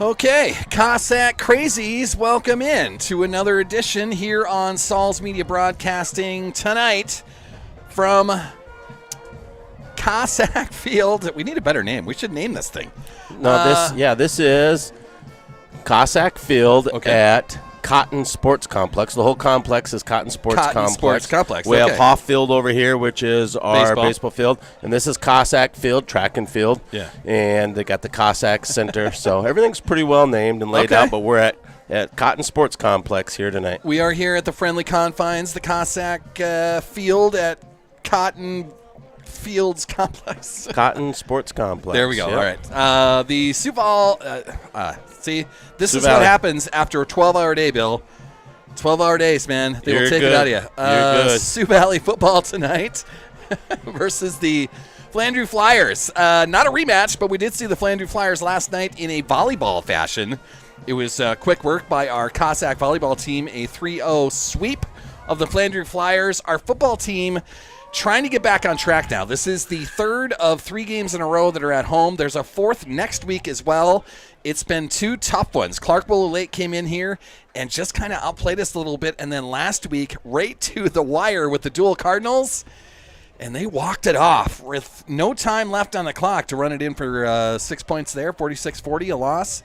Okay, Cossack Crazies, welcome in to another edition here on Saul's Media Broadcasting tonight from Cossack Field. We need a better name. We should name this thing. This is Cossack Field at Cotton Sports Complex. The whole complex is Cotton Sports Complex. We have Hoff Field over here, which is our baseball field, and this is Cossack Field, track and field. Yeah. And they got the Cossack Center, so everything's pretty well named and laid out. But we're at Cotton Sports Complex here tonight. We are here at the friendly confines, the Cossack Field at Cotton Fields Complex. Cotton Sports Complex. There we go. Yep. All right. The Sioux Valley. See, this is what happens after a 12-hour day, Bill. 12-hour days, man. They will take it out of you. You're good. Sioux Valley football tonight versus the Flandreau Flyers. Not a rematch, but we did see the Flandreau Flyers last night in a volleyball fashion. It was quick work by our Cossack volleyball team, a 3-0 sweep of the Flandreau Flyers. Our football team trying to get back on track now. This is the third of 3 games in a row that are at home. There's a fourth next week as well. It's been 2 tough ones. Clark-Willow Lake came in here and just kind of outplayed us a little bit. And then last week, right to the wire with the dual Cardinals, and they walked it off with no time left on the clock to run it in for 6 points there, 46-40, a loss.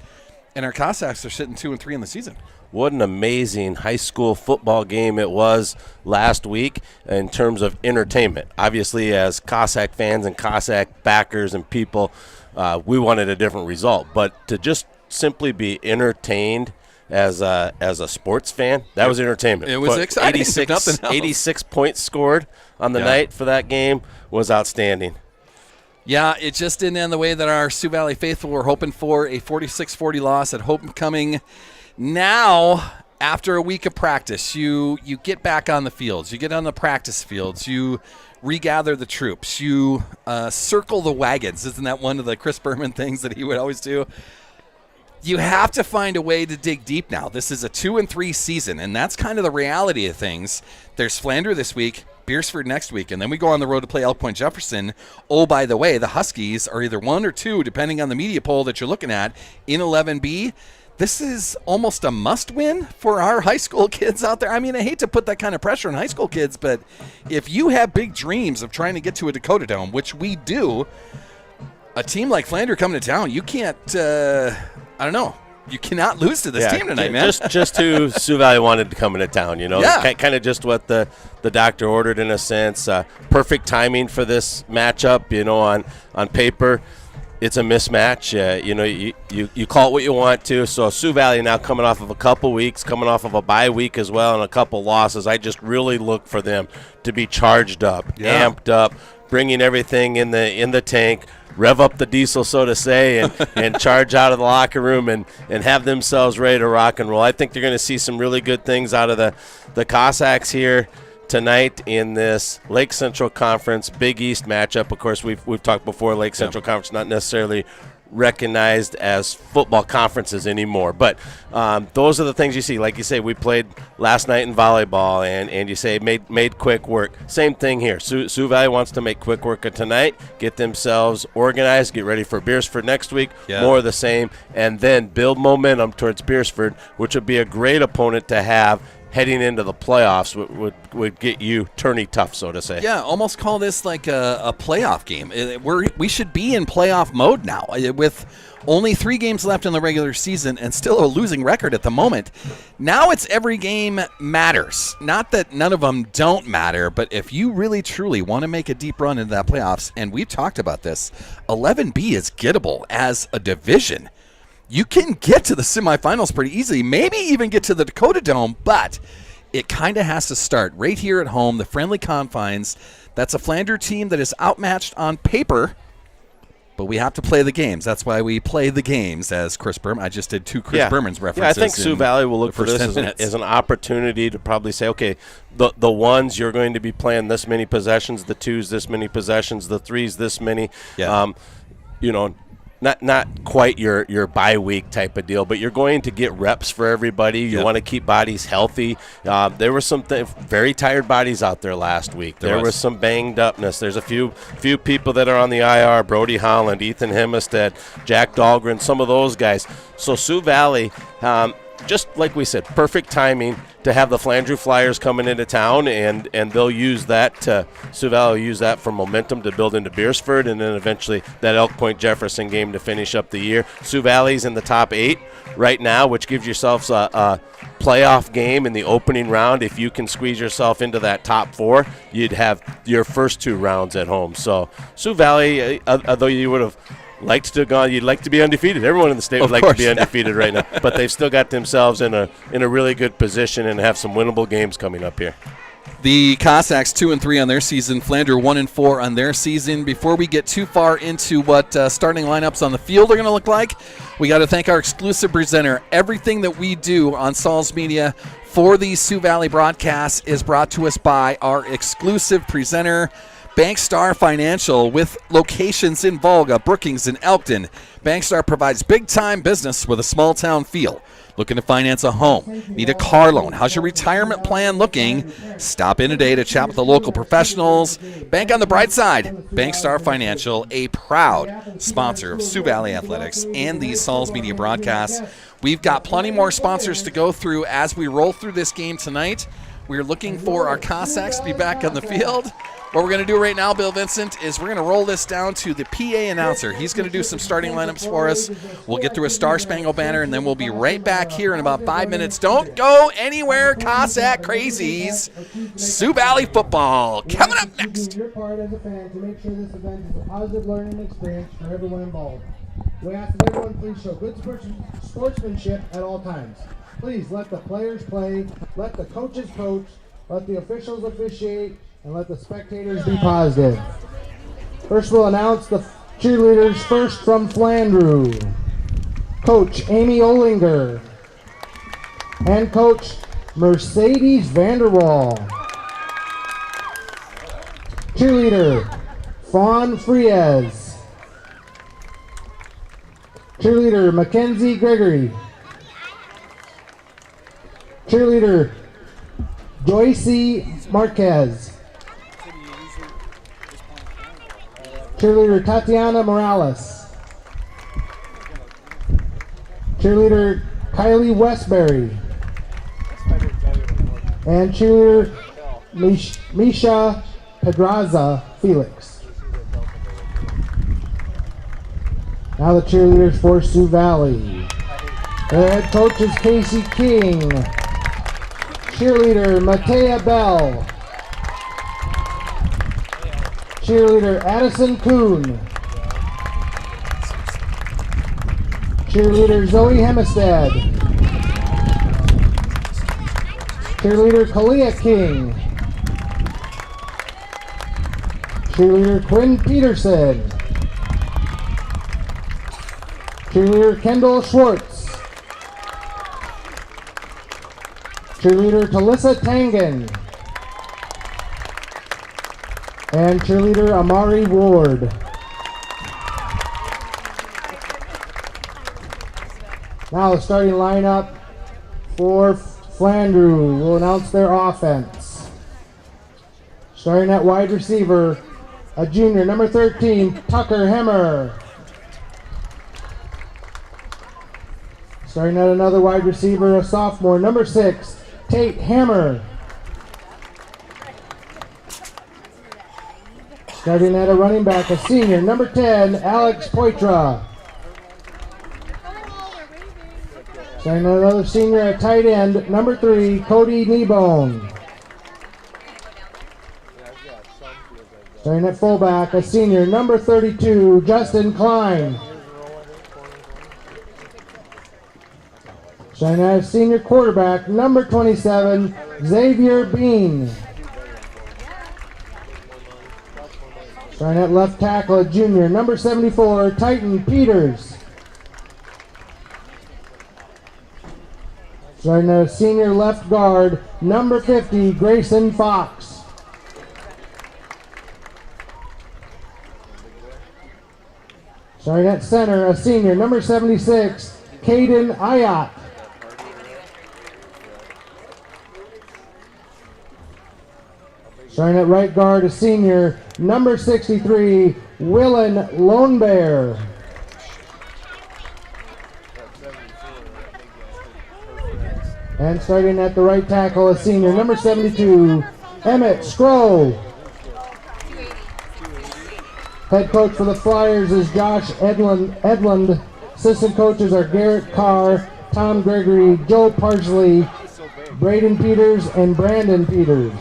And our Cossacks are sitting 2-3 in the season. What an amazing high school football game it was last week in terms of entertainment. Obviously, as Cossack fans and Cossack backers and people, we wanted a different result. But to just simply be entertained as a sports fan, that was entertainment. It was exciting. 86 points scored on the night for that game was outstanding. Yeah, it just didn't end the way that our Sioux Valley faithful were hoping for, a 46-40 loss at homecoming. Now, after a week of practice, you get back on the fields. You get on the practice fields. You regather the troops. You circle the wagons. Isn't that one of the Chris Berman things that he would always do? You have to find a way to dig deep now. This is a 2-3 season, and that's kind of the reality of things. There's Flandreau this week, Beersford next week, and then we go on the road to play Elk Point Jefferson. Oh, by the way, the Huskies are either 1 or 2, depending on the media poll that you're looking at, in 11B. This is almost a must-win for our high school kids out there. I mean, I hate to put that kind of pressure on high school kids, but if you have big dreams of trying to get to a Dakota Dome, which we do, a team like Flandreau coming to town, you can't, you cannot lose to this team tonight, man. Just who Sioux Valley wanted to come into town, kind of just what the doctor ordered in a sense. Perfect timing for this matchup, on paper. It's a mismatch. You call it what you want to. So Sioux Valley now coming off of a couple weeks, coming off of a bye week as well, and a couple losses. I just really look for them to be charged up, amped up, bringing everything in the tank, rev up the diesel, so to say, and charge out of the locker room and have themselves ready to rock and roll. I think they're going to see some really good things out of the Cossacks here tonight in this Lake Central Conference Big East matchup. Of course, we've talked before, Lake Central Conference not necessarily recognized as football conferences anymore. But those are the things you see. Like you say, we played last night in volleyball, and you say made quick work. Same thing here. Sioux Valley wants to make quick work of tonight, get themselves organized, get ready for Beersford next week, more of the same, and then build momentum towards Beersford, which would be a great opponent to have heading into the playoffs. Would get you tourney tough, so to say. Yeah, almost call this like a playoff game. We should be in playoff mode now with only 3 games left in the regular season and still a losing record at the moment. Now it's every game matters. Not that none of them don't matter, but if you really truly want to make a deep run into that playoffs, and we've talked about this, 11B is gettable as a division. You can get to the semifinals pretty easily, maybe even get to the Dakota Dome, but it kind of has to start right here at home, the friendly confines. That's a Flandreau team that is outmatched on paper, but we have to play the games. That's why we play the games, as Chris Berman. I just did 2 Chris Berman's references. Yeah, I think Sioux Valley will look for this as an opportunity to probably say, okay, the ones you're going to be playing this many possessions, the 2s this many possessions, the 3s this many. Yeah. not quite your bye week type of deal, but you're going to get reps for everybody. You want to keep bodies healthy. There were some very tired bodies out there last week. There was some banged upness. There's a few people that are on the IR, Brody Holland, Ethan Hemmestead, Jack Dahlgren, some of those guys. So Sioux Valley, just like we said, perfect timing to have the Flandreau Flyers coming into town, and they'll use that Sioux Valley will use that for momentum to build into Beersford, and then eventually that Elk Point Jefferson game to finish up the year. Sioux Valley's in the top 8 right now, which gives yourselves a playoff game in the opening round. If you can squeeze yourself into that top 4, you'd have your first 2 rounds at home. So Sioux Valley, although you would have liked to have gone, you'd like to be undefeated. Everyone in the state would like to be undefeated right now, but they've still got themselves in a really good position and have some winnable games coming up here. The Cossacks 2-3 on their season, Flandreau 1-4 on their season. Before we get too far into what starting lineups on the field are going to look like, we got to thank our exclusive presenter. Everything that we do on Saul's Media for these Sioux Valley broadcasts is brought to us by our exclusive presenter, Bankstar Financial, with locations in Volga, Brookings, and Elkton. Bankstar provides big-time business with a small-town feel. Looking to finance a home? Need a car loan? How's your retirement plan looking? Stop in today to chat with the local professionals. Bank on the bright side. Bankstar Financial, a proud sponsor of Sioux Valley Athletics and these Saul's Media broadcasts. We've got plenty more sponsors to go through as we roll through this game tonight. We're looking for our Cossacks to be back on the field. What we're going to do right now, Bill Vincent, is we're going to roll this down to the PA announcer. He's going to do some starting lineups for us. We'll get through a Star Spangled Banner, and then we'll be right back here in about 5 minutes. Don't go anywhere, Cossack Crazies. Sioux Valley football coming up next. Your part as a fan to make sure this event is a positive learning experience for everyone involved. We ask that everyone please show good sportsmanship at all times. Please let the players play, let the coaches coach, let the officials officiate, and let the spectators be positive. First, we'll announce the cheerleaders first from Flandreau. Coach Amy Olinger. Head coach Mercedes Vanderwall. Cheerleader Fawn Frias. Cheerleader Mackenzie Gregory. Cheerleader Joycey Marquez. Cheerleader Tatiana Morales. Cheerleader Kylie Westbury. And cheerleader Misha Pedraza Felix. Now the cheerleaders for Sioux Valley. Their head coach is Casey King. Cheerleader Matea Bell. Cheerleader Addison Kuhn. Cheerleader Zoe Hemmestead. Cheerleader Kalia King. Cheerleader Quinn Peterson. Cheerleader Kendall Schwartz. Cheerleader Talissa Tangen. And cheerleader Amari Ward. Now the starting lineup for Flandreau will announce their offense. Starting at wide receiver, a junior, number 13, Tucker Hemmer. Starting at another wide receiver, a sophomore, number 6, Tate Hammer. Starting at a running back, a senior, number 10, Alex Poitra. Starting at another senior at tight end, number 3, Cody Kneebone. Starting at fullback, a senior, number 32, Justin Klein. Starting at a senior quarterback, number 27, Xavier Bean. Starting at left tackle, a junior, number 74, Titan Peters. Starting at a senior left guard, number 50, Grayson Fox. Starting at center, a senior, number 76, Caden Ayat. Starting at right guard, a senior, number 63, Willen Lonebear. And starting at the right tackle, a senior, number 72, Emmett Scroll. Head coach for the Flyers is Josh Edlund. Assistant coaches are Garrett Carr, Tom Gregory, Joe Parsley, Braden Peters, and Brandon Peters.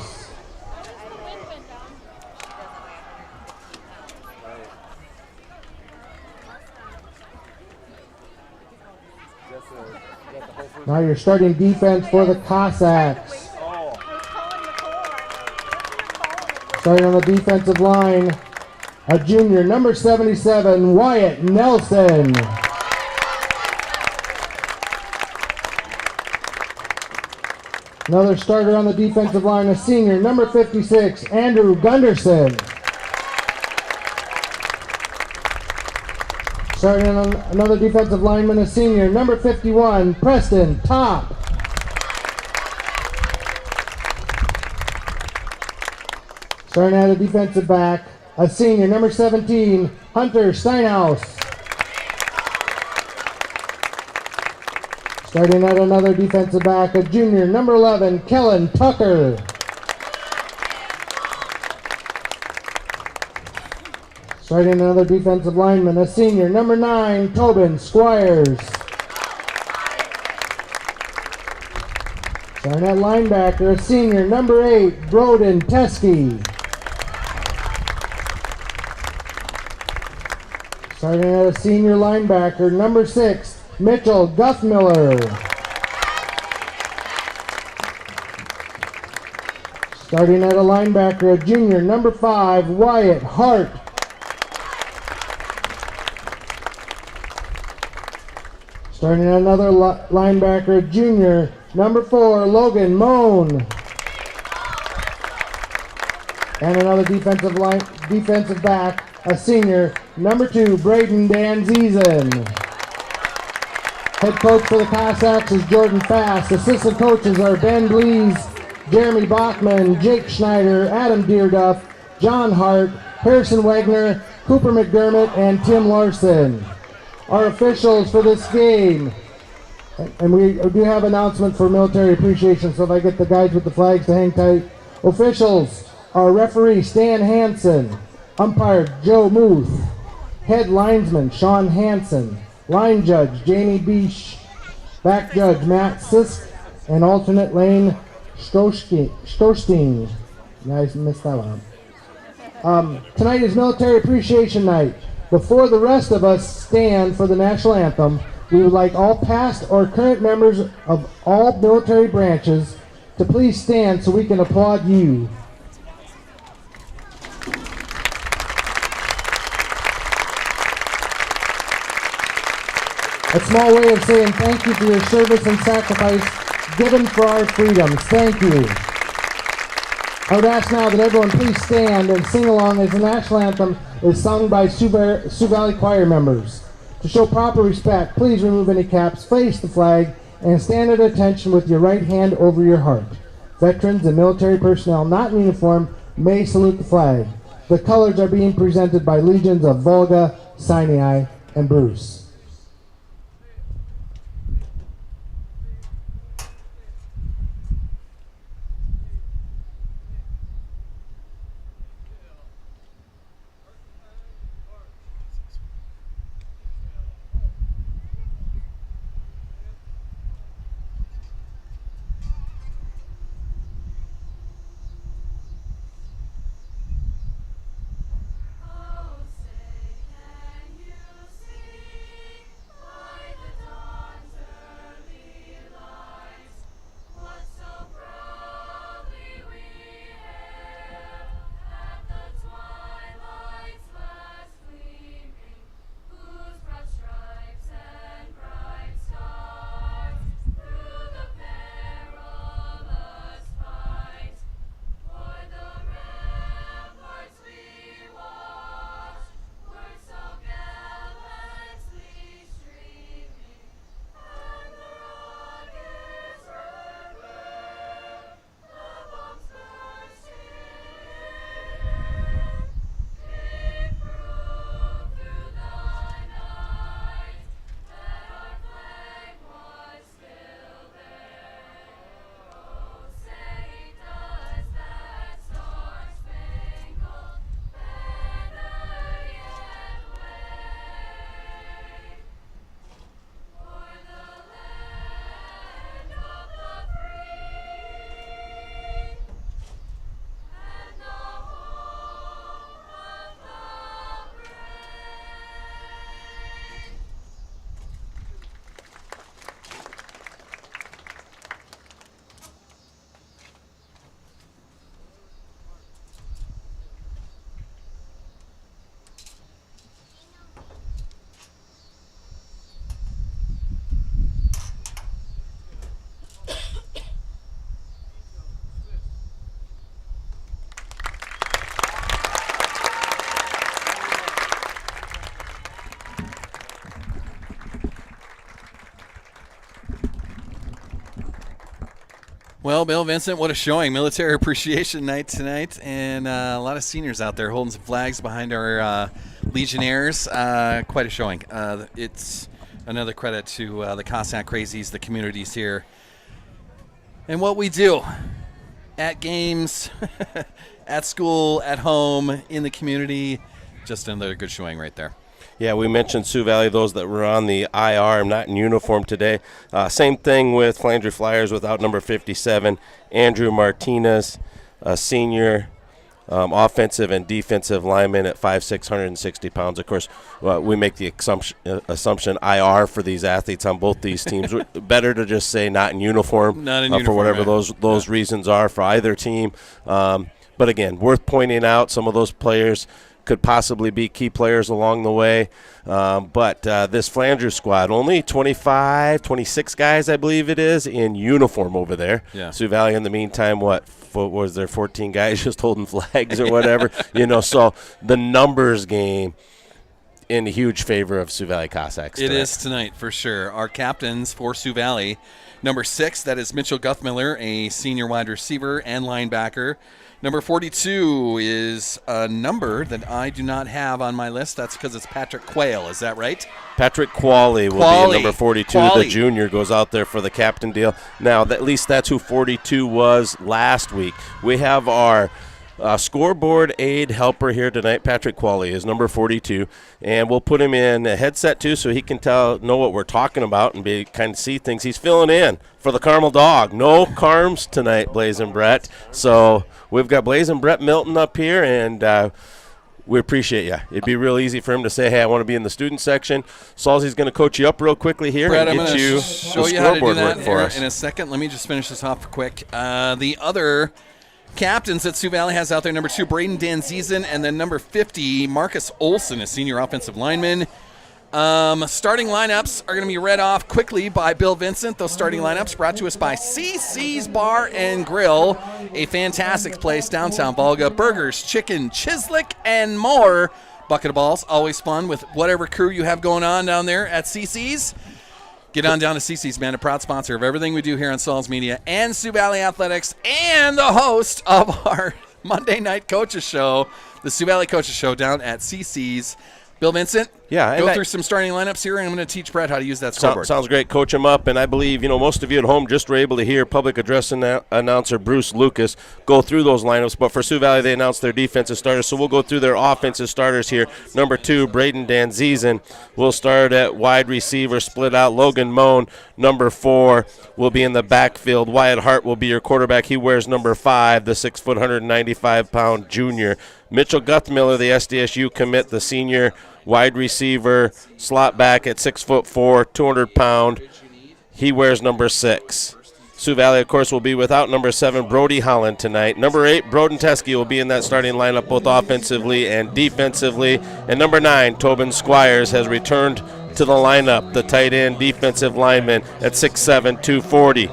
Now your starting defense for the Cossacks. Starting on the defensive line, a junior, number 77, Wyatt Nelson. Another starter on the defensive line, a senior, number 56, Andrew Gunderson. Starting on another defensive lineman, a senior, number 51, Preston Top. Starting at a defensive back, a senior, number 17, Hunter Steinhaus. Starting at another defensive back, a junior, number 11, Kellen Tucker. Starting another defensive lineman, a senior, number 9, Tobin Squires. Starting at linebacker, a senior, number 8, Broden Teskey. Starting at a senior linebacker, number 6, Mitchell Guthmiller. Starting at a linebacker, a junior, number 5, Wyatt Hart. Starting at another linebacker, a junior, number 4, Logan Moan. And another defensive back, a senior, number 2, Braden Danzizen. Head coach for the Cossacks is Jordan Fass. Assistant coaches are Ben Blees, Jeremy Bachman, Jake Schneider, Adam Deerduff, John Hart, Harrison Wagner, Cooper McDermott, and Tim Larson. Our officials for this game, and we do have announcement for military appreciation, so if I get the guys with the flags to hang tight. Officials are referee Stan Hansen, umpire Joe Muth, head linesman Sean Hansen, line judge Jamie Beesh, back judge Matt Sisk, and alternate Lane Stostein. Guys missed that one. Tonight is Military Appreciation Night. Before the rest of us stand for the national anthem, we would like all past or current members of all military branches to please stand so we can applaud you. A small way of saying thank you for your service and sacrifice given for our freedoms. Thank you. I would ask now that everyone please stand and sing along as the national anthem is sung by Sioux Valley Choir members. To show proper respect, please remove any caps, face the flag, and stand at attention with your right hand over your heart. Veterans and military personnel not in uniform may salute the flag. The colors are being presented by Legions of Volga, Sinai, and Bruce. Well, Bill Vincent, what a showing. Military Appreciation Night tonight, and a lot of seniors out there holding some flags behind our Legionnaires. Quite a showing. It's another credit to the Cossack Crazies, the communities here, and what we do at games, at school, at home, in the community. Just another good showing right there. Yeah, we mentioned Sioux Valley, those that were on the IR, not in uniform today. Same thing with Flandreau Flyers without number 57, Andrew Martinez, a senior offensive and defensive lineman at 5'6", 160 pounds. Of course, we make the assumption IR for these athletes on both these teams. Better to just say not in uniform, for whatever those reasons are for either team. But again, worth pointing out, some of those players could possibly be key players along the way. But this Flandreau squad, only 26 guys, I believe it is, in uniform over there. Yeah. Sioux Valley, in the meantime, what was there, 14 guys just holding flags or whatever? So the numbers game in huge favor of Sioux Valley Cossacks tonight. It is tonight for sure. Our captains for Sioux Valley, number 6, that is Mitchell Guthmiller, a senior wide receiver and linebacker. Number 42 is a number that I do not have on my list. That's because it's Patrick Quayle. Is that right? Patrick Qualley will be number 42. The junior goes out there for the captain deal. Now, at least that's who 42 was last week. We have our scoreboard aide helper here tonight. Patrick Qualley is number 42, and we'll put him in a headset too so he can know what we're talking about and kind of see things. He's filling in for the Carmel Dog. No Carms tonight, Blaze and Brett. So we've got Blaze and Brett Milton up here, and we appreciate you. It'd be real easy for him to say, hey, I want to be in the student section. Salzy's going to coach you up real quickly here, Brett, and get you show the you how to do scoreboard that work for us. In a second. Let me just finish this off quick. The other captains that Sioux Valley has out there, number 2, Braden Danzizen, and then number 50, Marcus Olson, a senior offensive lineman. Starting lineups are going to be read off quickly by Bill Vincent. Those starting lineups brought to us by CC's Bar and Grill, a fantastic place downtown Volga. Burgers, chicken, chislic, and more. Bucket of balls, always fun with whatever crew you have going on down there at CC's. Get on down to CC's, man, a proud sponsor of everything we do here on Sauls Media and Sioux Valley Athletics, and the host of our Monday night coaches show, the Sioux Valley Coaches Show down at CC's. Bill Vincent, go through some starting lineups here, and I'm going to teach Brett how to use that scoreboard. Sounds great. Coach him up, and I believe most of you at home just were able to hear public address announcer Bruce Lucas go through those lineups. But for Sioux Valley, they announced their defensive starters, so we'll go through their offensive starters here. Number 2, Braden Danzizen will start at wide receiver, split out. Logan Moan, number 4, will be in the backfield. Wyatt Hart will be your quarterback. He wears number 5, the 6', 195-pound junior. Mitchell Guthmiller, the SDSU commit, the senior wide receiver, slot back at 6'4", 200-pound. He wears number 6. Sioux Valley, of course, will be without number 7, Brody Holland tonight. Number 8, Broden Teskey will be in that starting lineup both offensively and defensively. And number 9, Tobin Squires has returned to the lineup, the tight end defensive lineman at 6'7", 240.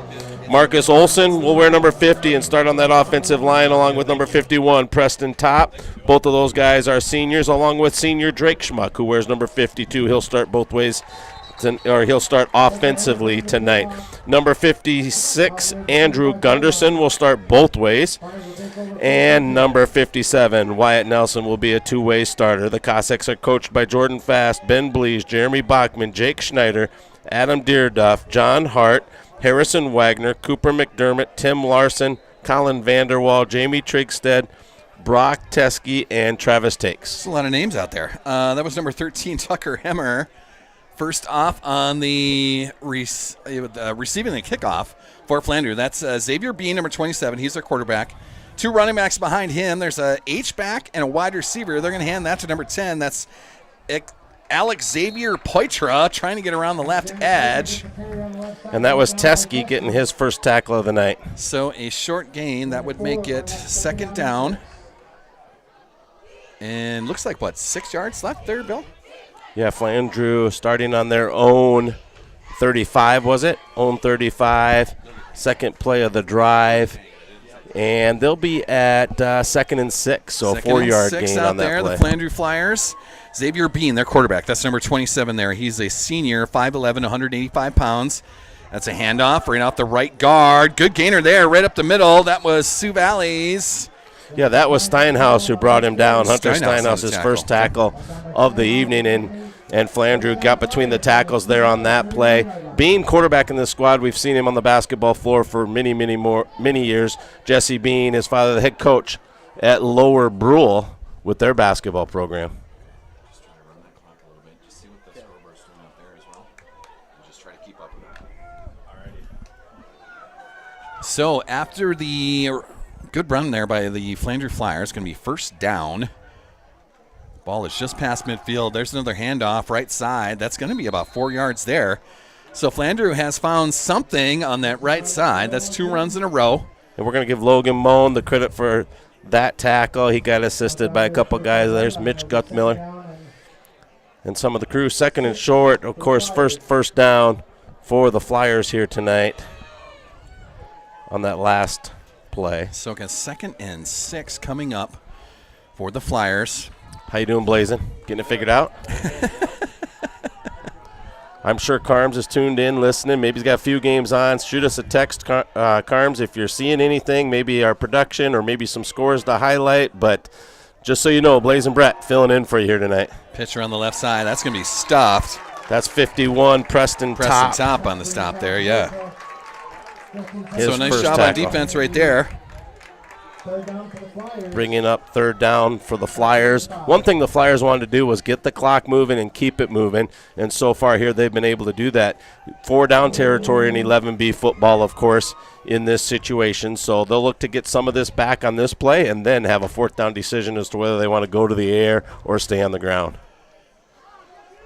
Marcus Olson will wear number 50 and start on that offensive line along with number 51, Preston Topp. Both of those guys are seniors, along with senior Drake Schmuck, who wears number 52. He'll start both ways, he'll start offensively tonight. Number 56, Andrew Gunderson, will start both ways. And number 57, Wyatt Nelson, will be a two-way starter. The Cossacks are coached by Jordan Fast, Ben Blees, Jeremy Bachman, Jake Schneider, Adam Deerduff, John Hart, Harrison Wagner, Cooper McDermott, Tim Larson, Colin Vanderwall, Jamie Trigstead, Brock Teskey, and Travis Takes. That's a lot of names out there. That was number 13, Tucker Hemmer. First off on the receiving the kickoff for Flandreau. That's Xavier Bean, number 27. He's their quarterback. 2 running backs behind him. There's a H-back and a wide receiver. They're going to hand that to number 10. That's Alex Xavier Poitra trying to get around the left edge. And that was Teskey getting his first tackle of the night. So a short gain. That would make it second down. And looks like, 6 yards left there, Bill? Yeah, Flandreau starting on their own 35, was it? Own 35. Second play of the drive. And they'll be at 2nd and 6, so a 4-yard gain on that there, play. The Flandreau Flyers. Xavier Bean, their quarterback. That's number 27 there. He's a senior, 5'11", 185 pounds. That's a handoff right off the right guard. Good gainer there, right up the middle. That was Sioux Valley's. Yeah, that was Steinhaus who brought him down. Hunter Steinhaus' first tackle of the evening, and Flandreau got between the tackles there on that play. Bean, quarterback in this squad, we've seen him on the basketball floor for many years. Jesse Bean, his father, the head coach at Lower Brule with their basketball program. Just try to run that clock a little bit. Just see what the scoreboard's doing up there as well. And just try to keep up with it. Alrighty. So after the good run there by the Flandreau Flyers, going to be first down. Ball is just past midfield. There's another handoff right side. That's going to be about 4 yards there. So Flandreau has found something on that right side. That's 2 runs in a row. And we're going to give Logan Moan the credit for that tackle. He got assisted by a couple guys. There's Mitch Guttmiller and some of the crew. Second and short, of course, first down for the Flyers here tonight on that last play. So got 2nd and 6 coming up for the Flyers. How you doing, Blazin'? Getting it figured out? I'm sure Carms is tuned in, listening. Maybe he's got a few games on. Shoot us a text, Carms, if you're seeing anything, maybe our production or maybe some scores to highlight. But just so you know, Blazin' Brett filling in for you here tonight. Pitcher on the left side. That's going to be stuffed. That's 51, Preston Top on the stop there, yeah. So nice job on defense right there. Bringing up third down for the Flyers. One thing the Flyers wanted to do was get the clock moving and keep it moving, and so far here they've been able to do that. 4 down territory in 11B football, of course, in this situation, so they'll look to get some of this back on this play and then have a 4th down decision as to whether they want to go to the air or stay on the ground.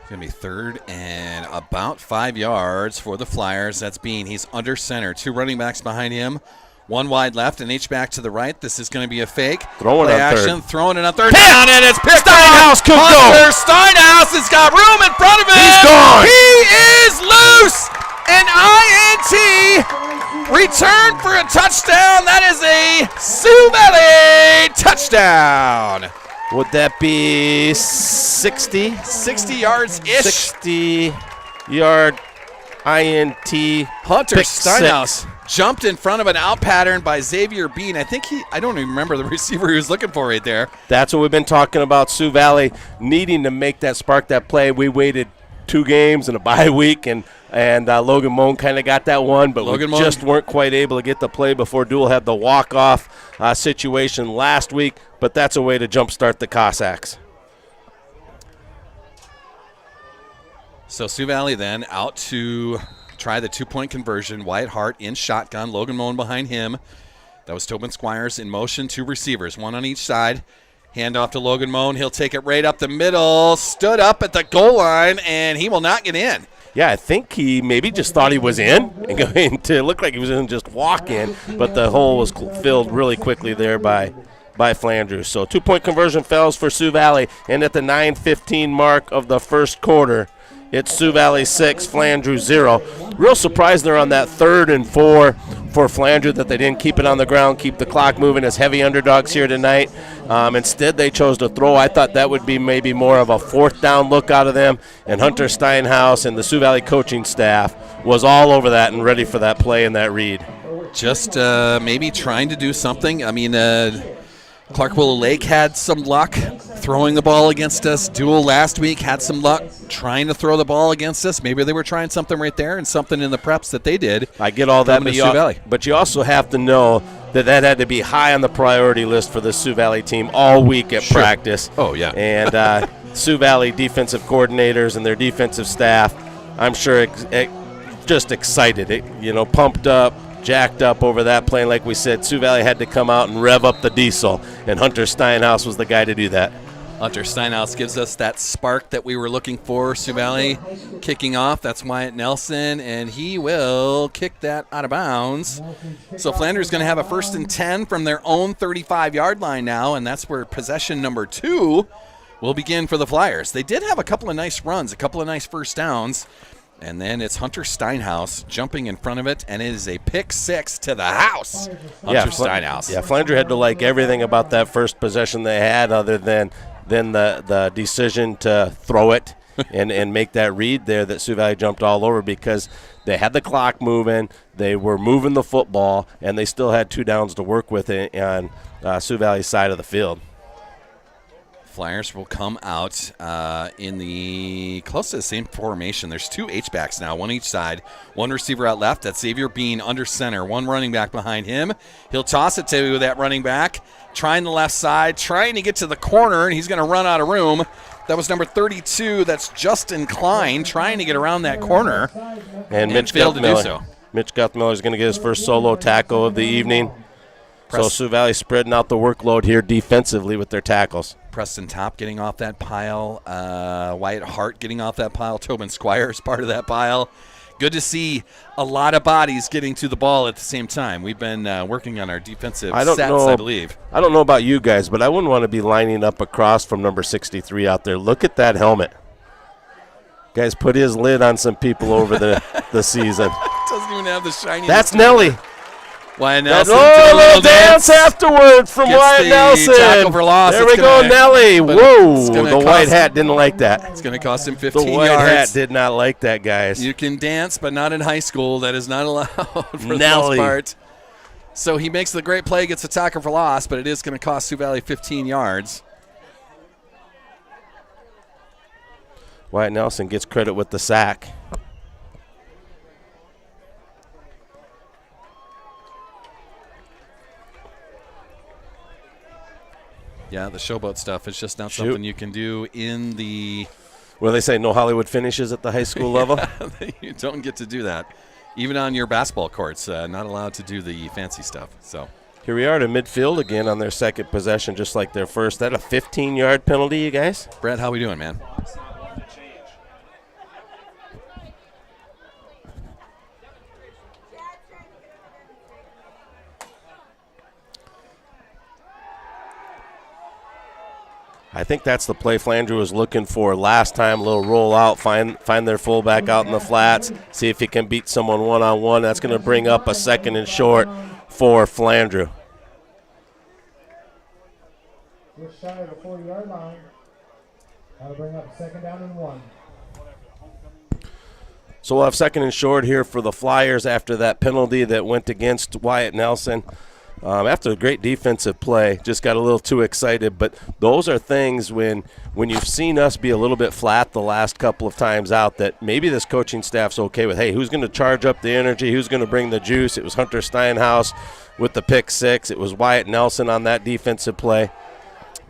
It's going to be 3rd and about 5 yards for the Flyers. That's Bean. He's under center. 2 running backs behind him. 1 wide left and H-back to the right. This is going to be a fake. Throwing on action, third. Throwing it on third down, and it's picked Steinhaus could go. Steinhaus has got room in front of him. He's gone. He is loose. An INT return for a touchdown. That is a Sioux Valley touchdown. Would that be 60? 60 yards-ish. 60-yard INT. Hunter pick Steinhaus six. Jumped in front of an out pattern by Xavier Bean. I don't even remember the receiver he was looking for right there. That's what we've been talking about, Sioux Valley needing to make that spark, that play. We waited 2 games and a bye week, and Logan Moan kind of got that one, but we just weren't quite able to get the play before Dual had the walk-off situation last week, but that's a way to jumpstart the Cossacks. So Sioux Valley then out to try the 2-point conversion. Wyatt Hart in shotgun. Logan Moan behind him. That was Tobin Squires in motion. 2 receivers, 1 on each side. Hand off to Logan Moan. He'll take it right up the middle. Stood up at the goal line, and he will not get in. Yeah, I think he maybe just thought he was in and going to look like he was in just walk in, but the hole was filled really quickly there by Flandreau. So 2-point conversion fails for Sioux Valley, and at the 9:15 mark of the first quarter, it's Sioux Valley 6, Flandreau 0. Real surprised they're on that 3rd and 4 for Flandreau that they didn't keep it on the ground, keep the clock moving as heavy underdogs here tonight. Instead, they chose to throw. I thought that would be maybe more of a 4th down look out of them, and Hunter Steinhaus and the Sioux Valley coaching staff was all over that and ready for that play and that read. Just maybe trying to do something. I mean, Clark Willow Lake had some luck throwing the ball against us. Dual last week had some luck trying to throw the ball against us. Maybe they were trying something right there and something in the preps that they did. I get all that, but you also have to know that had to be high on the priority list for the Sioux Valley team all week at practice. Oh, yeah. And Sioux Valley defensive coordinators and their defensive staff, I'm sure just excited, pumped up, jacked up over that play. Like we said, Sioux Valley had to come out and rev up the diesel, and Hunter Steinhaus was the guy to do that. Hunter Steinhaus gives us that spark that we were looking for. Sioux Valley kicking off. That's Wyatt Nelson, and he will kick that out of bounds. So Flandreau's going to have a 1st and 10 from their own 35-yard line now, and that's where possession number 2 will begin for the Flyers. They did have a couple of nice runs, a couple of nice first downs. And then it's Hunter Steinhaus jumping in front of it, and it is a pick 6 to the house. Hunter Steinhaus. Yeah, Flandreau had to like everything about that first possession they had other than the decision to throw it. and make that read there that Sioux Valley jumped all over, because they had the clock moving, they were moving the football, and they still had 2 downs to work with on Sioux Valley's side of the field. Flyers will come out in the close to the same formation. There's 2 H-backs now, 1 each side. 1 receiver out left. That's Xavier Bean under center. 1 running back behind him. He'll toss it to that running back, trying the left side, trying to get to the corner, and he's going to run out of room. That was number 32. That's Justin Klein trying to get around that corner, and Mitch failed to do so. Mitch Guthmiller is going to get his first solo tackle of the evening. So Sioux Valley spreading out the workload here defensively with their tackles. Preston Top getting off that pile. Wyatt Hart getting off that pile. Tobin Squires part of that pile. Good to see a lot of bodies getting to the ball at the same time. We've been working on our defensive sets, I believe. I don't know about you guys, but I wouldn't want to be lining up across from number 63 out there. Look at that helmet. Guys put his lid on some people over the season. Doesn't even have the shiny. That's Nelly. Wyatt Nelson. A little dance afterward from Wyatt Nelson. Tackle for loss. There we go, Nelly. Whoa, the white hat didn't like that. It's going to cost him 15 yards. The white hat did not like that, guys. You can dance, but not in high school. That is not allowed for the Nelly. most part. So he makes the great play, gets a tackle for loss, but it is going to cost Sioux Valley 15 yards. Wyatt Nelson gets credit with the sack. Yeah, the showboat stuff is just not something you can do in the... Well, they say no Hollywood finishes at the high school level. You don't get to do that. Even on your basketball courts, not allowed to do the fancy stuff. So here we are to midfield again on their second possession, just like their first. That a 15-yard penalty, you guys? Brad, how we doing, man? I think that's the play Flandreau was looking for last time. A little roll out, find their fullback out in the flats, see if he can beat someone one-on-one. That's going to bring up a 2nd and short for Flandreau. Just shy of the 40-yard line. That'll bring up 2nd down and 1. So we'll have 2nd and short here for the Flyers after that penalty that went against Wyatt Nelson. After a great defensive play, just got a little too excited. But those are things when you've seen us be a little bit flat the last couple of times out, that maybe this coaching staff's okay with, hey, who's going to charge up the energy? Who's going to bring the juice? It was Hunter Steinhaus with the pick 6. It was Wyatt Nelson on that defensive play.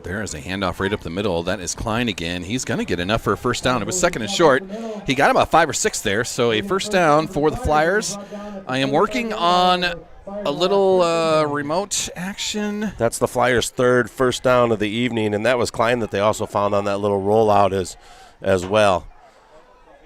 There is a handoff right up the middle. That is Klein again. He's going to get enough for a first down. It was 2nd and short. He got about 5 or 6 there, so a first down for the Flyers. I am working on a little remote action. That's the Flyers' 3rd first down of the evening, and that was Klein that they also found on that little rollout as well.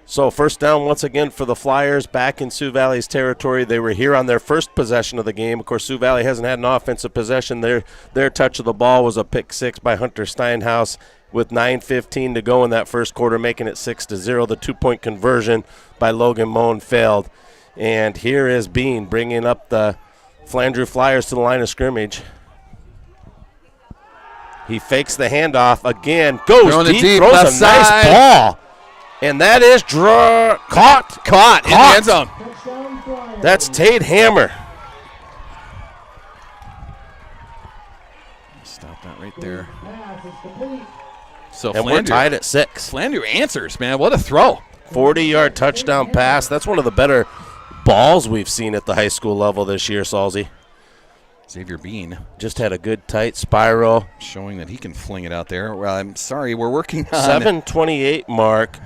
So first down once again for the Flyers back in Sioux Valley's territory. They were here on their first possession of the game. Of course, Sioux Valley hasn't had an offensive possession. Their touch of the ball was a pick 6 by Hunter Steinhaus with 9:15 to go in that first quarter, making it 6-0. The 2-point conversion by Logan Moan failed. And here is Bean bringing up the Flandreau Flyers to the line of scrimmage. He fakes the handoff again, goes deep, throws a nice ball. And that is caught in the end zone. That's Tate Hammer. Stop that right there. So and we're tied at 6. Flandreau answers, man. What a throw. 40-yard touchdown pass. That's one of the better balls we've seen at the high school level this year, Salzy. Xavier Bean just had a good tight spiral. Showing that he can fling it out there. Well, I'm sorry, we're working on 7:28 mark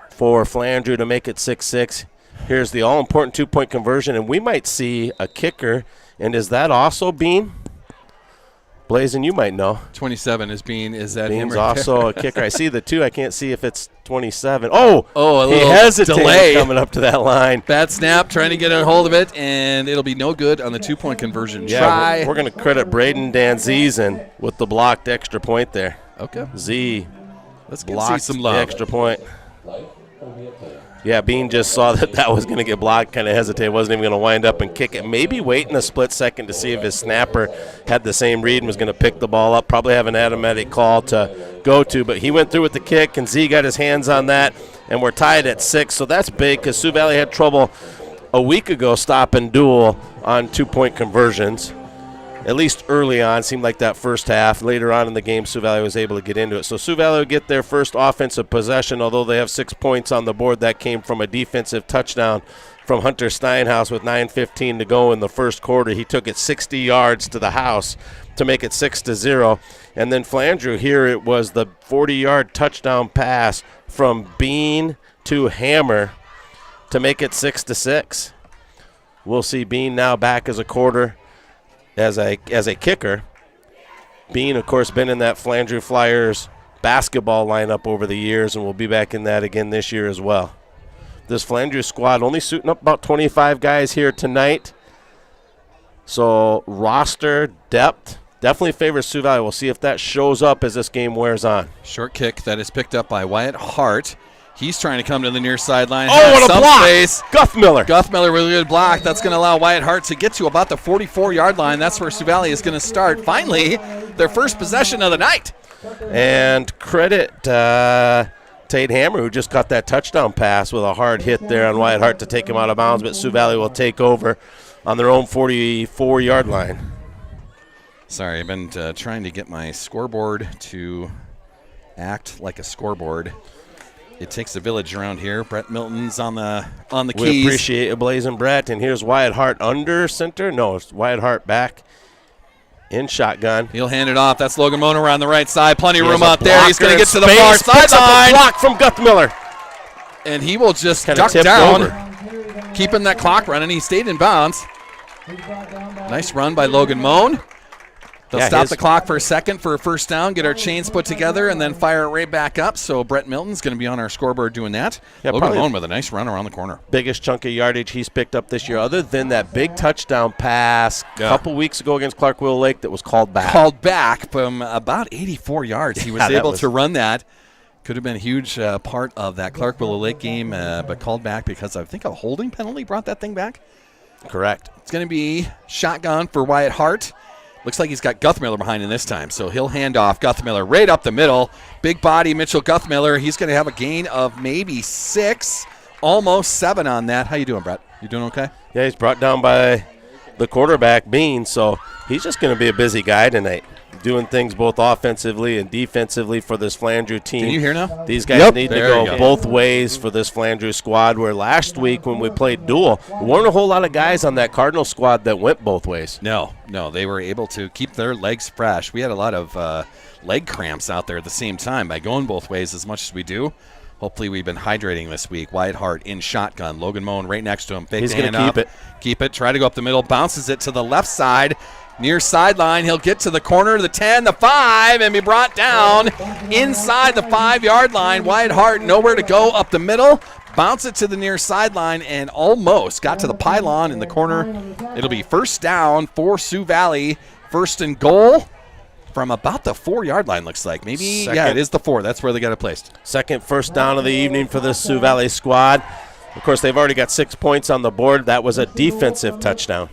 for Flandreau to make it 6-6. Here's the all-important 2-point conversion, and we might see a kicker. And is that also Bean? Blazin, you might know. 27 is Bean. Is that Bean's him right also there? a kicker. I see the 2. I can't see if it's 27. Oh, a he little hesitated delay coming up to that line. Bad snap, trying to get a hold of it, and it'll be no good on the 2-point conversion try. We're going to credit Braden Danzizen with the blocked extra point there. Okay. Z Let's blocked see some love. the extra point. Yeah, Bean just saw that was going to get blocked, kind of hesitated, wasn't even going to wind up and kick it. Maybe waiting a split second to see if his snapper had the same read and was going to pick the ball up. Probably have an automatic call to go to, but he went through with the kick, and Z got his hands on that, and we're tied at 6. So that's big because Sioux Valley had trouble a week ago stopping Dual on 2-point conversions. At least early on, seemed like that first half. Later on in the game, Sioux Valley was able to get into it. So Sioux Valley will get their first offensive possession, although they have 6 points on the board. That came from a defensive touchdown from Hunter Steinhaus with 9:15 to go in the first quarter. He took it 60 yards to the house to make it 6-0. And then Flandreau here, it was the 40-yard touchdown pass from Bean to Hammer to make it 6-6. We'll see Bean now back as a quarter. As a kicker. Bean, of course, been in that Flandreau Flyers basketball lineup over the years and will be back in that again this year as well. This Flandreau squad only suiting up about 25 guys here tonight. So roster depth definitely favors Sioux Valley. We'll see if that shows up as this game wears on. Short kick that is picked up by Wyatt Hart. He's trying to come to the near sideline. Oh, what a block! Space. Guthmiller. Guthmiller with a good block. That's going to allow Wyatt Hart to get to about the 44-yard line. That's where Sioux Valley is going to start. Finally, their first possession of the night. And credit Tate Hammer, who just got that touchdown pass with a hard hit there on Wyatt Hart to take him out of bounds, but Sioux Valley will take over on their own 44-yard line. Sorry, I've been trying to get my scoreboard to act like a scoreboard. It takes the village around here. Brett Milton's on the keys. We appreciate you, Blazing Brett. And here's Wyatt Hart under center. No, it's Wyatt Hart back in shotgun. He'll hand it off. That's Logan Moner on the right side. Plenty of room out there. He's going to get to the far sideline. Block from Guthmiller. And he will just duck down, keeping that clock running. He stayed in bounds. Nice run by Logan Moan. They'll stop the clock for a second for a first down, get our chains put together, and then fire it right back up. So Brett Milton's going to be on our scoreboard doing that. Yeah, Logan Moan with a nice run around the corner. Biggest chunk of yardage he's picked up this year, other than that big touchdown pass a couple weeks ago against Clark-Willow Lake that was called back. Called back from about 84 yards. He was able to run that. Could have been a huge part of that Clark-Willow Lake game, but called back because I think a holding penalty brought that thing back. Correct. It's going to be shotgun for Wyatt Hart. Looks like he's got Guthmiller behind him this time, so he'll hand off Guthmiller right up the middle. Big body Mitchell Guthmiller. He's going to have a gain of maybe 6, almost 7 on that. How you doing, Brett? You doing okay? Yeah, he's brought down by the quarterback, Bean, so he's just going to be a busy guy tonight, doing things both offensively and defensively for this Flandreau team. Can you hear now? These guys need to go both ways for this Flandreau squad, where last week when we played dual, there weren't a whole lot of guys on that Cardinal squad that went both ways. No, they were able to keep their legs fresh. We had a lot of leg cramps out there at the same time by going both ways as much as we do. Hopefully we've been hydrating this week. Wyatt Hart in shotgun. Logan Moan right next to him. He's going to keep it. Try to go up the middle. Bounces it to the left side. Near sideline. He'll get to the corner, the 10, the 5, and be brought down inside the 5-yard line. Wyatt Hart nowhere to go up the middle. Bounce it to the near sideline and almost got to the pylon in the corner. It'll be first down for Sioux Valley. First and goal from about the 4-yard line, looks like. Maybe, it is the 4. That's where they got it placed. Second first down of the evening for the Sioux Valley squad. Of course, they've already got 6 points on the board. That was a defensive touchdown.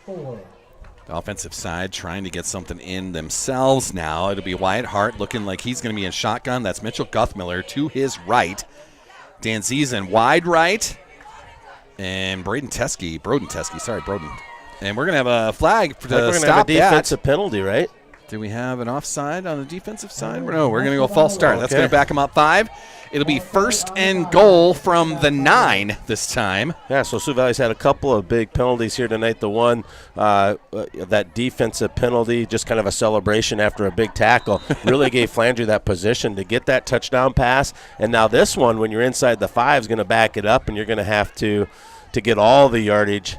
The offensive side trying to get something in themselves now. It'll be Wyatt Hart looking like he's going to be in shotgun. That's Mitchell Guthmiller to his right. Dan Ziesen wide right. And Broden Teskey. And we're going to have a flag to stop that. We're going to have a defensive penalty, right? Do we have an offside on the defensive side? No, we're going to go false start. That's going to back them up 5. It'll be first and goal from the 9 this time. Yeah, so Sioux Valley's had a couple of big penalties here tonight. The one, that defensive penalty, just kind of a celebration after a big tackle, really gave Flandreau that position to get that touchdown pass. And now this one, when you're inside the 5, is going to back it up, and you're going to have to get all the yardage.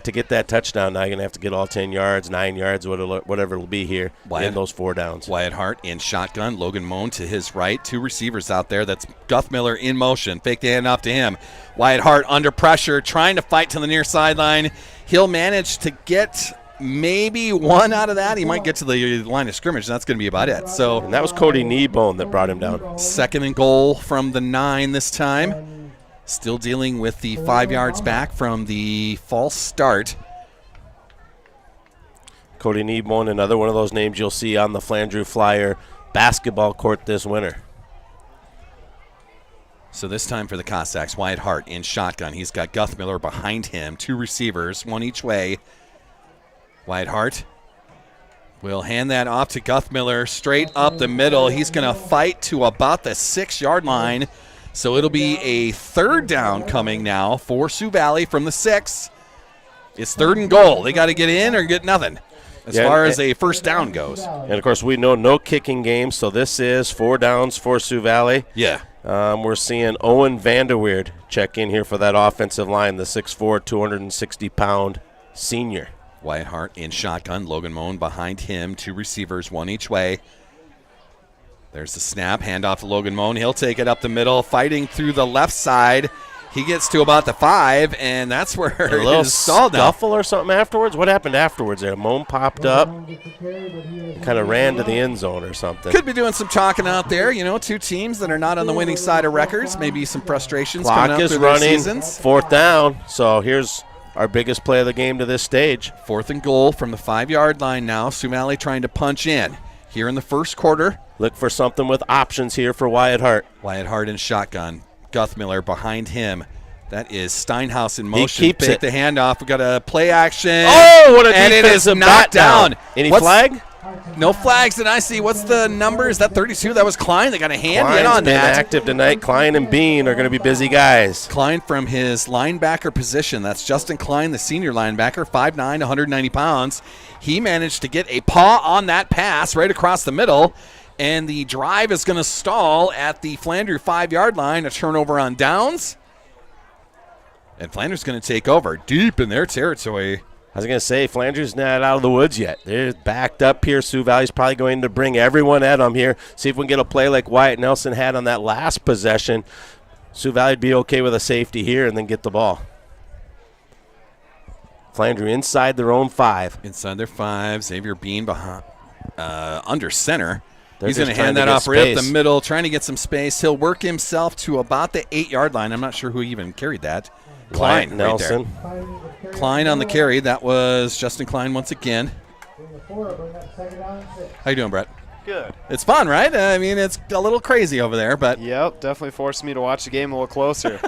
To get that touchdown, now you're going to have to get all 10 yards, 9 yards, whatever it'll be here in those 4 downs. Wyatt Hart in shotgun. Logan Moan to his right. 2 receivers out there. That's Guthmiller in motion. Fake the handoff to him. Wyatt Hart under pressure, trying to fight to the near sideline. He'll manage to get maybe 1 out of that. He might get to the line of scrimmage, and that's going to be about it. So, and that was Cody Kneebone that brought him down. Second and goal from the 9 this time. Still dealing with the 5 yards back from the false start. Cody Niebone, another one of those names you'll see on the Flandreau Flyer basketball court this winter. So this time for the Cossacks, Wyatt Hart in shotgun. He's got Guthmiller behind him, 2 receivers, 1 each way. Wyatt Hart will hand that off to Guthmiller straight up the middle. He's going to fight to about the 6-yard line. So it'll be a 3rd down coming now for Sioux Valley from the 6. It's 3rd and goal. They got to get in or get nothing as far as a first down goes. And, of course, we know no kicking game, so this is 4 downs for Sioux Valley. Yeah. We're seeing Owen Vanderweerd check in here for that offensive line, the 6'4", 260-pound senior. Wyatt Hart in shotgun. Logan Moan behind him. 2 receivers, 1 each way. There's the snap. Handoff to Logan Moan. He'll take it up the middle, fighting through the left side. He gets to about the 5, and that's where a little stalled scuffle or something afterwards. What happened afterwards there? Moan popped up, kind of ran to the end zone or something. Could be doing some talking out there. 2 teams that are not on the winning side of records. Maybe some frustrations coming up through their seasons. 4th down. So here's our biggest play of the game to this stage. 4th and goal from the 5-yard line now. Sioux Valley trying to punch in here in the first quarter. Look for something with options here for Wyatt Hart. Wyatt Hart in shotgun. Guthmiller behind him. That is Steinhaus in motion. He keeps Take it. the handoff. We got a play action. Oh, what a and it is defensive knocked down. Any flag? No flags that I see. What's the number? Is that 32? That was Klein. They got a hand Klein's in on been that. active tonight. Klein and Bean are going to be busy guys. Klein from his linebacker position. That's Justin Klein, the senior linebacker, 5'9", 190 pounds. He managed to get a paw on that pass right across the middle, and the drive is going to stall at the Flandreau 5-yard line. A turnover on downs, and Flandreau's going to take over deep in their territory. I was going to say, Flandreau's not out of the woods yet. They're backed up here. Sioux Valley's probably going to bring everyone at them here. See if we can get a play like Wyatt Nelson had on that last possession. Sioux Valley would be okay with a safety here and then get the ball. Flandreau inside their own 5. Inside their 5. Xavier Bean behind, under center. They're He's going to hand that off right up the middle, trying to get some space. He'll work himself to about the 8-yard line. I'm not sure who even carried that. Klein, Nelson. Right, Klein on the carry. That was Justin Klein once again. How you doing, Brett? Good. It's fun, right? I mean, it's a little crazy over there, but Yep, definitely forced me to watch the game a little closer.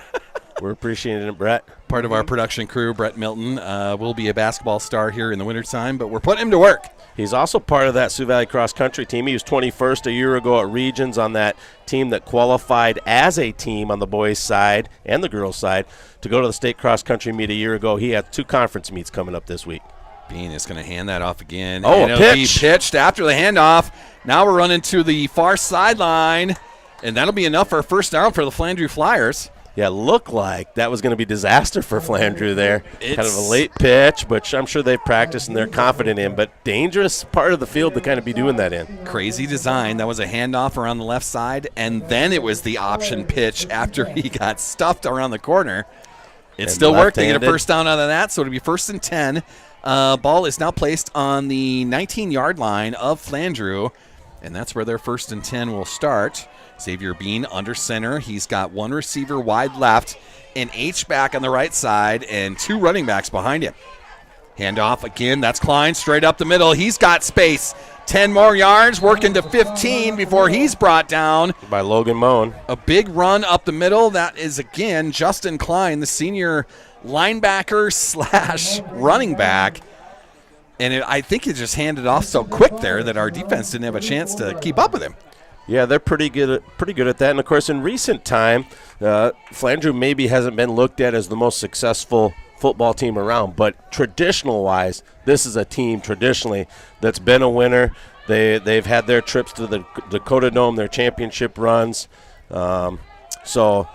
We're appreciating it, Brett. Part of our production crew, Brett Milton, will be a basketball star here in the wintertime, but we're putting him to work. He's also part of that Sioux Valley cross-country team. He was 21st a year ago at Regions on that team that qualified as a team on the boys' side and the girls' side to go to the state cross-country meet a year ago. He had 2 conference meets coming up this week. Bean is going to hand that off again. Oh, and a it'll pitch. be pitched after the handoff. Now we're running to the far sideline, and that'll be enough for a first down for the Flandreau Flyers. Yeah, looked like that was going to be disaster for Flandreau there. Kind of a late pitch, but I'm sure they've practiced and they're confident in, but dangerous part of the field to kind of be doing that in. Crazy design. That was a handoff around the left side, and then it was the option pitch after he got stuffed around the corner. It still worked. They get a first down out of that, so it'll be 1st and 10. Ball is now placed on the 19-yard line of Flandreau, and that's where their 1st and 10 will start. Xavier Bean under center. He's got 1 receiver wide left, an H-back on the right side, and 2 running backs behind him. Handoff again. That's Klein straight up the middle. He's got space. 10 more yards, working to 15 before he's brought down by Logan Moan. A big run up the middle. That is, again, Justin Klein, the senior linebacker / running back. And I think he just handed off so quick there that our defense didn't have a chance to keep up with him. Yeah, they're pretty good at that. And, of course, in recent time, Flandreau maybe hasn't been looked at as the most successful football team around. But traditional-wise, this is a team traditionally that's been a winner. They've had their trips to the Dakota Dome, their championship runs. So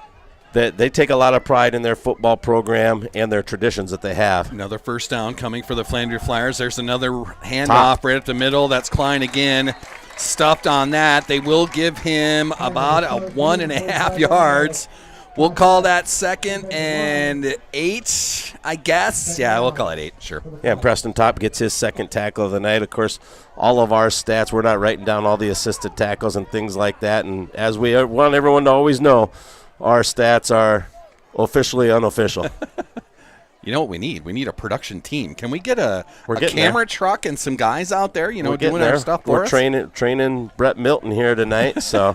they take a lot of pride in their football program and their traditions that they have. Another first down coming for the Flandreau Flyers. There's another handoff right at the middle. That's Klein again. Stuffed on that. They will give him about 1.5 yards. We'll call that 2nd and 8, I guess. Yeah, we'll call it 8, sure. Yeah, and Preston Top gets his 2nd tackle of the night. Of course, all of our stats, we're not writing down all the assisted tackles and things like that. And as we want everyone to always know, our stats are officially unofficial. You know what we need? We need a production team. Can we get a getting camera truck and some guys out there, We're doing there. our stuff for We're us? training Brett Milton here tonight, so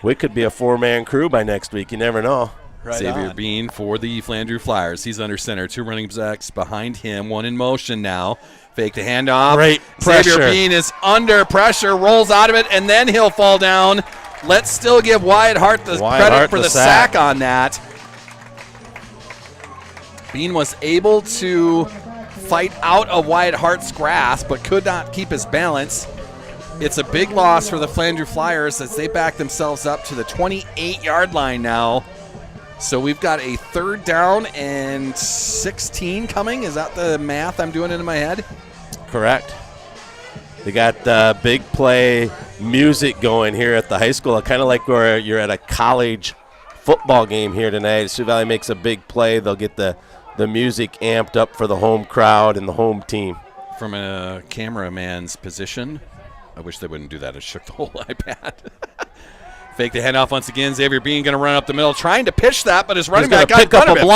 we could be a 4-man crew by next week. You never know. Right Xavier Bean for the Flandreau Flyers. He's under center. 2 running backs behind him. 1 in motion now. Fake the handoff. Great pressure. Xavier Bean is under pressure, rolls out of it, and then he'll fall down. Let's still give Wyatt Hart the credit for the sack on that. Bean was able to fight out of Wyatt Hart's grasp, but could not keep his balance. It's a big loss for the Flandreau Flyers as they back themselves up to the 28-yard line now. So we've got a 3rd down and 16 coming. Is that the math I'm doing in my head? Correct. They got big play music going here at the high school, kind of like where you're at a college football game here tonight. Sioux Valley makes a big play. They'll get the music amped up for the home crowd and the home team. From a cameraman's position, I wish they wouldn't do that. It shook the whole iPad. Fake the handoff once again. Xavier Bean going to run up the middle, trying to pitch that, but his running back got in front of him.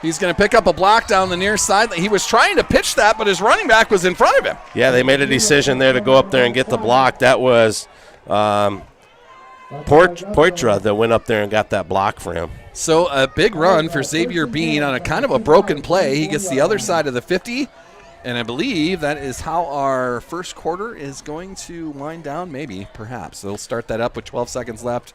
He's going to pick up a block down the near side. He was trying to pitch that, but his running back was in front of him. Yeah, they made a decision there to go up there and get the block. That was Poitra that went up there and got that block for him. So a big run for Xavier Bean on a kind of a broken play. He gets the other side of the 50, and I believe that is how our first quarter is going to wind down, maybe, perhaps. They'll start that up with 12 seconds left.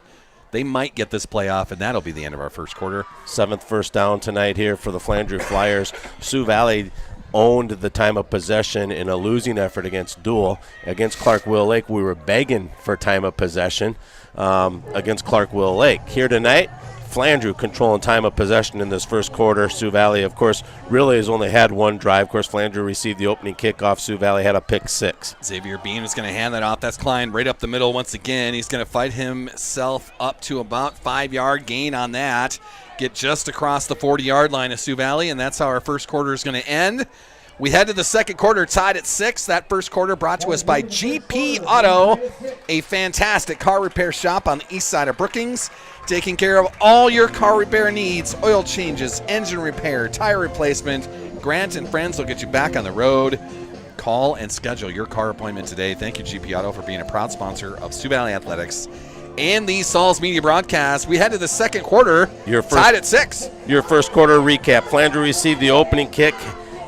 They might get this play off, and that'll be the end of our first quarter. 7th first down tonight here for the Flandreau Flyers. Sioux Valley owned the time of possession in a losing effort against Dual. Against Clark-Will Lake, we were begging for time of possession against Clark-Will Lake. Here tonight, Flandreau controlling time of possession in this first quarter. Sioux Valley, of course, really has only had 1 drive. Of course, Flandreau received the opening kickoff. Sioux Valley had a pick 6. Xavier Bean is going to hand that off. That's Klein right up the middle once again. He's going to fight himself up to about 5-yard gain on that. Get just across the 40-yard line of Sioux Valley, and that's how our first quarter is going to end. We head to the second quarter tied at 6. That first quarter brought to us by GP Auto, a fantastic car repair shop on the east side of Brookings, taking care of all your car repair needs, oil changes, engine repair, tire replacement. Grant and friends will get you back on the road. Call and schedule your car appointment today. Thank you, GP Auto, for being a proud sponsor of Sioux Valley Athletics and the Sauls Media broadcast. We head to the second quarter, tied at 6. Your first quarter recap. Flandreau received the opening kick,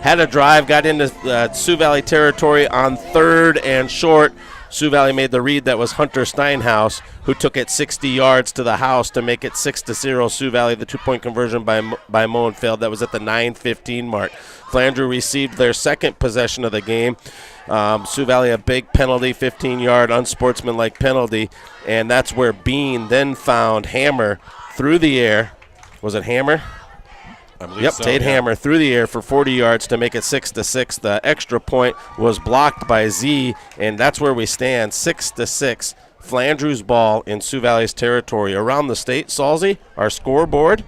had a drive, got into Sioux Valley territory on 3rd and short. Sioux Valley made the read. That was Hunter Steinhaus, who took it 60 yards to the house to make it 6-0. Sioux Valley, the 2-point conversion by Moen failed. That was at the 9:15 mark. Flandreau received their second possession of the game. Sioux Valley a big penalty, 15-yard unsportsmanlike penalty, and that's where Bean then found Hammer through the air. Was it Hammer? Yep, so, Tate Hammer through the air for 40 yards to make it 6-6. The extra point was blocked by Z, and that's where we stand, 6-6. Flandreau's ball in Sioux Valley's territory. Around the state, Salsy, our scoreboard,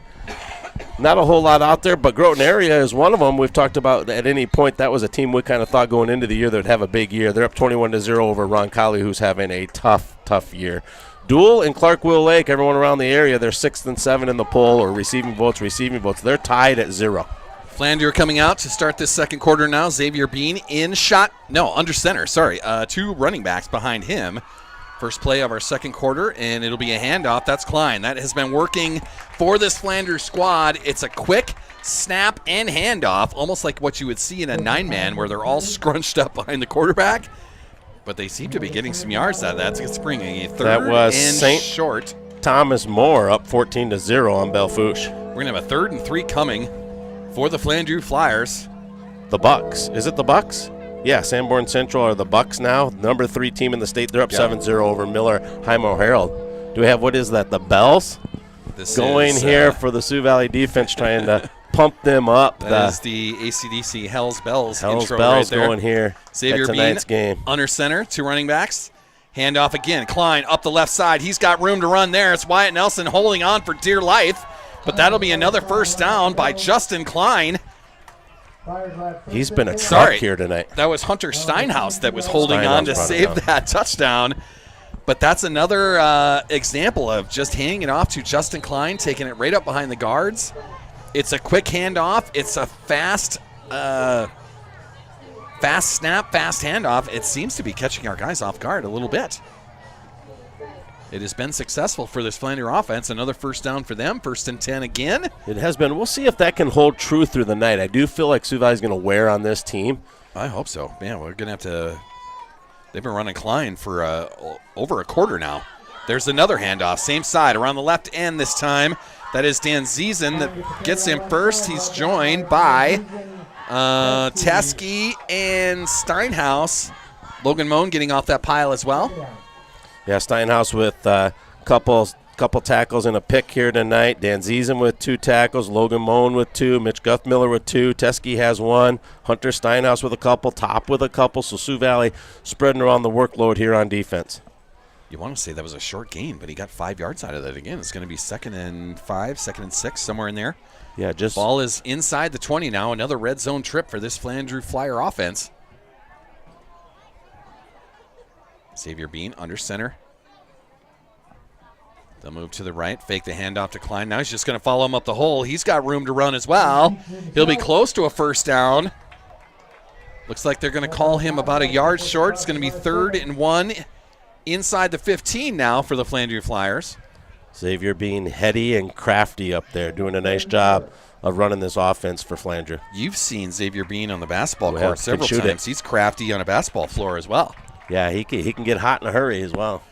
not a whole lot out there, but Groton area is one of them. We've talked about at any point that was a team we kind of thought going into the year that would have a big year. They're up 21-0 over Roncalli, who's having a tough year. Dual and Clark-Will Lake, everyone around the area, they're 6th and 7 in the poll, or receiving votes. They're tied at 0. Flandreau coming out to start this second quarter now. Xavier Bean under center, 2 running backs behind him. First play of our second quarter, and it'll be a handoff. That's Klein. That has been working for this Flandreau squad. It's a quick snap and handoff, almost like what you would see in a 9-man where they're all scrunched up behind the quarterback. But they seem to be getting some yards out of that. It's bringing a 3rd and short. Thomas Moore up 14-0 on Belfouche. We're going to have a 3rd and 3 coming for the Flandreau Flyers. The Bucks. Is it the Bucks? Yeah, Sanborn Central are the Bucks now. Number 3 team in the state. They're up 7-0 over Miller Jaimo Herald. Do we have, the Bells? This going is, here for the Sioux Valley defense trying to pump them up. That is the ACDC Hell's Bells intro Bells right there. Going here Xavier at tonight's game. Under center, 2 running backs. Handoff again. Klein up the left side. He's got room to run there. It's Wyatt Nelson holding on for dear life. But that'll be another first down by Justin Klein. He's been a truck here tonight. That was Hunter Steinhaus that was holding on to save that touchdown. But that's another example of just handing it off to Justin Klein, taking it right up behind the guards. It's a quick handoff. It's a fast snap, fast handoff. It seems to be catching our guys off guard a little bit. It has been successful for this Flandreau offense. Another first down for them. 1st and 10 again. It has been. We'll see if that can hold true through the night. I do feel like Sioux Valley is going to wear on this team. I hope so. Man, we're going to have to – they've been running Klein for over a quarter now. There's another handoff. Same side, around the left end this time. That is Dan Ziesen that gets him first. He's joined by Teskey and Steinhaus. Logan Moan getting off that pile as well. Yeah, Steinhaus with a couple tackles and a pick here tonight. Dan Ziesen with 2 tackles. Logan Moan with 2. Mitch Guthmiller with 2. Teskey has 1. Hunter Steinhaus with a couple. Top with a couple. So Sioux Valley spreading around the workload here on defense. You want to say that was a short gain, but he got 5 yards out of that again. It's going to be 2nd and 5, 2nd and 6, somewhere in there. Yeah, just ball is inside the 20 now. Another red zone trip for this Flandreau Flyer offense. Xavier Bean under center. They'll move to the right, fake the handoff to Klein. Now he's just going to follow him up the hole. He's got room to run as well. He'll be close to a first down. Looks like they're going to call him about a yard short. It's going to be 3rd and 1 inside the 15 now for the Flandreau Flyers. Xavier Bean heady and crafty up there, doing a nice job of running this offense for Flandreau. You've seen Xavier Bean on the basketball court several times. He's crafty on a basketball floor as well. Yeah, he can get hot in a hurry as well.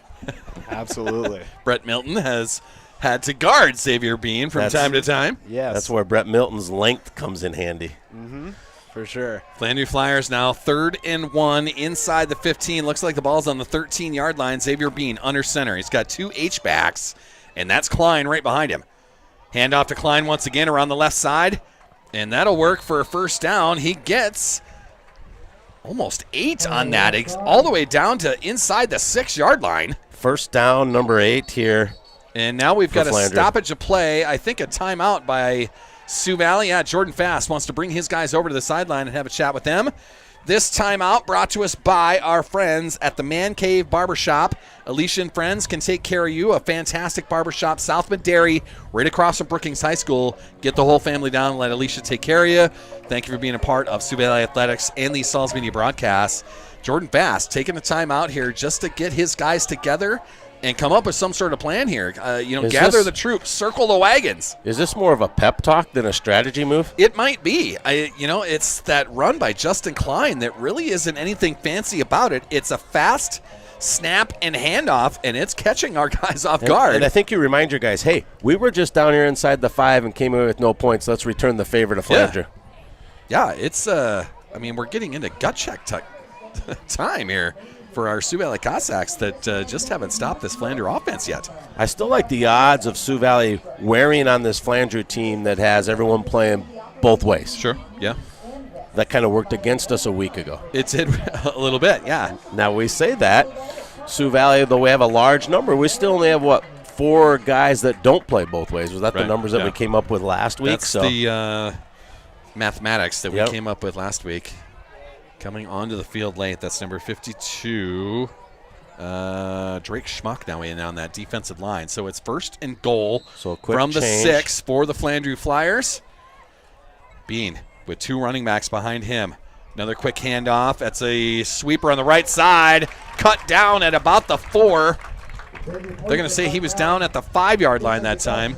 Absolutely. Brett Milton has had to guard Xavier Bean from time to time. Yes. That's where Brett Milton's length comes in handy. Mm-hmm. For sure. Flandreau Flyers now 3rd and 1 inside the 15. Looks like the ball's on the 13-yard line. Xavier Bean under center. He's got 2 H-backs, and that's Klein right behind him. Handoff to Klein once again around the left side, and that'll work for a first down. He gets almost 8 on that, all the way down to inside the 6-yard line. First down, number 8 here. And now we've got a Flandreau. stoppage of play. I think a timeout by Sioux Valley. Yeah, Jordan Fast wants to bring his guys over to the sideline and have a chat with them. This timeout brought to us by our friends at the Man Cave Barbershop. Alicia and friends can take care of you. A fantastic barbershop, South Madary, right across from Brookings High School. Get the whole family down and let Alicia take care of you. Thank you for being a part of Sioux Valley Athletics and these Sauls Media broadcasts. Jordan Fast taking the time out here just to get his guys together and come up with some sort of plan here. Gather the troops, circle the wagons. Is this more of a pep talk than a strategy move? It might be. It's that run by Justin Klein that really isn't anything fancy about it. It's a fast snap and handoff, and it's catching our guys off guard. And I think you remind your guys, hey, we were just down here inside the 5 and came away with no points. Let's return the favor to Flandreau. Yeah, it's we're getting into gut check time here for our Sioux Valley Cossacks that just haven't stopped this Flandreau offense yet. I still like the odds of Sioux Valley wearing on this Flandreau team that has everyone playing both ways. Sure, yeah. That kind of worked against us a week ago. It did a little bit, yeah. Now we say that. Sioux Valley, though we have a large number, we still only have, 4 guys that don't play both ways. Was that the numbers that we came up with last week? That's the mathematics that we came up with last week. Coming onto the field late, that's number 52. Drake Schmuck now in on that defensive line. So it's 1st and goal from the 6 for the Flandreau Flyers. Bean with 2 running backs behind him. Another quick handoff. That's a sweeper on the right side. Cut down at about the 4. They're going to say he was down at the 5-yard line that time.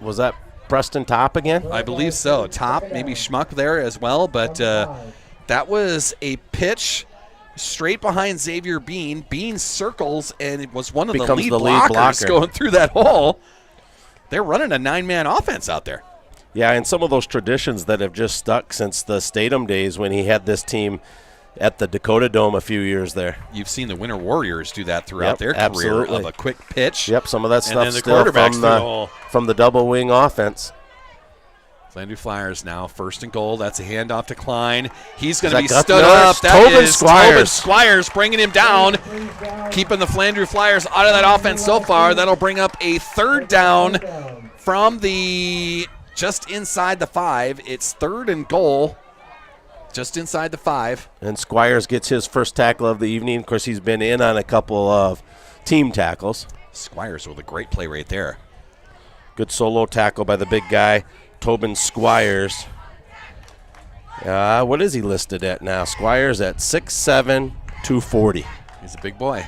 Was that Preston Top again? I believe so. Top, maybe Schmuck there as well, but that was a pitch straight behind Xavier Bean. Bean circles, and it was one of the lead blockers going through that hole. They're running a 9-man offense out there. Yeah, and some of those traditions that have just stuck since the Statham days when he had this team at the Dakota Dome a few years there. You've seen the Winter Warriors do that throughout their career of a quick pitch. Yep, some of that stuff and then still from the double wing offense. Flandreau Flyers now 1st and goal. That's a handoff to Klein. He's going to be stood up. That is Tobin Squires bringing him down, keeping the Flandreau Flyers out of that offense so far. That'll bring up a 3rd down from the just inside the 5. It's 3rd and goal. just inside the 5. And Squires gets his first tackle of the evening. Of course, he's been in on a couple of team tackles. Squires with a great play right there. Good solo tackle by the big guy, Tobin Squires. What is he listed at now? Squires at 6'7", 240. He's a big boy.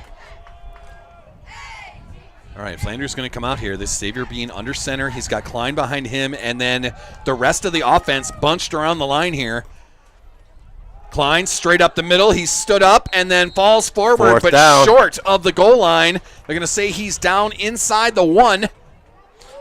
All right, Flandreau's going to come out here. This Xavier Bean under center. He's got Klein behind him, and then the rest of the offense bunched around the line here. Klein straight up the middle. He stood up and then falls forward, but down. Short of the goal line. They're going to say he's down inside the 1.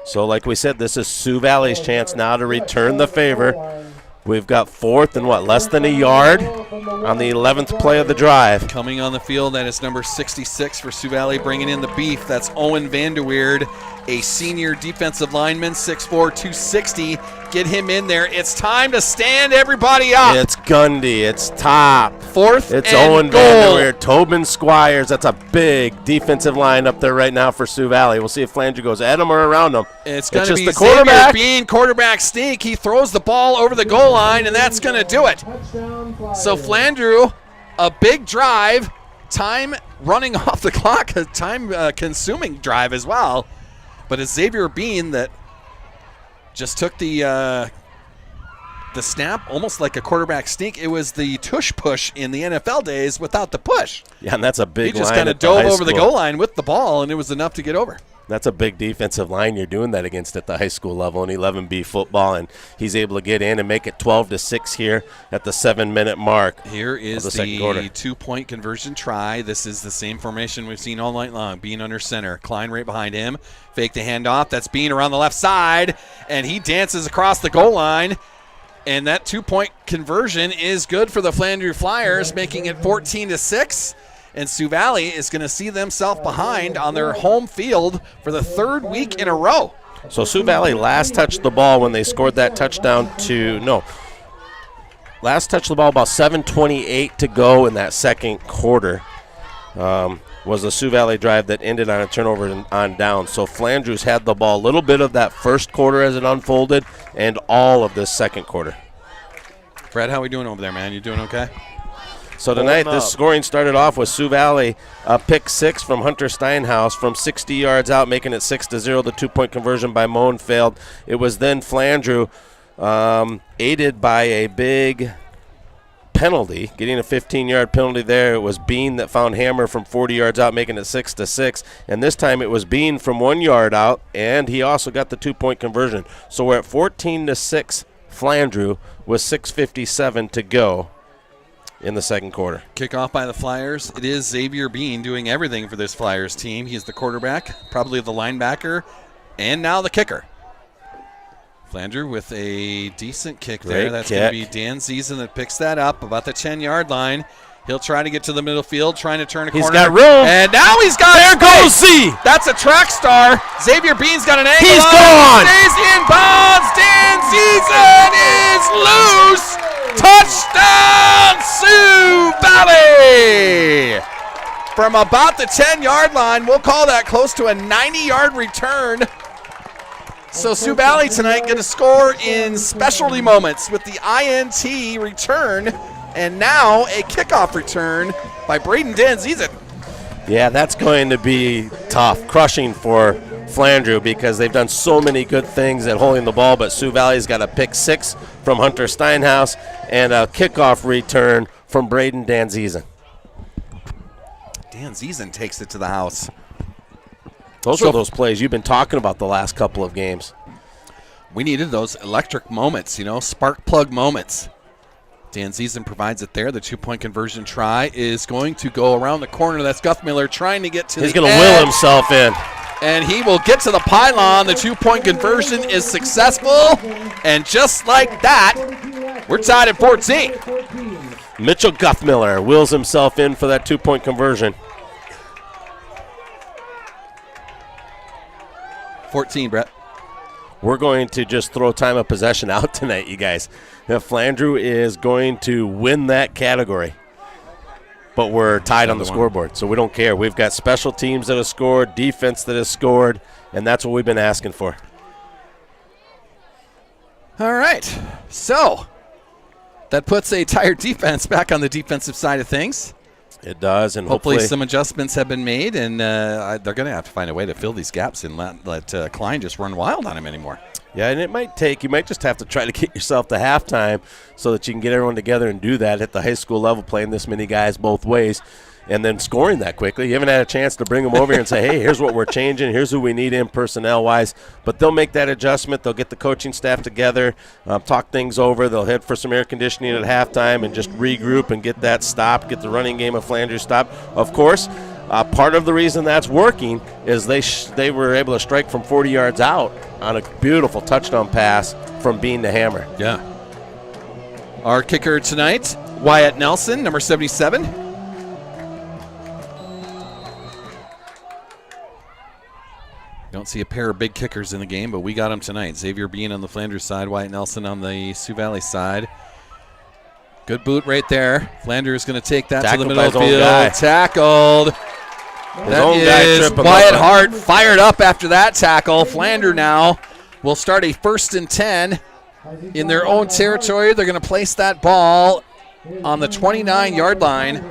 So like we said, this is Sioux Valley's chance now to return the favor. We've got 4th and less than a yard on the 11th play of the drive. Coming on the field, that is number 66 for Sioux Valley, bringing in the beef. That's Owen Vanderweerd, a senior defensive lineman, 6'4", 260. Get him in there. It's time to stand everybody up. It's Gundy. It's top. 4th It's and Owen goal. Vanderweerd, Tobin Squires. That's a big defensive line up there right now for Sioux Valley. We'll see if Flandreau goes at him or around him. It's going to just be the Xavier quarterback. Bean, quarterback sneak. He throws the ball over the goal line, and that's going to do it. So Flandreau, a big drive, time running off the clock, a time-consuming drive as well. But it's Xavier Bean that just took the snap almost like a quarterback sneak. It was the tush push in the NFL days without the push. Yeah, and that's a big line. He just kind of at the dove high over the school. goal line with the ball, and it was enough to get over. That's a big defensive line you're doing that against at the high school level in 11B football, and he's able to get in and make it 12-6 here at the 7-minute mark. Here is the second quarter. 2-point conversion try. This is the same formation we've seen all night long. Bean under center. Klein right behind him. Fake the handoff. That's Bean around the left side, and he dances across the goal line. And that 2-point conversion is good for the Flandreau Flyers, making it 14-6. And Sioux Valley is going to see themselves behind on their home field for the 3rd week in a row. So Sioux Valley last touched the ball when they scored that touchdown last touched the ball about 7:28 to go in that second quarter. Was the Sioux Valley drive that ended on a turnover and on down. So Flandreau's had the ball a little bit of that first quarter as it unfolded and all of this second quarter. Brad, how are we doing over there, man? You doing okay? So tonight, this scoring started off with Sioux Valley, a pick 6 from Hunter Steinhaus from 60 yards out, making it 6-0. The 2-point conversion by Moen failed. It was then Flandreau, aided by a big penalty, getting a 15-yard penalty there. It was Bean that found Hammer from 40 yards out, making it 6-6. And this time it was Bean from 1 yard out, and he also got the 2-point conversion. So we're at 14-6 Flandreau with 6:57 to go in the second quarter. Kickoff by the Flyers. It is Xavier Bean doing everything for this Flyers team. He's the quarterback, probably the linebacker, and now the kicker. Flandreau with a decent kick there. That's going to be Dan Ziesen that picks that up about the 10-yard line. He'll try to get to the middle field, trying to turn a corner. He's got room. And now he's got There goes Z. That's a track star. Xavier Bean's got an angle. He's gone. Stays in bounds. Dan Ziesen is loose. Touchdown, Sioux Valley! From about the 10-yard line, we'll call that close to a 90-yard return. So Sioux Valley tonight going to score in specialty moments with the INT return, and now a kickoff return by Braden Dan Ziesen. Yeah, that's going to be tough, crushing for Flandreau because they've done so many good things at holding the ball, but Sioux Valley's got a pick 6 from Hunter Steinhaus and a kickoff return from Braden Dan Ziesen. Dan Ziesen takes it to the house. Those are those plays you've been talking about the last couple of games. We needed those electric moments, spark plug moments. Dan Ziesen provides it there. The 2-point conversion try is going to go around the corner. That's Guthmiller trying to get to He's the going to edge. will himself in. And he will get to the pylon. The 2-point conversion is successful. And just like that, we're tied at 14. Mitchell Guthmiller wills himself in for that 2-point conversion. 14, Brett. We're going to just throw time of possession out tonight, you guys. Flandreau is going to win that category. But we're tied on the scoreboard, so we don't care. We've got special teams that have scored, defense that has scored, and that's what we've been asking for. All right. So, that puts a tired defense back on the defensive side of things. It does, and hopefully some adjustments have been made, and they're going to have to find a way to fill these gaps and let Klein just run wild on him anymore. Yeah, and you might just have to try to get yourself to halftime so that you can get everyone together and do that at the high school level, playing this many guys both ways, and then scoring that quickly. You haven't had a chance to bring them over here and say, hey, here's what we're changing, here's who we need in personnel-wise. But they'll make that adjustment. They'll get the coaching staff together, talk things over. They'll head for some air conditioning at halftime and just regroup and get that stopped, get the running game of Flandreau stopped. Of course, part of the reason that's working is they were able to strike from 40 yards out on a beautiful touchdown pass from Bean to Hammer. Yeah. Our kicker tonight, Wyatt Nelson, number 77. Don't see a pair of big kickers in the game, but we got them tonight. Xavier Bean on the Flandreau side, Wyatt Nelson on the Sioux Valley side. Good boot right there. Flandreau is going to take that to the middle of the field. Tackled. That is Wyatt Hart fired up after that tackle. Flandreau now will start a 1st and 10 in their own territory. They're going to place that ball on the 29-yard line.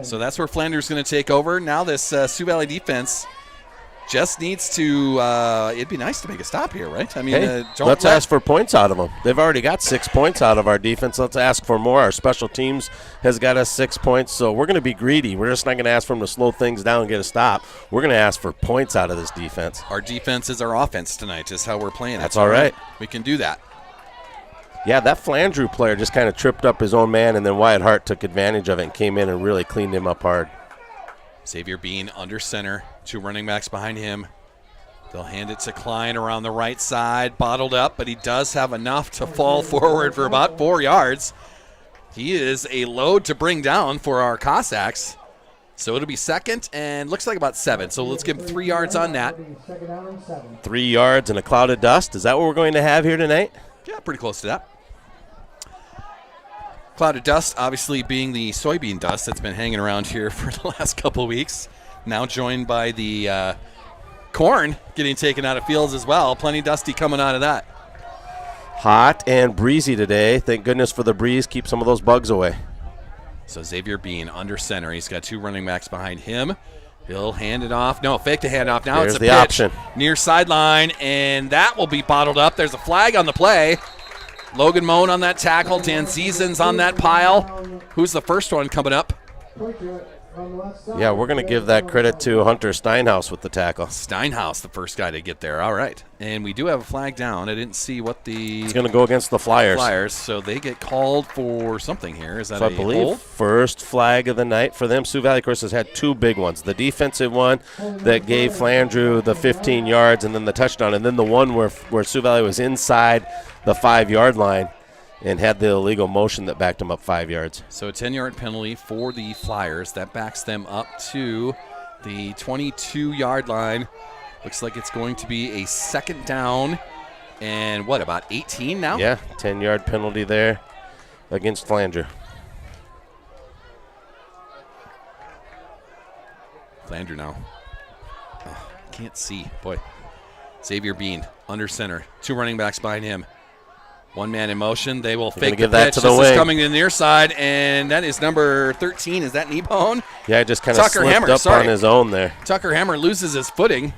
So that's where Flandreau is going to take over. Now this Sioux Valley defense just needs to it'd be nice to make a stop here, right? I mean, let's ask for points out of them. They've already got 6 points out of our defense. Let's ask for more. Our special teams has got us 6 points, so we're going to be greedy. We're just not going to ask for them to slow things down and get a stop. We're going to ask for points out of this defense. Our defense is our offense tonight, is how we're playing. That's all right. We can do that. Yeah, that Flandreau player just kind of tripped up his own man, and then Wyatt Hart took advantage of it and came in and really cleaned him up hard. Xavier Bean under center. 2 running backs behind him. They'll hand it to Klein around the right side, bottled up, but he does have enough to fall forward for about 4 yards. He is a load to bring down for our Cossacks. So it'll be 2nd and looks like about 7. So let's give him 3 yards on that. 3 yards and a cloud of dust. Is that what we're going to have here tonight? Yeah, pretty close to that. Cloud of dust, obviously being the soybean dust that's been hanging around here for the last couple of weeks. Now joined by the corn getting taken out of fields as well. Plenty dusty coming out of that. Hot and breezy today. Thank goodness for the breeze. Keep some of those bugs away. So Xavier Bean under center. He's got 2 running backs behind him. He'll hand it off. No, fake the handoff. Now There's it's a the pitch option. Near sideline, and that will be bottled up. There's a flag on the play. Logan Moan on that tackle. Dan Ziesens on that pile. Who's the first one coming up? Yeah, we're going to give that credit to Hunter Steinhaus with the tackle. Steinhaus, the first guy to get there. All right. And we do have a flag down. I didn't see what the... It's going to go against the Flyers. So they get called for something here. Is that so I believe hold? First flag of the night for them. Sioux Valley, of course, has had 2 big ones. The defensive one that gave Flandreau the 15 yards and then the touchdown, and then the one where Sioux Valley was inside the 5-yard line and had the illegal motion that backed them up 5 yards. So a 10-yard penalty for the Flyers. That backs them up to the 22-yard line. Looks like it's going to be a 2nd down. And what, about 18 now? Yeah, 10-yard penalty there against Flandreau. Flandreau now. Oh, can't see. Boy. Xavier Bean under center. 2 running backs behind him. 1 man in motion. They will fake the pitch. This is coming to the near side, and that is number 13. Is that Kneebone? Yeah, it just kind of slipped up on his own there. Tucker Hammer loses his footing.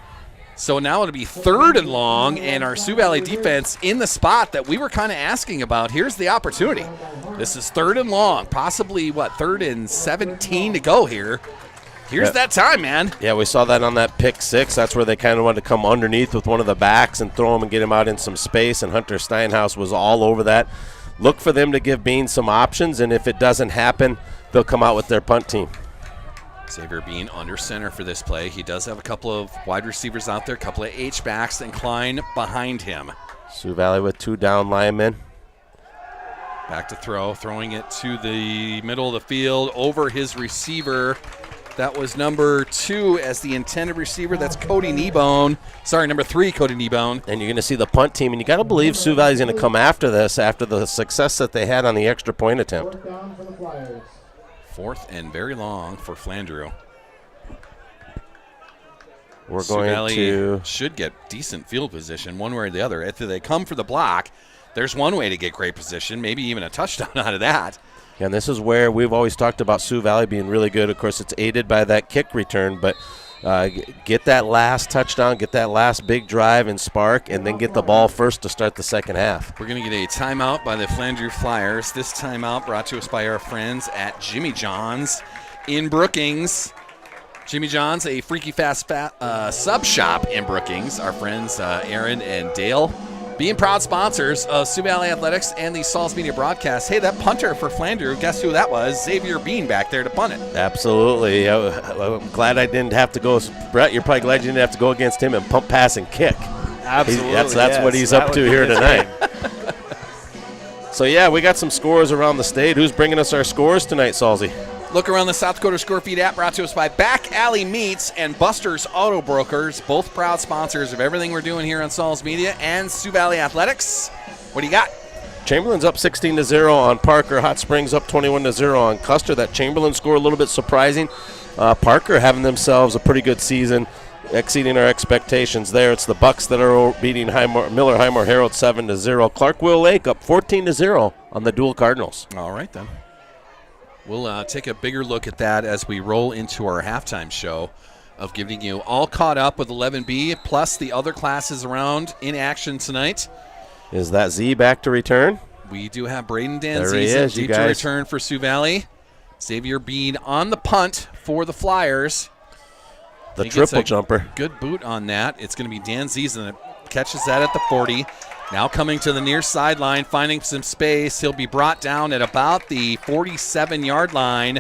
So now it'll be 3rd and long, and our Sioux Valley defense in the spot that we were kind of asking about. Here's the opportunity. This is 3rd and long, possibly, 3rd and 17 to go here. Here's that time, man. Yeah, we saw that on that pick 6. That's where they kind of wanted to come underneath with one of the backs and throw him and get him out in some space, and Hunter Steinhaus was all over that. Look for them to give Bean some options, and if it doesn't happen, they'll come out with their punt team. Xavier Bean under center for this play. He does have a couple of wide receivers out there, a couple of H-backs, and Klein behind him. Sioux Valley with 2 down linemen. Back to throw, throwing it to the middle of the field over his receiver. That was number 2 as the intended receiver. That's Cody Kneebone. Sorry, number 3, Cody Kneebone. And you're going to see the punt team, and you got to believe Sioux Valley's going to come after this after the success that they had on the extra point attempt. 4th and very long for Flandreau. We're going to should get decent field position one way or the other. If they come for the block, there's one way to get great position, maybe even a touchdown out of that. And this is where we've always talked about Sioux Valley being really good. Of course, it's aided by that kick return, but get that last touchdown, get that last big drive and spark, and then get the ball first to start the second half. We're going to get a timeout by the Flandreau Flyers. This timeout brought to us by our friends at Jimmy John's in Brookings. Jimmy John's, a freaky fast sub shop in Brookings. Our friends Aaron and Dale being proud sponsors of Sioux Valley Athletics and the Sauls Media broadcast. Hey, that punter for Flandreau, guess who that was? Xavier Bean back there to punt it. Absolutely. I'm glad I didn't have to go. Brett, you're probably glad you didn't have to go against him and pump, pass, and kick. Absolutely. That's what he's up to here tonight. So, yeah, we got some scores around the state. Who's bringing us our scores tonight, Salzy? Look around the South Dakota Score Feed app, brought to us by Back Alley Meats and Buster's Auto Brokers, both proud sponsors of everything we're doing here on Sauls Media and Sioux Valley Athletics. What do you got? Chamberlain's up 16-0 on Parker. Hot Springs up 21-0 on Custer. That Chamberlain score a little bit surprising. Parker having themselves a pretty good season, exceeding our expectations there. It's the Bucks that are beating Miller Highmore Herald 7-0. Clark-Will Lake up 14-0 on the Dual Cardinals. All right, then. We'll take a bigger look at that as we roll into our halftime show of giving you all caught up with 11B, plus the other classes around in action tonight. Is that Z back to return? We do have Braden Dan There he is, you deep to guys. return for Sioux Valley. Xavier Bean on the punt for the Flyers. The triple jumper. Good boot on that. It's going to be Dan Ziesen that catches that at the 40. Now coming to the near sideline, finding some space. He'll be brought down at about the 47-yard line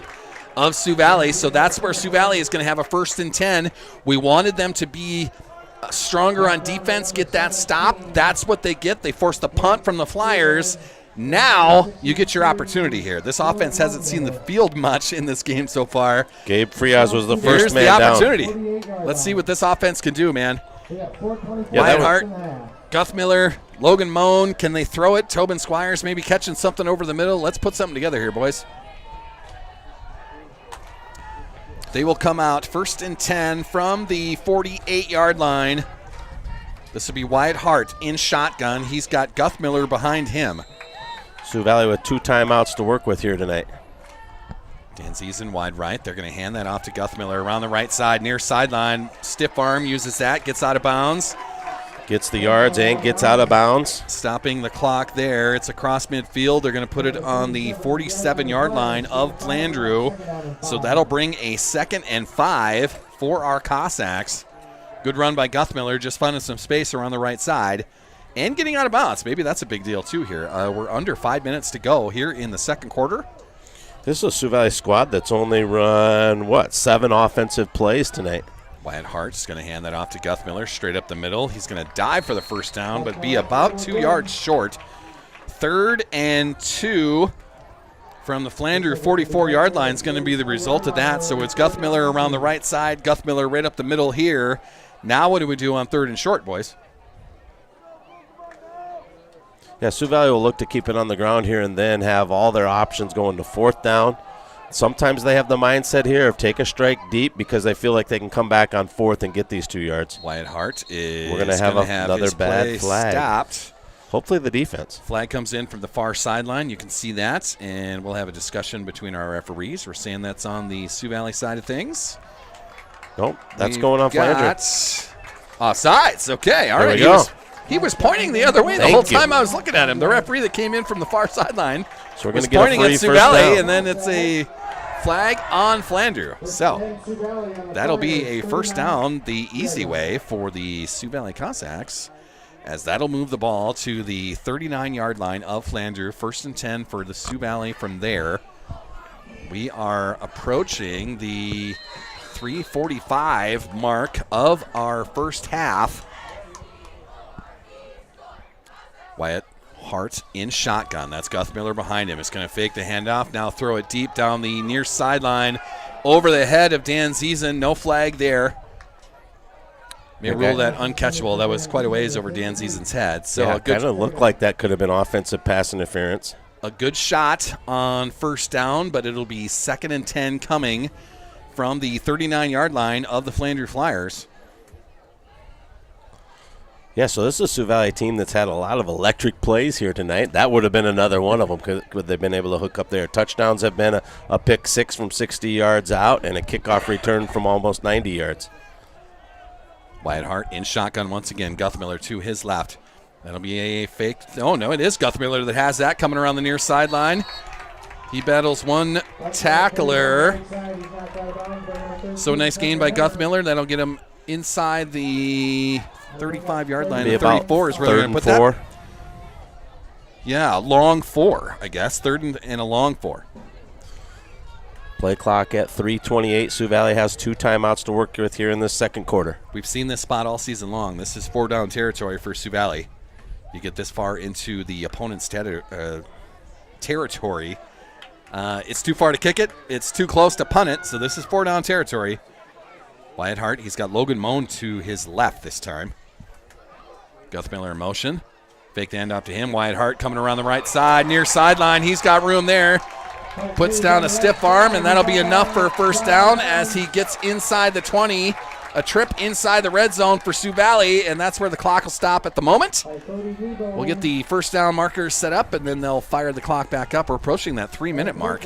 of Sioux Valley. So that's where Sioux Valley is going to have a 1st and 10. We wanted them to be stronger on defense, get that stop. That's what they get. They force the punt from the Flyers. Now you get your opportunity here. This offense hasn't seen the field much in this game so far. Gabe Frias was the first Here's man the down. opportunity. Let's see what this offense can do, man. Yeah, Wyatt Hart, Guthmiller, Logan Moan, can they throw it? Tobin Squires maybe catching something over the middle. Let's put something together here, boys. They will come out 1st and 10 from the 48-yard line. This will be Wyatt Hart in shotgun. He's got Guthmiller behind him. Sioux Valley with 2 timeouts to work with here tonight. Dan Ziesen wide right. They're going to hand that off to Guthmiller around the right side, near sideline. Stiff arm, uses that, gets out of bounds. Gets the yards and gets out of bounds. Stopping the clock there. It's across midfield. They're going to put it on the 47-yard line of Flandreau. So that'll bring a 2nd and 5 for our Cossacks. Good run by Guthmiller, just finding some space around the right side and getting out of bounds. Maybe that's a big deal too here. We're under 5 minutes to go here in the second quarter. This is a Sioux Valley squad that's only run, 7 offensive plays tonight. Wyatt Hart's going to hand that off to Guthmiller straight up the middle. He's going to dive for the first down, but be about 2 yards short. 3rd and 2 from the Flandreau 44-yard line is going to be the result of that. So it's Guthmiller around the right side, Guthmiller right up the middle here. Now what do we do on 3rd and short, boys? Yeah, Sioux Valley will look to keep it on the ground here and then have all their options going to 4th down. Sometimes they have the mindset here of take a strike deep because they feel like they can come back on 4th and get these 2 yards. Wyatt Hart is We're going to have another bad flag. Stopped. Hopefully the defense. Flag comes in from the far sideline. You can see that, and we'll have a discussion between our referees. We're saying that's on the Sioux Valley side of things. Nope, that's going on Flandreau. Offsides. Okay, all right. There we go. He was pointing the other way the whole time I was looking at him. The referee that came in from the far sideline So we're going was to get a pointing free at Sioux first Valley, down. and then it's a flag on Flandreau. So that'll be a first down the easy way for the Sioux Valley Cossacks, as that'll move the ball to the 39-yard line of Flandreau. 1st and 10 for the Sioux Valley from there. We are approaching the 3:45 mark of our first half. Wyatt Hart in shotgun. That's Guthmiller behind him. It's going to fake the handoff. Now throw it deep down the near sideline over the head of Dan Ziesen. No flag there. May rule that uncatchable. That was quite a ways over Dan Ziesen's head. So yeah, it kind of looked like that could have been offensive pass interference. A good shot on first down, but it'll be 2nd and 10 coming from the 39-yard line of the Flandreau Flyers. Yeah, so this is a Sioux Valley team that's had a lot of electric plays here tonight. That would have been another one of them because they've been able to hook up there. Touchdowns have been a pick six from 60 yards out and a kickoff return from almost 90 yards. Wyatt Hart in shotgun once again. Guthmiller to his left. That'll be a fake. Oh, no, it is Guthmiller that has that coming around the near sideline. He battles one tackler. So nice gain by Guthmiller. That'll get him inside the 35-yard line. 34 is where they're going to put that. Yeah, long 4, I guess. Third and a long 4. Play clock at 3:28. Sioux Valley has 2 timeouts to work with here in the second quarter. We've seen this spot all season long. This is 4-down territory for Sioux Valley. You get this far into the opponent's territory. It's too far to kick it. It's too close to punt it, so this is 4-down territory. Wyatt Hart, he's got Logan Moan to his left this time. Guthmiller in motion. Fake the handoff to him. Wyatt Hart coming around the right side, near sideline. He's got room there. Puts down a stiff arm, and that'll be enough for a first down as he gets inside the 20. A trip inside the red zone for Sioux Valley, and that's where the clock will stop at the moment. We'll get the first down markers set up, and then they'll fire the clock back up. We're approaching that 3-minute mark.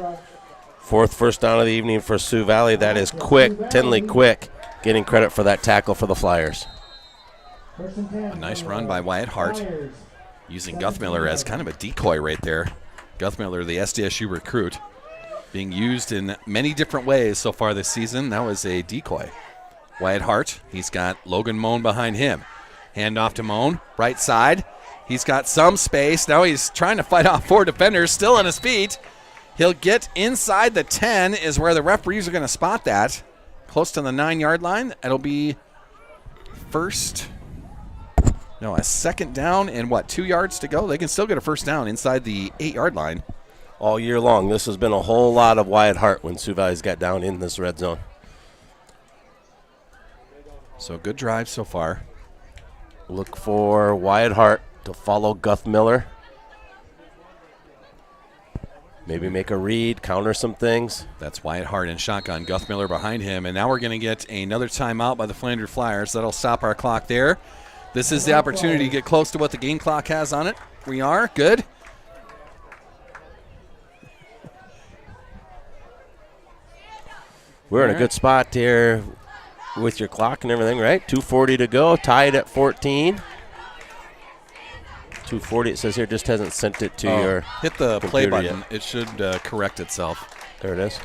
4th first down of the evening for Sioux Valley. That is Quick, Tinley Quick, getting credit for that tackle for the Flyers. A nice run by Wyatt Hart, using Guthmiller as kind of a decoy right there. Guthmiller, the SDSU recruit, being used in many different ways so far this season. That was a decoy. Wyatt Hart, he's got Logan Moan behind him. Hand off to Moan, right side. He's got some space. Now he's trying to fight off 4 defenders, still on his feet. He'll get inside the 10 is where the referees are going to spot that. Close to the 9-yard line. It'll be a second down and 2 yards to go. They can still get a first down inside the 8-yard line. All year long, this has been a whole lot of Wyatt Hart when Sioux Valley's got down in this red zone. So good drive so far. Look for Wyatt Hart to follow Guthmiller. Maybe make a read, counter some things. That's Wyatt Hart in shotgun, Guthmiller behind him. And now we're going to get another timeout by the Flandreau Flyers. That'll stop our clock there. This is the opportunity to get close to what the game clock has on it. We are. Good. We're in a good spot here with your clock and everything, right? 2:40 to go, tied at 14. 2:40, it says here, just hasn't sent it to your hit the play button. Yet. It should correct itself. There it is.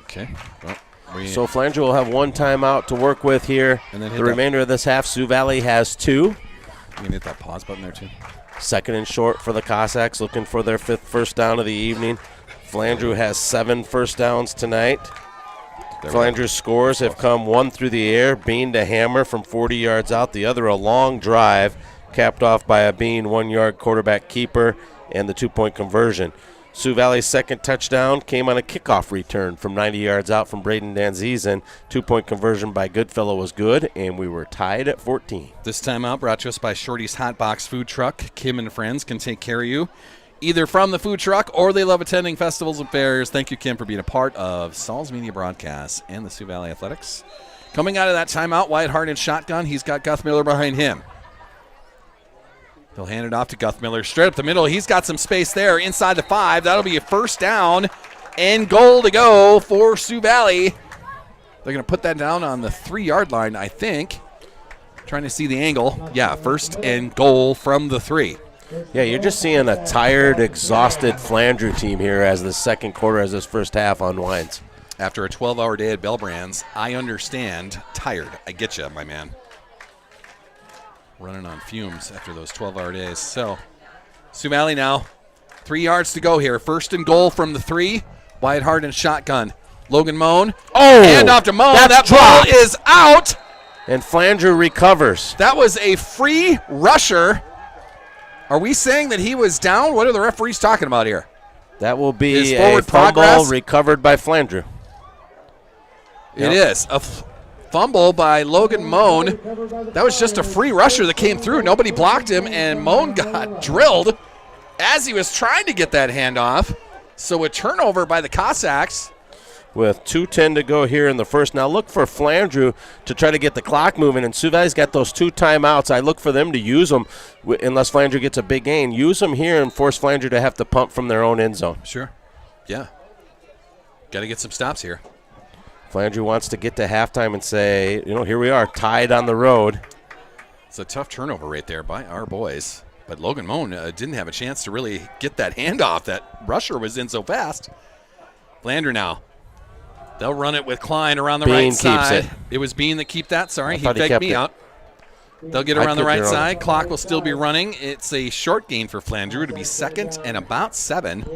Okay. Well, so Flandreau will have 1 timeout to work with here. And then the remainder of this half, Sioux Valley has 2. You can hit that pause button there, too. Second and short for the Cossacks, looking for their 5th first down of the evening. Flandreau has 7 first downs tonight. Flandreau's scores have come 1 through the air, Bean to hammer from 40 yards out. The other a long drive, capped off by a Bean 1-yard quarterback keeper and the 2-point conversion. Sioux Valley's second touchdown came on a kickoff return from 90 yards out from Braden Danzizen. 2-point conversion by Goodfellow was good, and we were tied at 14. This timeout brought to us by Shorty's Hot Box Food Truck. Kim and friends can take care of you, either from the food truck or they love attending festivals and fairs. Thank you, Kim, for being a part of Saul's Media Broadcasts and the Sioux Valley Athletics. Coming out of that timeout, Wyatt Hart in shotgun. He's got Guthmiller behind him. He'll hand it off to Guthmiller straight up the middle. He's got some space there inside the 5. That'll be a first down and goal to go for Sioux Valley. They're going to put that down on the 3-yard line, I think. Trying to see the angle. Yeah, first and goal from the 3. Yeah, you're just seeing a tired, exhausted Flandreau team here as the second quarter, as this first half unwinds. After a 12-hour day at Bell-Brands, I understand. Tired. I get you, my man. Running on fumes after those 12-hour days. So, Sioux Valley now, 3 yards to go here. First and goal from the 3. Wyatt Hart in shotgun. Logan Moan. Hand off to Moan. That ball is out. And Flandreau recovers. That was a free rusher. Are we saying that he was down? What are the referees talking about here? That will be a fumble recovered by Flandreau. It is. A fumble by Logan Moan. That was just a free rusher that came through. Nobody blocked him, and Moan got drilled as he was trying to get that handoff. So a turnover by the Cossacks. with 2:10 to go here in the first. Now look for Flandreau to try to get the clock moving, and Sioux Valley's got those 2 timeouts. I look for them to use them unless Flandreau gets a big gain. Use them here and force Flandreau to have to pump from their own end zone. Sure. Yeah. Got to get some stops here. Flandreau wants to get to halftime and say, here we are, tied on the road. It's a tough turnover right there by our boys. But Logan Moan didn't have a chance to really get that handoff. That rusher was in so fast. Flandreau now. They'll run it with Klein around the right side. Keeps it. It was Bean that kept that. Sorry, he faked faked me it. out. They'll get around the right side. Clock will still be running. It's a short gain for Flandreau to be second and about 7.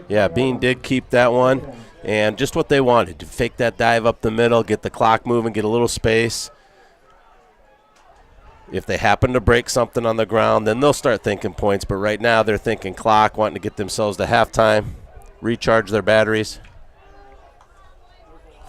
Yeah, Bean did keep that one. And just what they wanted, to fake that dive up the middle, get the clock moving, get a little space. If they happen to break something on the ground, then they'll start thinking points. But right now they're thinking clock, wanting to get themselves to halftime, recharge their batteries.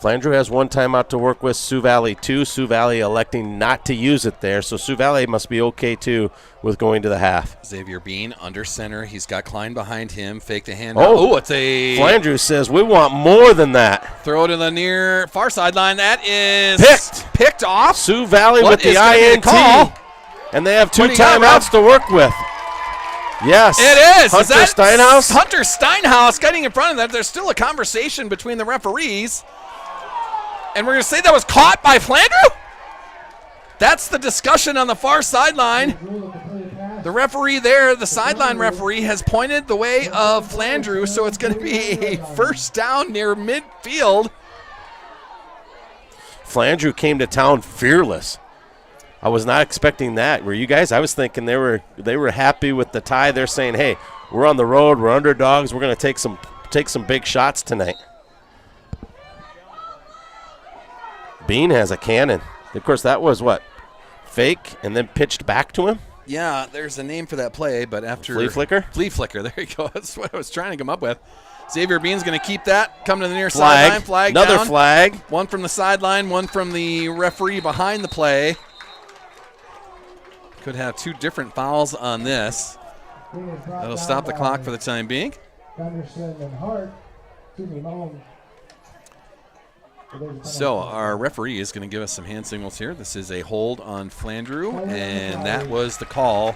Flandreau has 1 timeout to work with, Sioux Valley 2. Sioux Valley electing not to use it there, so Sioux Valley must be okay, too, with going to the half. Xavier Bean under center. He's got Klein behind him. Fake the hand. Oh, it's a... Flandreau says, we want more than that. Throw to the near far sideline. That is... Picked off. Sioux Valley What with the INT. And they have 2 What do you got, timeouts to work with. Yes. It is. Hunter Is that Steinhaus? Hunter Steinhaus getting in front of that. There's still a conversation between the referees. And we're going to say that was caught by Flandreau? That's the discussion on the far sideline. The referee there, the sideline referee, has pointed the way of Flandreau, so it's going to be a first down near midfield. Flandreau came to town fearless. I was not expecting that. Were you guys? I was thinking they were happy with the tie. They're saying, hey, we're on the road, we're underdogs, we're going to take some big shots tonight. Bean has a cannon. Of course, that was what? Fake and then pitched back to him? Yeah, there's a name for that play, but after... Flea flicker? Flea flicker, there you go. That's what I was trying to come up with. Xavier Bean's going to keep that. Come to the near sideline. Flag Another down. flag. One from the sideline, one from the referee behind the play. Could have 2 different fouls on this. That'll stop the clock for the time being. So our referee is going to give us some hand signals here. This is a hold on Flandreau, and that was the call.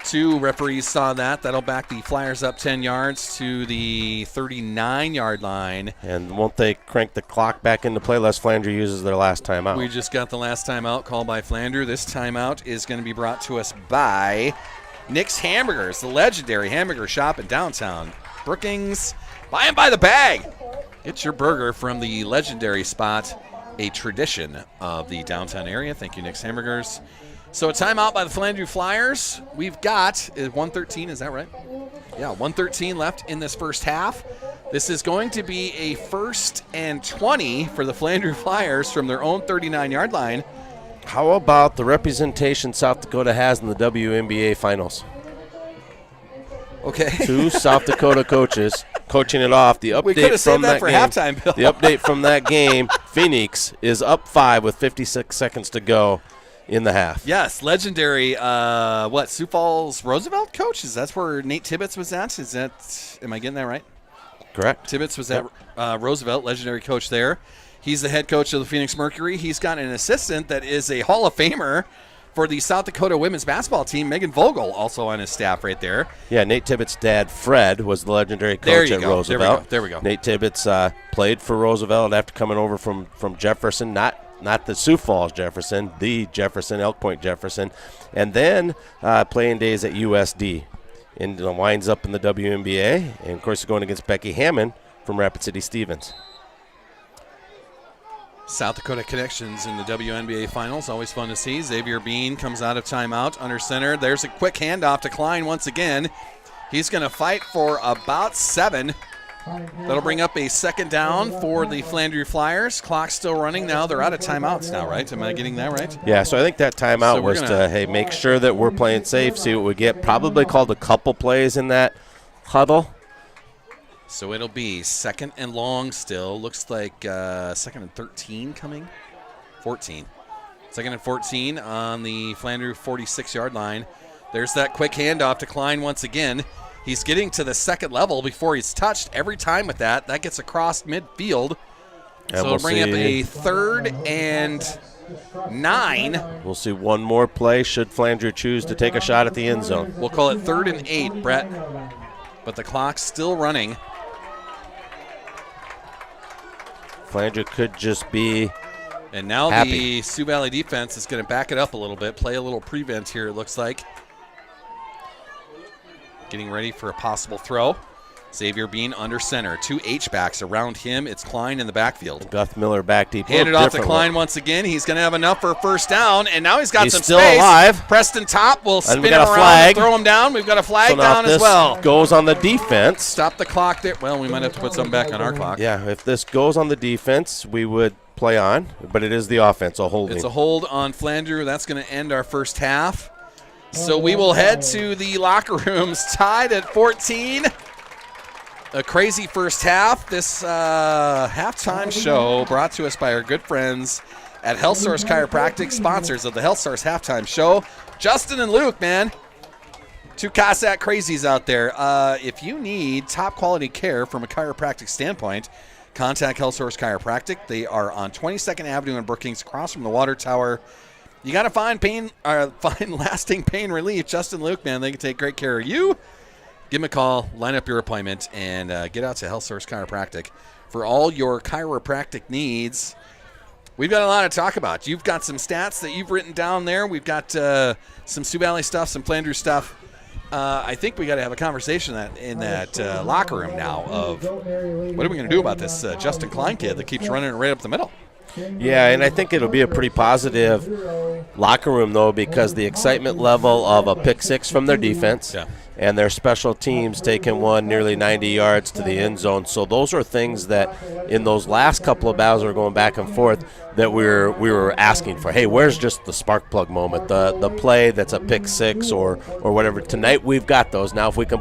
2 referees saw that. That'll back the Flyers up 10 yards to the 39-yard line. And won't they crank the clock back into play unless Flandreau uses their last timeout? We just got the last timeout called by Flandreau. This timeout is going to be brought to us by Nick's Hamburgers, the legendary hamburger shop in downtown Brookings. Buy and by the bag. It's your burger from the legendary spot, a tradition of the downtown area. Thank you, Nick's Hamburgers. So a timeout by the Flandreau Flyers. We've got 1:13, is that right? Yeah, 1:13 left in this first half. This is going to be a 1st and 20 for the Flandreau Flyers from their own 39-yard line. How about the representation South Dakota has in the WNBA finals? Okay. 2 South Dakota coaches coaching it off. The update we could have saved that for game, halftime, Bill. The update from that game, Phoenix is up 5 with 56 seconds to go in the half. Yes, legendary, Sioux Falls Roosevelt coach? That's where Nate Tibbetts was at? Am I getting that right? Correct. Tibbetts was at Roosevelt, legendary coach there. He's the head coach of the Phoenix Mercury. He's got an assistant that is a Hall of Famer for the South Dakota women's basketball team, Megan Vogel, also on his staff right there. Yeah, Nate Tibbetts' dad, Fred, was the legendary coach at Roosevelt. There we go. Nate Tibbetts played for Roosevelt after coming over from Jefferson, not the Sioux Falls Jefferson, the Jefferson, Elk Point Jefferson, and then playing days at USD. And winds up in the WNBA, and of course going against Becky Hammond from Rapid City Stevens. South Dakota connections in the WNBA Finals. Always fun to see. Xavier Bean comes out of timeout under center. There's a quick handoff to Klein once again. He's going to fight for about 7. That'll bring up a 2nd down for the Flandreau Flyers. Clock's still running now. They're out of timeouts now, right? Am I getting that right? Yeah, so I think that timeout was to make sure that we're playing safe, see what we get. Probably called a couple plays in that huddle. So it'll be 2nd and long still. Looks like 2nd and 13 coming. 14. 2nd and 14 on the Flandreau 46-yard line. There's that quick handoff to Klein once again. He's getting to the 2nd level before he's touched every time with that. That gets across midfield. And so we'll bring up a 3rd and 9. We'll see one more play should Flandreau choose to take a shot at the end zone. We'll call it 3rd and 8, Brett. But the clock's still running. Flandreau could just be And now happy. The Sioux Valley defense is going to back it up a little bit, play a little prevent here, it looks like. Getting ready for a possible throw. Xavier Bean under center. 2 H-backs around him. It's Klein in the backfield. Guth Miller back deep. Handed off to Klein once again. He's going to have enough for a first down, and now he's got some still space. alive. Preston Top will spin we him got a around flag. and throw him down. We've got a flag So now down if as well. this goes on the defense. Stop the clock there. Well, we might have to put something back on our clock. Yeah, if this goes on the defense, we would play on, but it is the offense, a holding. It's a hold on Flandreau. That's going to end our first half. So we will head to the locker rooms tied at 14. A crazy first half. This halftime show brought to us by our good friends at Health Source Chiropractic, sponsors of the Health Source halftime show. Justin and Luke, man. 2 Cossack crazies out there. If you need top quality care from a chiropractic standpoint, contact Health Source Chiropractic. They are on 22nd Avenue in Brookings, across from the water tower. You got to find lasting pain relief. Justin, Luke, man, they can take great care of you. Give them a call, line up your appointment, and get out to Health Source Chiropractic for all your chiropractic needs. We've got a lot to talk about. You've got some stats that you've written down there. We've got some Sioux Valley stuff, some Flandreau stuff. I think we got to have a conversation in that locker room now of what are we going to do about this Justin Klein kid that keeps running right up the middle. Yeah, and I think it'll be a pretty positive locker room, though, because the excitement level of a pick 6 from their defense and their special teams taking one nearly 90 yards to the end zone. So those are things that in those last couple of battles we were going back and forth that we were asking for. Hey, where's just the spark plug moment, the play that's a pick 6 or whatever. Tonight we've got those. Now if we can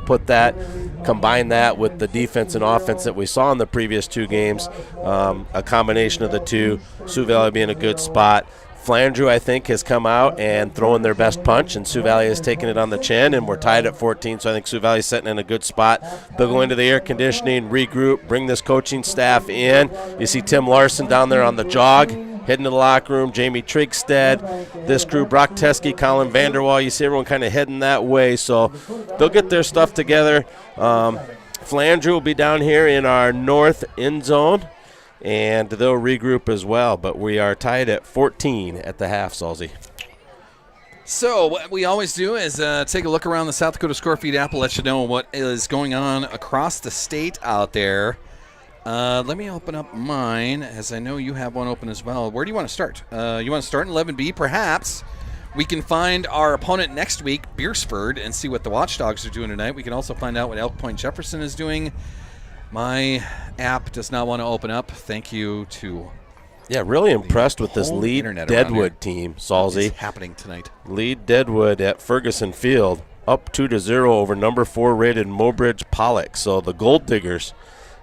combine that with the defense and offense that we saw in the previous 2 games, a combination of the two, Sioux Valley being a good spot. Flandreau, I think, has come out and thrown their best punch, and Sioux Valley has taken it on the chin, and we're tied at 14, so I think Sioux Valley is sitting in a good spot. They'll go into the air conditioning, regroup, bring this coaching staff in. You see Tim Larson down there on the jog, heading to the locker room, Jamie Trigstad, this crew, Brock Teskey, Colin Vanderwall. You see everyone kind of heading that way, so they'll get their stuff together. Flandreau will be down here in our north end zone, and they'll regroup as well. But we are tied at 14 at the half, Salzy. So what we always do is take a look around the South Dakota Score Feed app. We'll let you know what is going on across the state out there. Let me open up mine, as I know you have one open as well. Where do you want to start? You want to start in 11B? Perhaps we can find our opponent next week, Beersford, and see what the Watchdogs are doing tonight. We can also find out what Elk Point Jefferson is doing. My app does not want to open up. Thank you to really impressed with this Lead internet Deadwood team, Salzy. What is happening tonight? Lead Deadwood at Ferguson Field, up 2-0 over number 4 rated Mobridge Pollock. So the Gold Diggers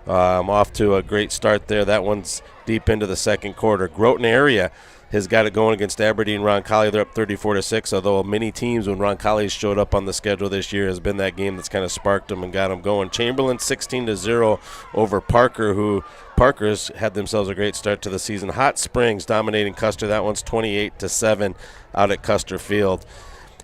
off to a great start there. That one's deep into the second quarter. Groton area has got it going against Aberdeen Roncalli. They're up 34-6, although many teams when Roncalli showed up on the schedule this year has been that game that's kind of sparked them and got them going. Chamberlain 16-0 over Parker, who Parker's had themselves a great start to the season. Hot Springs dominating Custer. That one's 28-7 out at Custer Field.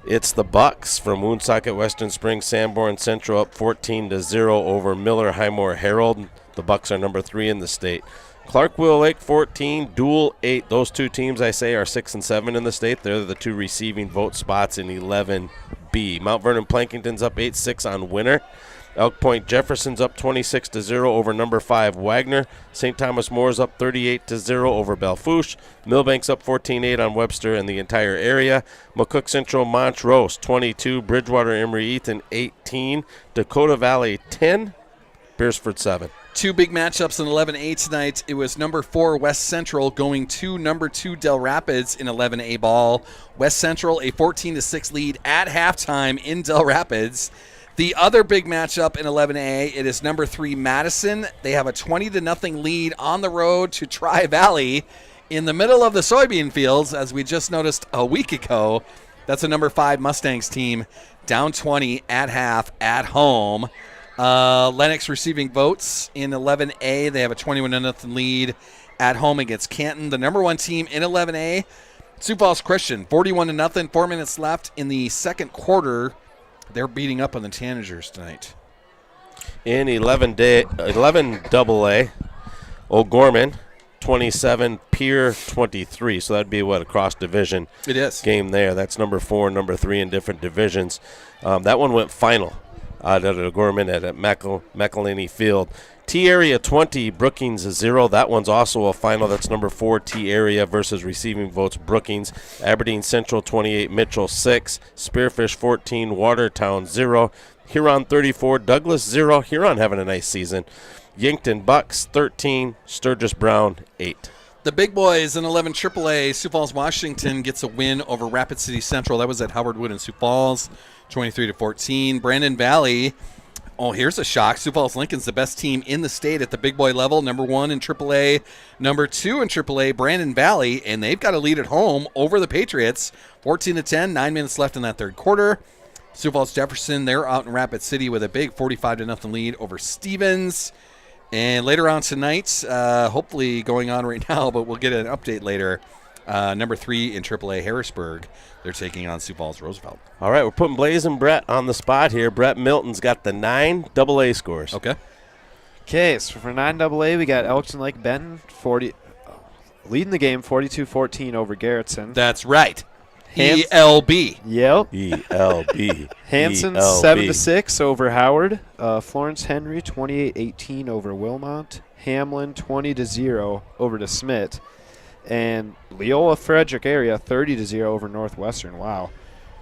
It's the Bucks from Woonsocket, Western Springs, Sanborn Central up 14-0 over Miller Highmore Herald. The Bucks are number 3 in the state. Clark-Willow Lake 14, Dual 8. Those 2 teams, I say, are 6 and 7 in the state. They're the 2 receiving vote spots in 11B. Mount Vernon Plankington's up 8-6 on Winter. Elk Point Jefferson's up 26-0 over number 5 Wagner. St. Thomas More's up 38-0 over Belfouche. Millbank's up 14-8 on Webster and the entire area. McCook Central Montrose 22, Bridgewater Emory Eaton 18, Dakota Valley 10, Beersford 7. 2 big matchups in 11A tonight. It was number 4 West Central going to number 2 Del Rapids in 11A ball. West Central a 14-6 lead at halftime in Del Rapids. The other big matchup in 11A, it is number 3 Madison. They have a 20-0 lead on the road to Tri-Valley in the middle of the soybean fields, as we just noticed a week ago. That's a number 5 Mustangs team down 20 at half at home. Lennox receiving votes in 11A. They have a 21-0 lead at home against Canton. The number 1 team in 11A, Sioux Falls Christian, 41-0. 4 minutes left in the second quarter. They're beating up on the Tanagers tonight. In 11 AA, O'Gorman 27, Pier 23. So that'd be a cross division game there. That's number 4 and number 3 in different divisions. That one went final out at O'Gorman at McElhaney Field. T Area 20, Brookings 0. That one's also a final. That's number 4 T Area versus receiving votes Brookings. Aberdeen Central 28, Mitchell 6. Spearfish 14, Watertown 0. Huron 34, Douglas 0. Huron having a nice season. Yankton Bucks 13, Sturgis Brown 8. The big boys in 11 AAA, Sioux Falls Washington gets a win over Rapid City Central. That was at Howard Wood in Sioux Falls, 23-14. Brandon Valley. Oh, here's a shock. Sioux Falls Lincoln's the best team in the state at the big boy level. Number 1 in AAA, number 2 in AAA, Brandon Valley, and they've got a lead at home over the Patriots, 14-10. 9 minutes left in that third quarter. Sioux Falls Jefferson, they're out in Rapid City with a big 45-0 lead over Stevens. And later on tonight, hopefully going on right now, but we'll get an update later. Number 3 in AAA, Harrisburg. They're taking on Sioux Falls Roosevelt. All right, we're putting Blaze and Brett on the spot here. Brett Milton's got the 9 AA scores. Okay, so for 9 AA, we got Elkton Lake Benton leading the game 42-14 over Garrettson. That's right. ELB. Yep. ELB. Hanson 7-6 over Howard. Florence Henry 28-18 over Wilmot. Hamlin 20-0 over DeSmit. And Leola Frederick area 30-0 over Northwestern. Wow.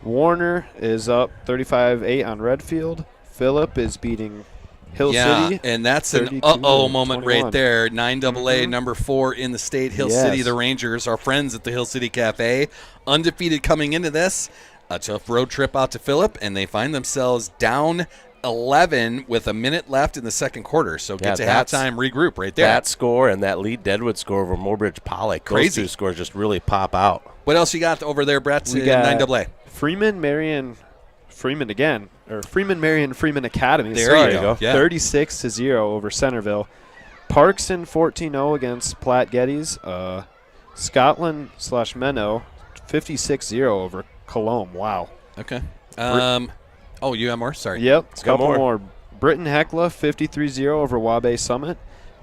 Warner is up 35-8 on Redfield. Phillip is beating Hill City. And that's an moment right there. 9 AA, number 4 in the state. Hill City, the Rangers, our friends at the Hill City Cafe, undefeated coming into this. A tough road trip out to Phillip, and they find themselves down 11 with a minute left in the second quarter. So get to halftime, regroup right there. That score and that lead Deadwood score over Mobridge Pollock. Crazy. Those 2 scores just really pop out. What else you got over there, Brett? We got 9 AA. Freeman Marion Freeman Academy. There you go. Yeah. 36-0 over Centerville. Parkson 14-0 against Platte Geddes. Scotland/Menno 56-0 over Cologne. Wow. Okay. You have more? Sorry. Yep. A couple more. Britton Hecla 53-0 over Wabash Summit.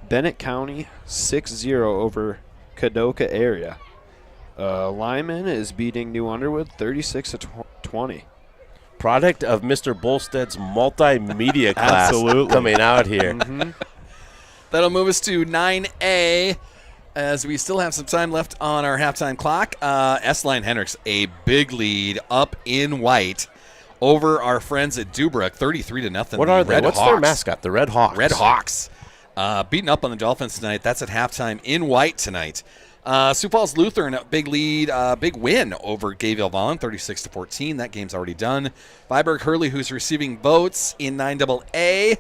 Bennett County 6-0 over Kadoka area. Lyman is beating New Underwood 36-20. Product of Mr. Bolsted's multimedia class coming out here. That'll move us to 9A as we still have some time left on our halftime clock. S-Line Hendricks, a big lead up in white over our friends at Dubrook, 33-0. What are they? What's their mascot? The Red Hawks. Red Hawks. Beating up on the Dolphins tonight. That's at halftime in white tonight. Sioux Falls Lutheran, a big lead, big win over Gayville Vaughn, 36-14. That game's already done. Viborg Hurley, who's receiving votes in 9AA,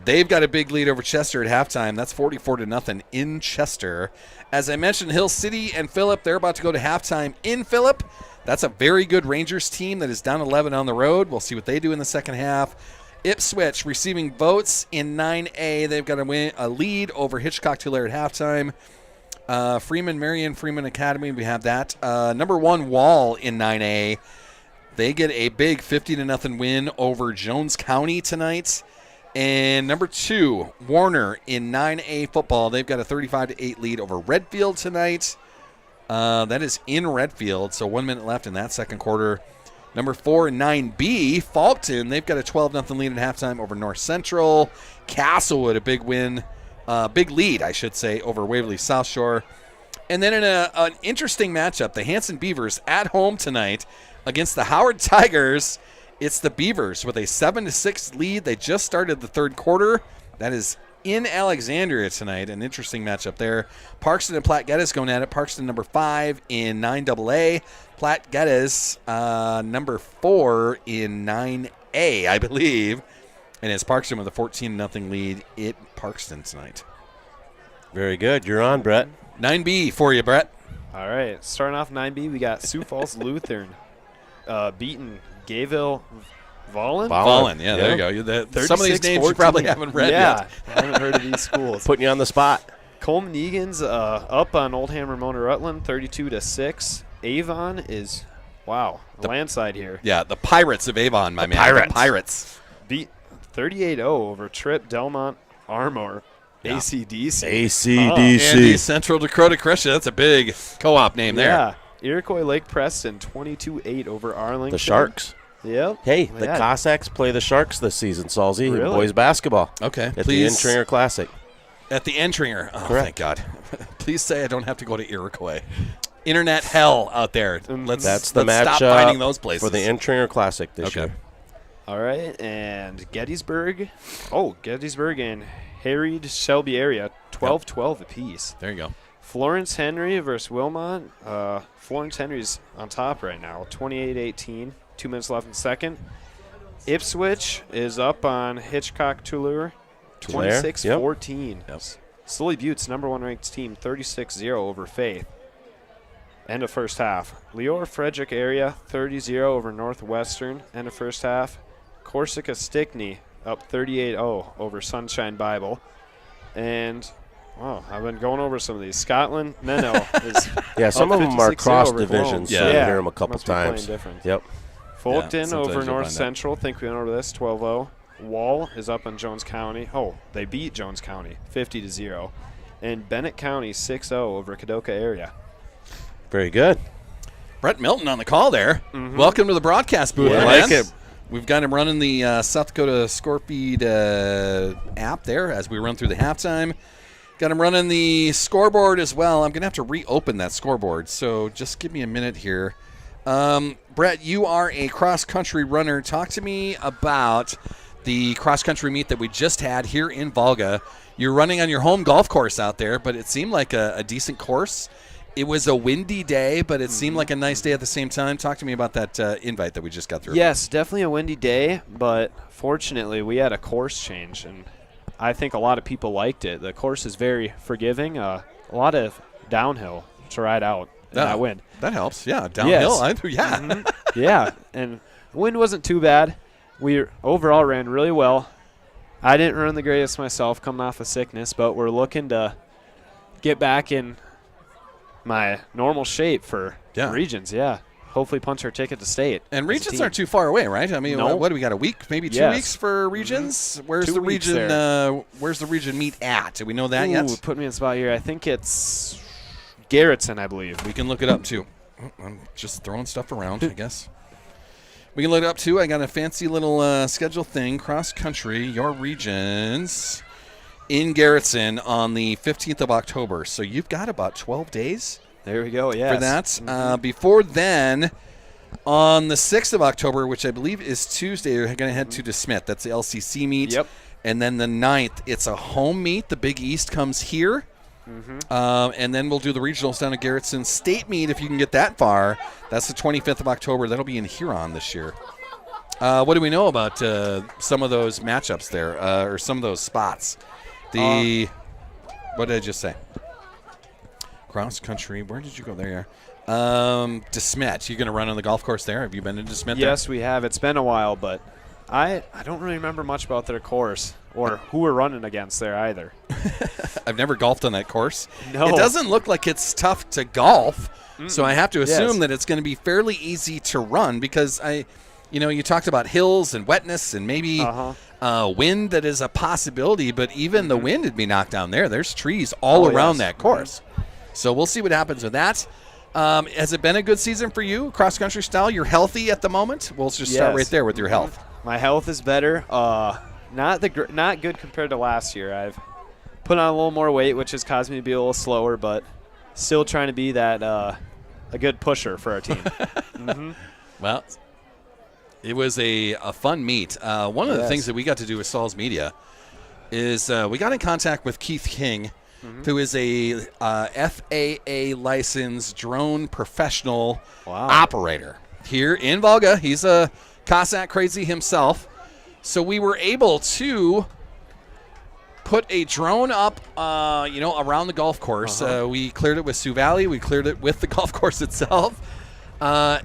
they've got a big lead over Chester at halftime. That's 44-0 in Chester. As I mentioned, Hill City and Phillip, they're about to go to halftime in Phillip. That's a very good Rangers team that is down 11 on the road. We'll see what they do in the second half. Ipswich receiving votes in 9A. They've got a lead over Hitchcock-Tulare at halftime. Freeman Academy, we have that. Number 1, Wall in 9A. They get a big 50-0 win over Jones County tonight. And number 2, Warner in 9A football. They've got a 35-8 lead over Redfield tonight. That is in Redfield, so 1 minute left in that second quarter. Number 4 in 9B, Faulkton. They've got a 12-0 lead at halftime over North Central. Castlewood, a big win. Big lead, I should say, over Waverly South Shore. And then in an interesting matchup, the Hanson Beavers at home tonight against the Howard Tigers. It's the Beavers with a 7-6 lead. They just started the third quarter. That is in Alexandria tonight. An interesting matchup there. Parkston and Platte Geddes going at it. Parkston number 5 in 9AA. Platte Geddes number 4 in 9A, I believe. And it's Parkston with a 14-0 lead at Parkston tonight. Very good. You're on, Brett. 9B for you, Brett. All right. Starting off 9B, we got Sioux Falls Lutheran beating Gayville Vollen. Yeah, there you go. Some of these names you probably haven't read yet. I haven't heard of these schools. Putting you on the spot. Coleman Egan's up on Oldham Ramona Rutland, 32-6. Avon is, the landslide here. Yeah, the Pirates of Avon, my man. Pirates. The Pirates. Beat 38-0 over Tripp, Delmont, Armour, Yeah. ACDC. Andy Central Dakota Christian. That's a big co-op name there. Yeah. Iroquois Lake Preston, 22-8 over Arlington. The Sharks. Yep. Hey, the Cossacks play the Sharks this season, Salzy, in Really? boys basketball. Okay, At please. the Intringer Classic. At the Entringer. Oh, Correct. thank God. Please say I don't have to go to Iroquois. Internet hell out there. That's the let's matchup stop finding those places. for the Intringer Classic this year. All right, and Gettysburg. Gettysburg and Harried Shelby area, 12-12 apiece. There you go. Florence Henry versus Wilmot. Florence Henry's on top right now, 28-18. 2 minutes left in the second. Ipswich is up on Hitchcock-Tulare, 26-14. Yep. Sully Butte's number 1 ranked team, 36-0 over Faith. End of first half. Leora Frederick area, 30-0 over Northwestern. End of first half. Corsica Stickney up 38-0 over Sunshine Bible. And, I've been going over some of these. Scotland, Menno is some up of them are 56-0 cross over divisions, Cologne. so you hear them a couple Must be playing times. different. Yep. Fulton sometimes over you'll North find that. Central. Think we went over this, 12-0. Wall is up on Jones County. They beat Jones County, 50-0. And Bennett County, 6-0 over Kadoka area. Very good. Brett Milton on the call there. Welcome to the broadcast booth, Yeah, my I like man. it. We've got him running the South Dakota Scorefeed app there as we run through the halftime. Got him running the scoreboard as well. I'm going to have to reopen that scoreboard, so just give me a minute here. Brett, you are a cross-country runner. Talk to me about the cross-country meet that we just had here in Volga. You're running on your home golf course out there, but it seemed like a decent course. It was a windy day, but it seemed like a nice day at the same time. Talk to me about that invite that we just got through. Yes, definitely a windy day, but fortunately we had a course change, and I think a lot of people liked it. The course is very forgiving, a lot of downhill to ride out in that wind. That helps, yeah. Downhill, Yes. Yeah, and the wind wasn't too bad. We overall ran really well. I didn't run the greatest myself coming off of sickness, but we're looking to get back in my normal shape for regions, Hopefully punch our ticket to state. And regions aren't too far away, right? I mean, No. what do we got, a week, maybe 2 weeks for regions? Where's 2 the weeks region there. Where's the region meet at? Do we know that yet? Put me in a spot here. I think it's Garrettson, I believe. We can look it up too. I'm just throwing stuff around, I guess. We can look it up too. I got a fancy little schedule thing, cross country, your regions in Garrettson on the 15th of October. So you've got about 12 days. There we go, yes. For that. Before then, on the 6th of October, which I believe is Tuesday, you're going to head to DeSmit. That's the LCC meet. Yep. And then the 9th, it's a home meet. The Big East comes here. And then we'll do the regionals down at Garrettson. State meet, if you can get that far, that's the 25th of October. That'll be in Huron this year. What do we know about some of those matchups there, or some of those spots? What did I just say? Cross country. Where did you go there? DeSmet. You going to run on the golf course there? Have you been to DeSmet? Yes, we have. It's been a while, but I don't really remember much about their course or who we're running against there either. I've never golfed on that course. No. It doesn't look like it's tough to golf, so I have to assume that it's going to be fairly easy to run because you talked about hills and wetness and maybe wind that is a possibility, but even the wind would be knocked down there. There's trees all around that course. So we'll see what happens with that. Has it been a good season for you, cross-country style? You're healthy at the moment? We'll just start right there with your health. My health is better. Not good compared to last year. I've put on a little more weight, which has caused me to be a little slower, but still trying to be that a good pusher for our team. Well, it was a fun meet. One of the things that we got to do with Saul's Media is we got in contact with Keith King, who is a FAA licensed drone professional operator here in Volga. He's a Cossack crazy himself. So we were able to put a drone up, around the golf course. We cleared it with Sioux Valley. We cleared it with the golf course itself.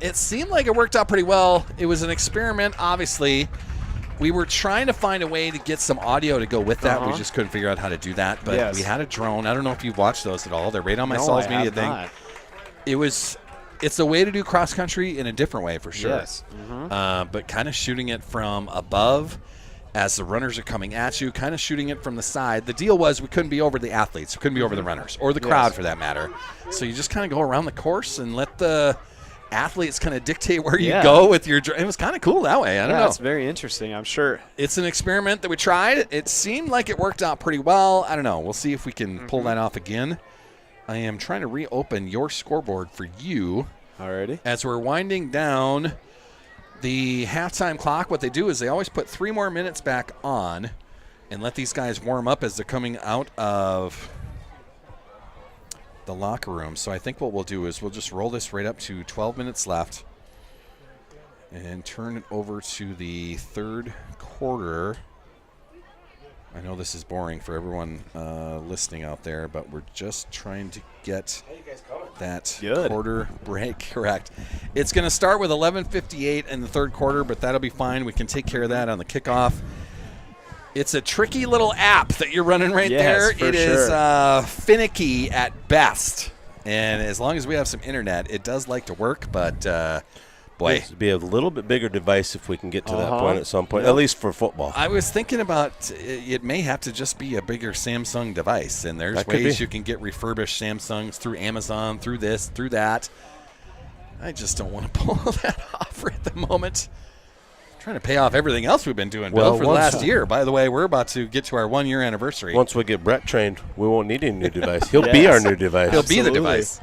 It seemed like it worked out pretty well. It was an experiment, obviously. We were trying to find a way to get some audio to go with that. We just couldn't figure out how to do that. But we had a drone. I don't know if you've watched those at all. They're right on my Sauls Media thing. Not. It's a way to do cross country in a different way for sure. Yes. But kind of shooting it from above as the runners are coming at you, kind of shooting it from the side. The deal was we couldn't be over the athletes. We couldn't be over the runners or the crowd for that matter. So you just kind of go around the course and let the athletes kind of dictate where you go with your – it was kind of cool that way. I don't know. It's very interesting, I'm sure. It's an experiment that we tried. It seemed like it worked out pretty well. I don't know. We'll see if we can pull that off again. I am trying to reopen your scoreboard for you. Alrighty. As we're winding down the halftime clock, what they do is they always put 3 more minutes back on and let these guys warm up as they're coming out of the locker room. So I think what we'll do is we'll just roll this right up to 12 minutes left and turn it over to the third quarter. I know this is boring for everyone listening out there, but we're just trying to get that quarter break correct. It's going to start with 11:58 in the third quarter, but that'll be fine. We can take care of that on the kickoff. It's a tricky little app that you're running right there. It is finicky at best. And as long as we have some internet, it does like to work, but boy. It'd be a little bit bigger device if we can get to that point at some point, at least for football. I was thinking about it may have to just be a bigger Samsung device, and there's ways you can get refurbished Samsungs through Amazon, through this, through that. I just don't want to pull that off right at the moment. Trying to pay off everything else we've been doing, Bill, for the last year. By the way, we're about to get to our 1-year anniversary. Once we get Brett trained, we won't need any new device. He'll be our new device. He'll be the device.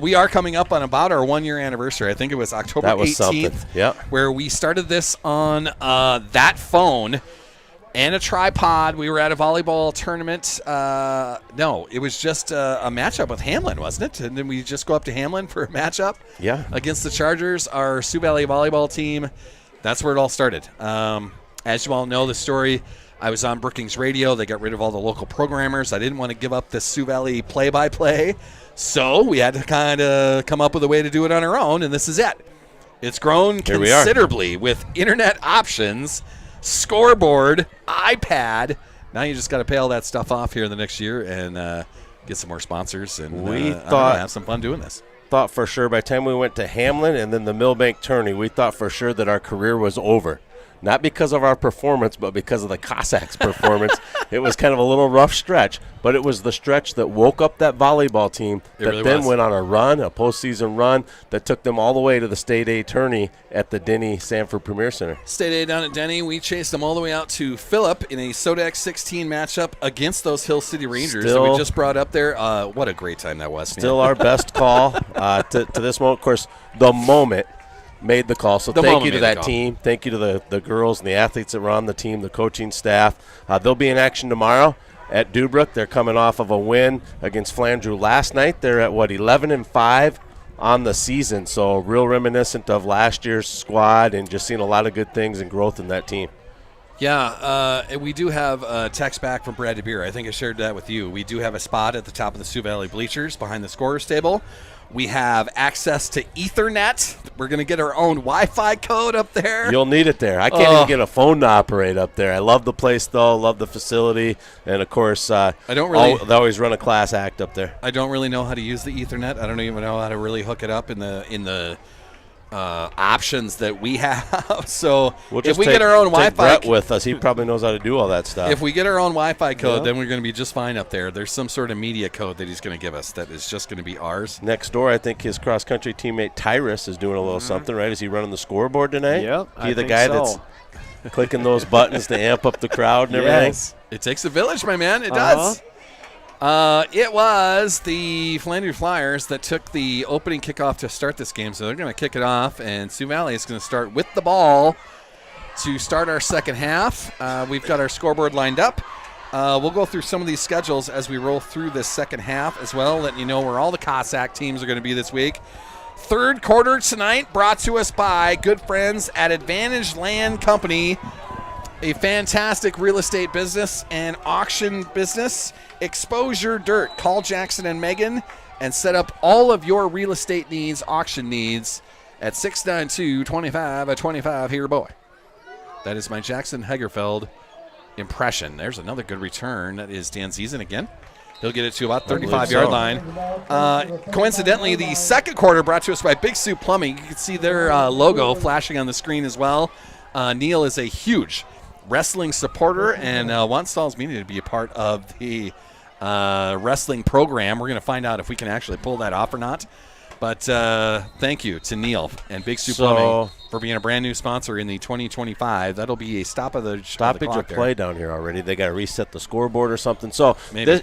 We are coming up on about our 1-year anniversary. I think it was October 18th, where we started this on that phone and a tripod. We were at a volleyball tournament. No, it was just a matchup with Hamlin, wasn't it? And then we just go up to Hamlin for a matchup against the Chargers, our Sioux Valley volleyball team. That's where it all started. As you all know the story, I was on Brookings Radio. They got rid of all the local programmers. I didn't want to give up the Sioux Valley play-by-play, so we had to kind of come up with a way to do it on our own, and this is it. It's grown considerably with internet options, scoreboard, iPad. Now you just got to pay all that stuff off here in the next year and get some more sponsors and have some fun doing this. Thought for sure by the time we went to Hamlin and then the Millbank tourney, we thought for sure that our career was over. Not because of our performance, but because of the Cossacks' performance. It was kind of a little rough stretch, but it was the stretch that woke up that volleyball team went on a run, a postseason run, that took them all the way to the State A tourney at the Denny Sanford Premier Center. State A down at Denny. We chased them all the way out to Phillip in a Sodex 16 matchup against those Hill City Rangers that we just brought up there. What a great time that was. Still our best call to this moment. Of course, the moment made the call. So thank you to that team. Thank you to the girls and the athletes that were on the team, the coaching staff. They'll be in action tomorrow at Dubrook. They're coming off of a win against Flandreau last night. They're at, 11-5 on the season. So real reminiscent of last year's squad and just seeing a lot of good things and growth in that team. Yeah, we do have a text back from Brad DeBeer. I think I shared that with you. We do have a spot at the top of the Sioux Valley bleachers behind the scorer's table. We have access to Ethernet. We're going to get our own Wi-Fi code up there. You'll need it there. I can't even get a phone to operate up there. I love the place, though. Love the facility. And, of course, they always run a class act up there. I don't really know how to use the Ethernet. I don't even know how to really hook it up in the options that we have. So if we get our own Wi-Fi Brett with us, he probably knows how to do all that stuff. If we get our own Wi-Fi code, then we're going to be just fine up there. There's some sort of media code that he's going to give us that is just going to be ours. Next door, I think his cross-country teammate Tyrus is doing a little something, right? Is he running the scoreboard tonight? Yep, He the guy that's clicking those buttons to amp up the crowd and everything? It takes a village, my man. It does. It was the Flandreau Flyers that took the opening kickoff to start this game, so they're going to kick it off, and Sioux Valley is going to start with the ball to start our second half. We've got our scoreboard lined up. We'll go through some of these schedules as we roll through this second half as well, letting you know where all the Cossack teams are going to be this week. Third quarter tonight brought to us by good friends at Advantage Land Company. a fantastic real estate business and auction business. Exposure Dirt. Call Jackson and Megan and set up all of your real estate needs, auction needs at 692-2525 here, boy. That is my Jackson Hegerfeld impression. There's another good return. That is Dan Ziesen again. He'll get it to about 35-yard line. Coincidentally, the second quarter brought to us by Big Soup Plumbing. You can see their logo flashing on the screen as well. Neil is a huge wrestling supporter and wants Stall's Media to be a part of the wrestling program. We're going to find out if we can actually pull that off or not. But thank you to Neil and Big Soup Plumbing for being a brand new sponsor in the 2025. That'll be a stoppage of play down here already. They got to reset the scoreboard or something. So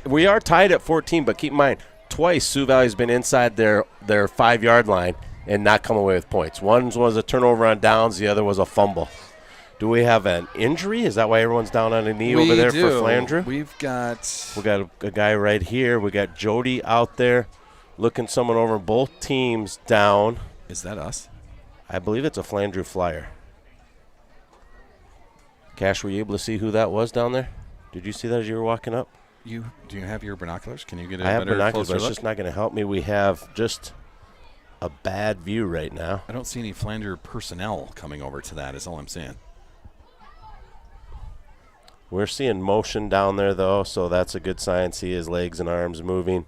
we are tied at 14, but keep in mind, twice Sioux Valley's been inside their 5-yard line and not come away with points. One was a turnover on downs. The other was a fumble. Do we have an injury? Is that why everyone's down on a knee over there for Flandreau? We got a guy right here. We got Jody out there looking someone over. Both teams down. Is that us? I believe it's a Flandreau Flyer. Cash, were you able to see who that was down there? Did you see that as you were walking up? Do you have your binoculars? Can you get a I have better binoculars, but it's look? just not going to help me. We have just a bad view right now. I don't see any Flandreau personnel coming over to that is all I'm saying. We're seeing motion down there, though, so that's a good sign. See his legs and arms moving.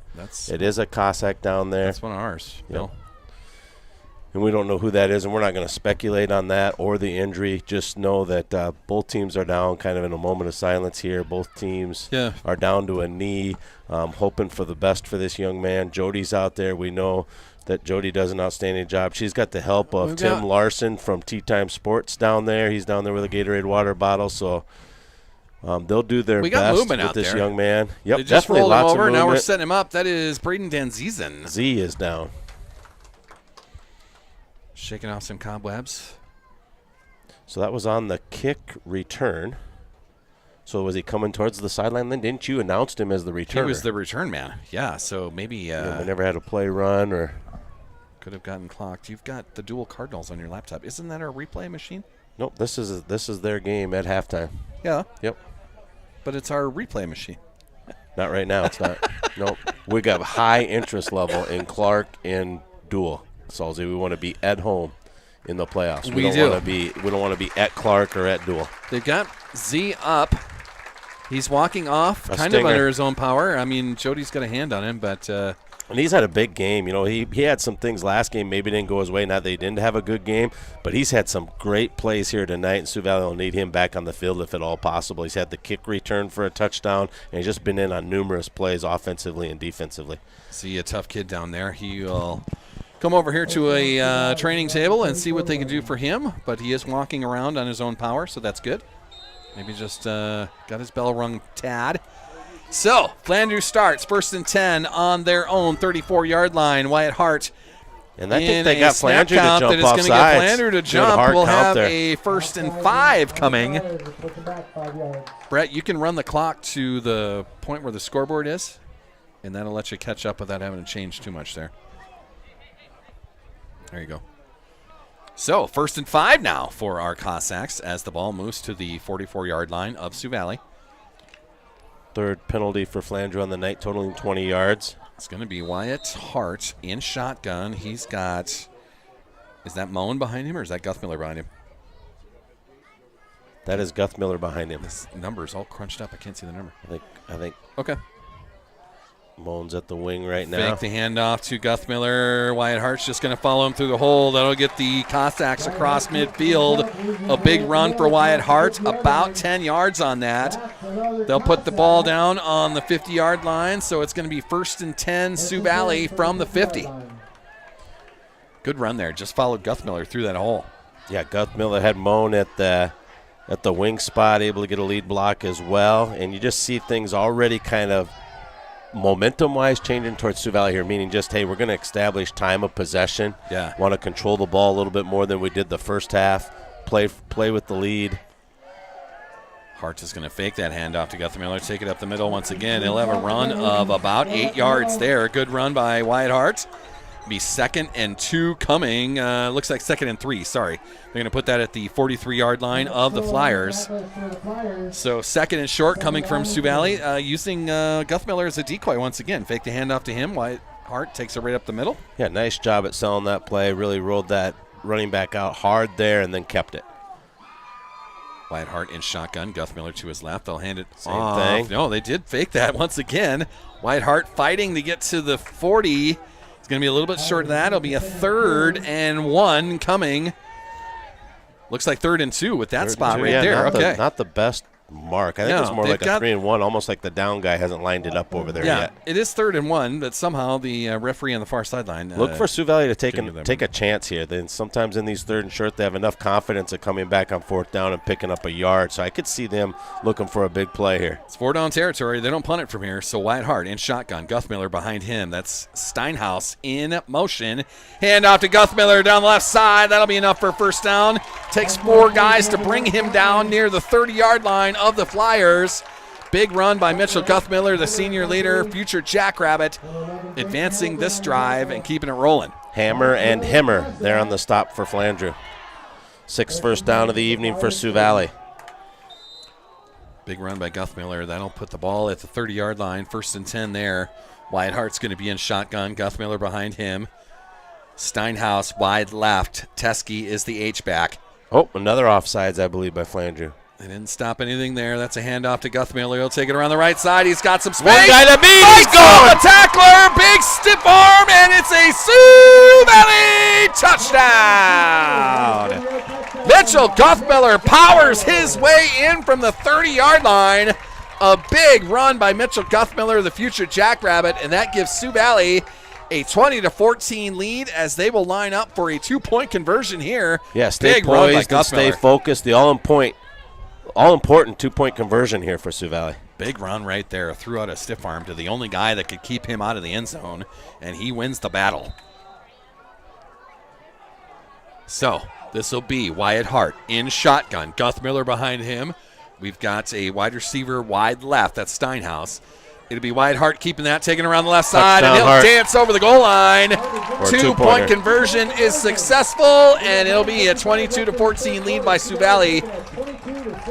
It is a Cossack down there. That's one of ours, Bill. And we don't know who that is, and we're not going to speculate on that or the injury. Just know that both teams are down kind of in a moment of silence here. Both teams are down to a knee, hoping for the best for this young man. Jody's out there. We know that Jody does an outstanding job. She's got the help of Tim Larson from Tea Time Sports down there. He's down there with a Gatorade water bottle, so they'll do their best with this young man. Yep, they just definitely rolled him lots over. of movement. Now we're setting him up. That is Braden Dan Ziesen. Z is down. Shaking off some cobwebs. So that was on the kick return. So was he coming towards the sideline then? Didn't you announce him as the returner? He was the return man. Yeah, so maybe we never had a play run or could have gotten clocked. You've got the dual Cardinals on your laptop. Isn't that a replay machine? Nope, this is their game at halftime. Yeah. Yep. But it's our replay machine. Not right now. It's not. Nope. We got high interest level in Clark and Dual. Salzy, we want to be at home in the playoffs. We don't want to be at Clark or at Dual. They've got Z up. He's walking off kind of under his own power. I mean, Jody's got a hand on him, but and he's had a big game. You know, he had some things last game maybe didn't go his way. Not that he didn't have a good game, but he's had some great plays here tonight, and Sioux Valley will need him back on the field if at all possible. He's had the kick return for a touchdown, and he's just been in on numerous plays offensively and defensively. See a tough kid down there. He will come over here to a training table and see what they can do for him, but he is walking around on his own power, so that's good. Maybe just got his bell rung tad. So, Flandreau starts 1st and 10 on their own 34-yard line. Wyatt Hart. And I think they got Flandreau to jump that is off going to sides. get Flandreau to jump. We'll have a 1st and 5 coming. Brett, you can run the clock to the point where the scoreboard is, and that'll let you catch up without having to change too much there. There you go. So, 1st and 5 now for our Cossacks as the ball moves to the 44-yard line of Sioux Valley. Third penalty for Flandreau on the night, totaling 20 yards. It's going to be Wyatt Hart in shotgun. He's got, is that Moen behind him or is that Guthmiller behind him? That is Guthmiller behind him. This number is all crunched up. I can't see the number. I think. Okay. Moen's at the wing right now. Fake the handoff to Guthmiller. Wyatt Hart's just going to follow him through the hole. That'll get the Cossacks across midfield. A big run for Wyatt Hart, about 10 yards on that. They'll put the ball down on the 50-yard line, so it's going to be 1st and 10 Sioux Valley from the 50. Good run there. Just followed Guthmiller through that hole. Yeah, Guthmiller had Moen at the wing spot, able to get a lead block as well. And you just see things already kind of momentum-wise changing towards Sioux Valley here, meaning just, hey, we're going to establish time of possession. Yeah. Want to control the ball a little bit more than we did the first half. Play with the lead. Hart is going to fake that handoff to Guthmiller, take it up the middle once again. He'll have a run of about 8 yards there. Good run by Wyatt Hart. Be 2nd and 2 coming. Looks like 2nd and 3. Sorry. They're going to put that at the 43-yard line of the Flyers. So 2nd and short coming from Sioux Valley, using Guthmiller as a decoy once again. Fake the handoff to him. Wyatt Hart takes it right up the middle. Yeah, nice job at selling that play. Really rolled that running back out hard there and then kept it. Wyatt Hart in shotgun. Guthmiller to his left. They'll hand it Same thing. No, they did fake that once again. Wyatt Hart fighting to get to the 40. It's going to be a little bit short of that. It'll be a 3rd and 1 coming. Looks like 3rd and 2 with that spot right there. Not the best mark. I think it's more like a 3 and 1, almost like the down guy hasn't lined it up over there yet. It is 3rd and 1, but somehow the referee on the far sideline. Look for Sioux Valley to take a chance here. Then sometimes in these 3rd and short, they have enough confidence of coming back on 4th down and picking up a yard. So I could see them looking for a big play here. It's 4-down territory. They don't punt it from here. So Wyatt Hart in shotgun. Guthmiller behind him. That's Steinhaus in motion. Hand off to Guthmiller down the left side. That'll be enough for 1st down. Takes 4 guys to bring him down near the 30-yard line of the Flyers. Big run by Mitchell Guthmiller, the senior leader, future Jackrabbit, advancing this drive and keeping it rolling. Hammer and Himmer there on the stop for Flandreau. 6th first down of the evening for Sioux Valley. Big run by Guthmiller. That'll put the ball at the 30-yard line. 1st and 10 there. Wyatt Hart's going to be in shotgun. Guthmiller behind him. Steinhaus wide left. Teskey is the H-back. Oh, another offsides, I believe, by Flandreau. They didn't stop anything there. That's a handoff to Guthmiller. He'll take it around the right side. He's got some space. One guy to beat. He's going. The tackler. Big stiff arm, and it's a Sioux Valley touchdown. Mitchell Guthmiller powers his way in from the 30-yard line. A big run by Mitchell Guthmiller, the future Jackrabbit, and that gives Sioux Valley a 20-14 lead as they will line up for a 2-point conversion here. Yeah, stay poised and stay focused. The all-important 2-point conversion here for Sioux Valley. Big run right there. Threw out a stiff arm to the only guy that could keep him out of the end zone, and he wins the battle. So this will be Wyatt Hart in shotgun. Guthmiller behind him. We've got a wide receiver wide left. That's Steinhaus. It'll be Wyatt Hart keeping that, taking around the left side, and he'll dance over the goal line. 2-point conversion is successful, and it'll be a 22-14 lead by Sioux Valley.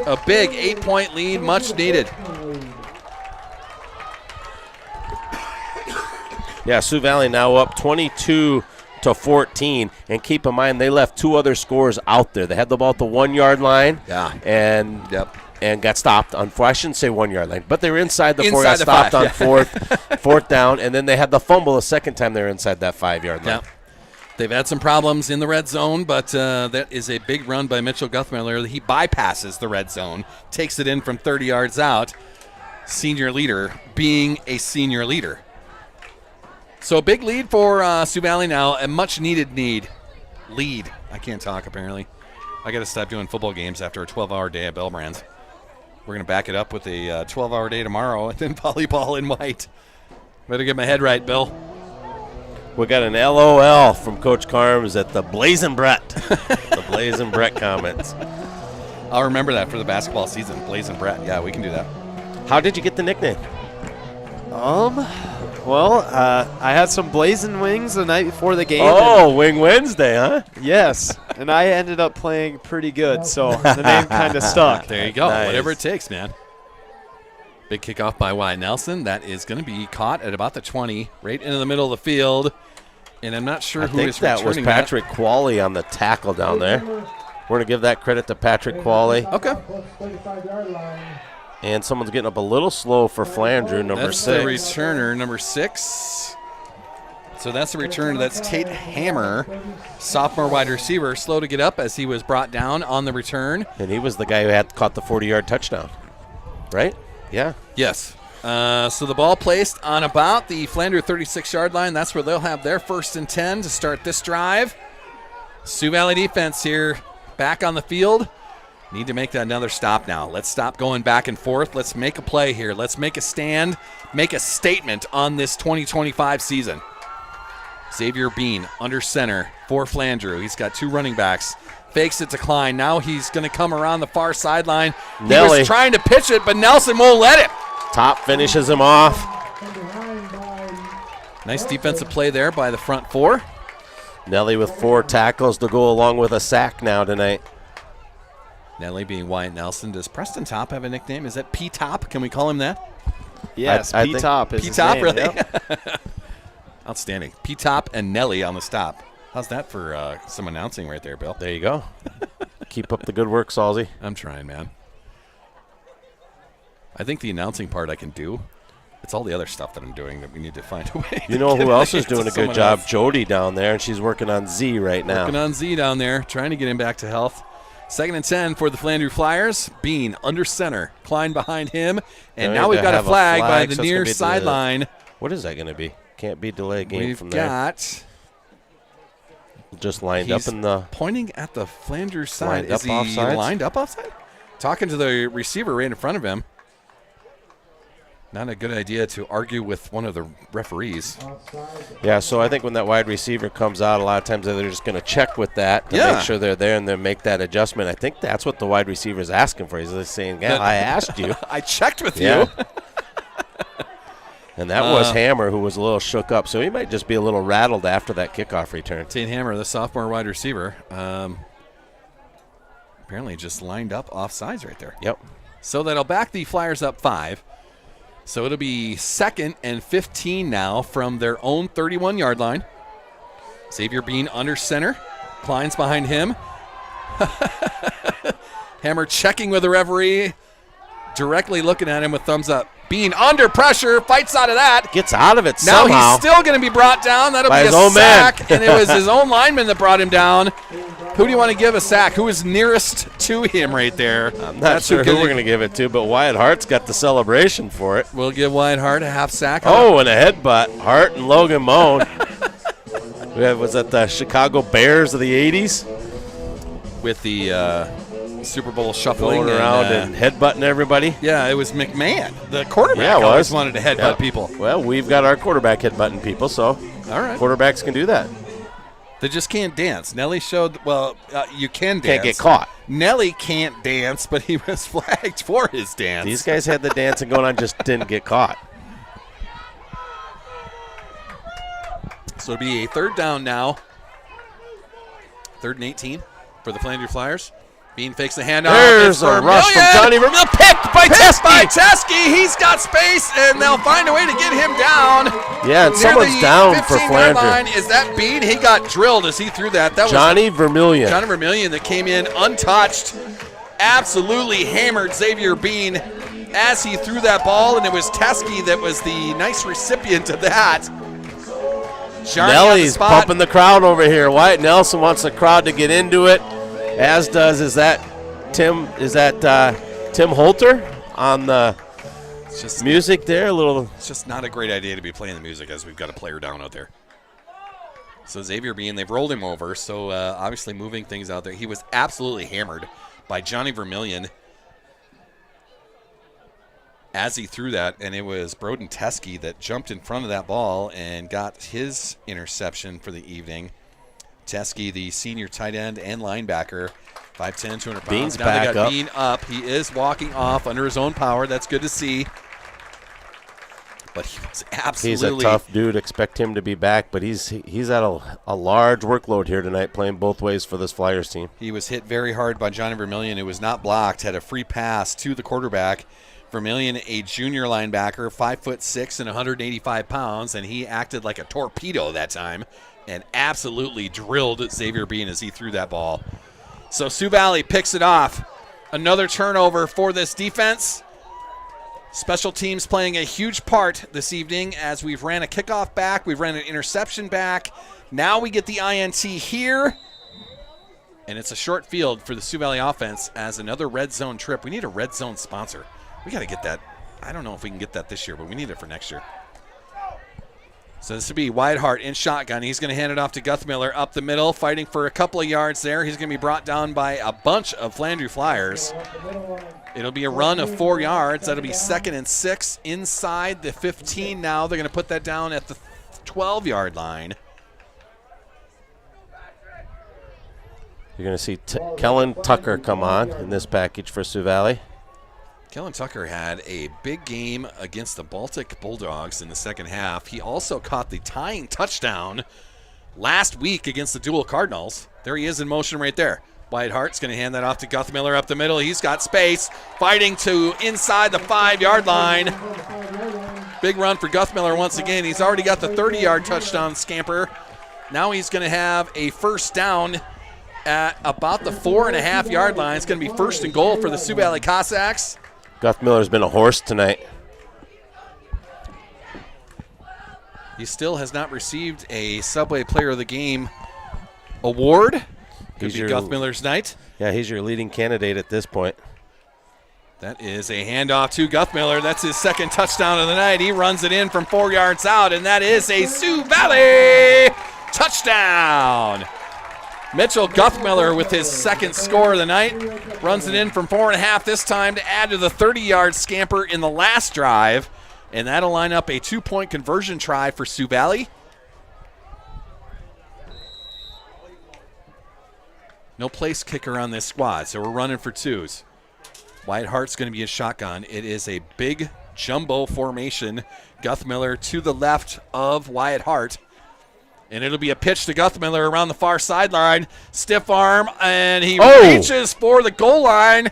A big 8-point lead, much needed. Yeah, Sioux Valley now up 22-14, and keep in mind they left 2 other scores out there. They had the ball at the 1-yard line, and got stopped on I shouldn't say 1-yard line, but they were inside the 4, got stopped on 4th down, and then they had the fumble the second time they were inside that 5-yard line. Yeah. They've had some problems in the red zone, but that is a big run by Mitchell Guthmiller. He bypasses the red zone, takes it in from 30 yards out. Senior leader being a senior leader. So a big lead for Sioux Valley now, a much-needed lead. I can't talk, apparently. I got to stop doing football games after a 12-hour day at Bellbrands. We're going to back it up with a 12-hour day tomorrow and then volleyball in white. Better get my head right, Bill. We got an LOL from Coach Carms at the Blazin' Brett. The Blazin' Brett comments. I'll remember that for the basketball season. Blazin' Brett. Yeah, we can do that. How did you get the nickname? Well, I had some blazing wings the night before the game. Oh, Wing Wednesday, huh? Yes, and I ended up playing pretty good, so the name kind of stuck. There you go. Nice. Whatever it takes, man. Big kickoff by Wyatt Nelson. That is going to be caught at about the 20, right into the middle of the field. And I'm not sure who is returning that. I think that was Patrick Qualley on the tackle down there. We're going to give that credit to Patrick Qualley. Okay. And someone's getting up a little slow for Flandreau, number 6. That's the returner, number 6. So that's the return. That's Tate Hammer, sophomore wide receiver, slow to get up as he was brought down on the return. And he was the guy who had caught the 40-yard touchdown, right? Yeah. Yes. So the ball placed on about the Flandreau 36-yard line. That's where they'll have their 1st and 10 to start this drive. Sioux Valley defense here back on the field. Need to make that another stop now. Let's stop going back and forth. Let's make a play here. Let's make a stand, make a statement on this 2025 season. Xavier Bean under center for Flandreau. He's got 2 running backs. Fakes it to Klein. Now he's going to come around the far sideline. He was trying to pitch it, but Nelson won't let him. Top finishes him off. Nice defensive play there by the front four. Nelly with 4 tackles to go along with a sack now tonight. Nelly being Wyatt Nelson. Does Preston Top have a nickname? Is that P-Top? Can we call him that? Yes, P-Top is his P-Top, name, really? yep. Outstanding. P-Top and Nelly on the stop. How's that for some announcing right there, Bill? There you go. Keep up the good work, Salzy. I'm trying, man. I think the announcing part I can do. It's all the other stuff that I'm doing that we need to find a way. You know who else is doing a good someone job? else. Jody down there, and she's working on Z right now. Working on Z down there, trying to get him back to health. 2nd and 10 for the Flandreau Flyers. Bean under center. Klein behind him. And now we've got a flag by the near sideline. What is that going to be? Can't be delay game from there. We've got... Just lined up in the... pointing at the Flandreau side. Lined up offsides? Lined up offside? Talking to the receiver right in front of him. Not a good idea to argue with one of the referees. Yeah, so I think when that wide receiver comes out, a lot of times they're just going to check with that to make sure they're there and then make that adjustment. I think that's what the wide receiver is asking for. He's just saying, yeah, I asked you. I checked with you. And that was Hammer, who was a little shook up. So he might just be a little rattled after that kickoff return. Tate Hammer, the sophomore wide receiver, apparently just lined up offsides right there. Yep. So that'll back the Flyers up 5. So it'll be 2nd and 15 now from their own 31-yard line. Xavier Bean under center. Klein's behind him. Hammer checking with the referee. Directly looking at him with thumbs up. Bean under pressure. Fights out of that. Gets out of it now somehow. He's still going to be brought down. That'll by be his a own sack. man. And it was his own lineman that brought him down. Who do you want to give a sack? Who is nearest to him right there? I'm not sure who we're going to give it to, but Wyatt Hart's got the celebration for it. We'll give Wyatt Hart a half sack. Oh, and a headbutt. Hart and Logan Moan. Was that the Chicago Bears of the 80s? With the Super Bowl shuffling. Going around and headbutting everybody. Yeah, it was McMahon. The quarterback Yeah, always wanted to headbutt people. Well, we've got our quarterback headbutting people, so all right. Quarterbacks can do that. They just can't dance. Nelly showed, you can dance. Can't get caught. Nelly can't dance, but he was flagged for his dance. These guys had the dancing going on, just didn't get caught. So it'll be a 3rd down now. 3rd and 18 for the Flandreau Flyers. Bean fakes the handoff. There's a rush from Johnny Vermillion. Picked by Teskey. He's got space, and they'll find a way to get him down. Yeah, and someone's down for Flandreau. Is that Bean? He got drilled as he threw that. That Johnny Vermillion. Johnny Vermillion that came in untouched. Absolutely hammered Xavier Bean as he threw that ball, and it was Teskey that was the nice recipient of that. Johnny Nelly's pumping the crowd over here. Wyatt Nelson wants the crowd to get into it, as does Tim Holter on the music there. It's just not a great idea to be playing the music as we've got a player down out there. So Xavier Bean, they've rolled him over, so obviously moving things out there. He was absolutely hammered by Johnny Vermillion as he threw that, and it was Broden Teskey that jumped in front of that ball and got his interception for the evening. Teskey, the senior tight end and linebacker, 5'10", 200 pounds. Bean's now back they got up. Bean up. He is walking off under his own power. That's good to see. But he was absolutely... He's a tough dude. Expect him to be back, but he's at a large workload here tonight, playing both ways for this Flyers team. He was hit very hard by Johnny Vermillion. It was not blocked. Had a free pass to the quarterback. Vermillion, a junior linebacker, 5'6" and 185 pounds, and he acted like a torpedo that time and absolutely drilled Xavier Bean as he threw that ball. So Sioux Valley picks it off. Another turnover for this defense. Special teams playing a huge part this evening as we've ran a kickoff back. We've ran an interception back. Now we get the INT here. And it's a short field for the Sioux Valley offense as another red zone trip. We need a red zone sponsor. We got to get that. I don't know if we can get that this year, but we need it for next year. So this would be Wyatt Hart in shotgun. He's going to hand it off to Guthmiller up the middle, fighting for a couple of yards there. He's going to be brought down by a bunch of Flandreau Flyers. It'll be a run of 4 yards. That'll be 2nd and 6 inside the 15 now. They're going to put that down at the 12-yard line. You're going to see Kellen Tucker come on in this package for Sioux Valley. Kellen Tucker had a big game against the Baltic Bulldogs in the second half. He also caught the tying touchdown last week against the Dual Cardinals. There he is in motion right there. Wyatt Hart's going to hand that off to Guthmiller up the middle. He's got space, fighting to inside the 5-yard line. Big run for Guthmiller once again. He's already got the 30-yard touchdown scamper. Now he's going to have a first down at about the 4.5-yard line. It's going to be first and goal for the Sioux Valley Cossacks. Guthmiller's been a horse tonight. He still has not received a Subway Player of the Game award. Could be Guthmiller's night. Yeah, he's your leading candidate at this point. That is a handoff to Guthmiller. That's his second touchdown of the night. He runs it in from 4 yards out, and that is a Sioux Valley touchdown. Mitchell Guthmiller with his second score of the night. Runs it in from 4.5 this time to add to the 30-yard scamper in the last drive. And that'll line up a 2-point conversion try for Sioux Valley. No place kicker on this squad, so we're running for twos. Wyatt Hart's going to be a shotgun. It is a big jumbo formation. Guthmiller to the left of Wyatt Hart. And it'll be a pitch to Guthmiller around the far sideline. Stiff arm, and he reaches for the goal line,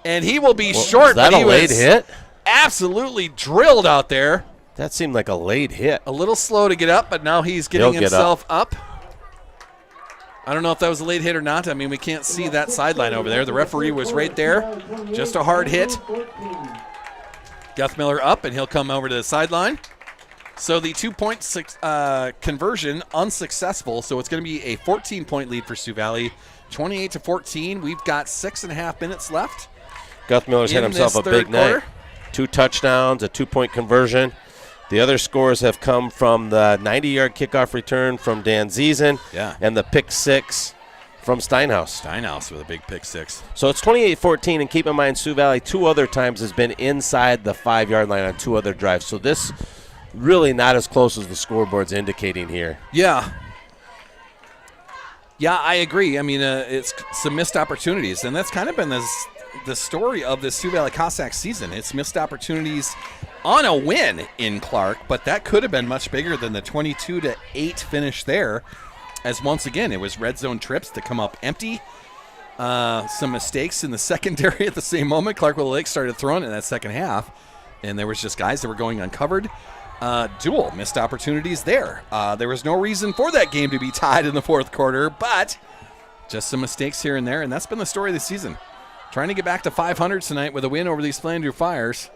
and he will be short. Is that a late hit? Absolutely drilled out there. That seemed like a late hit. A little slow to get up, but now he's getting himself up. I don't know if that was a late hit or not. I mean, we can't see that sideline over there. The referee was right there. Just a hard hit. Guthmiller up, and he'll come over to the sideline. So the 2-point conversion unsuccessful. So it's going to be a 14-point lead for Sioux Valley, 28-14. We've got 6.5 minutes left. Guthmiller's had himself a big night. 2 touchdowns, a 2-point conversion. The other scores have come from the 90-yard kickoff return from Dan Ziesen and the pick 6 from Steinhaus. Steinhaus with a big pick 6. So it's 28-14, and keep in mind Sioux Valley 2 other times has been inside the 5-yard line on 2 other drives. So this really not as close as the scoreboard's indicating here. Yeah, I agree. I mean, it's some missed opportunities, and that's kind of been the story of the Sioux Valley Cossacks season. It's missed opportunities on a win in Clark, but that could have been much bigger than the 22-8 finish there, as once again it was red zone trips that come up empty. Some mistakes in the secondary at the same moment. Clark-Willow Lake started throwing in that second half, and there was just guys that were going uncovered. Dual missed opportunities there. There was no reason for that game to be tied in the fourth quarter, but just some mistakes here and there, and that's been the story of the season. Trying to get back to 500 tonight with a win over these Flandreau Fires.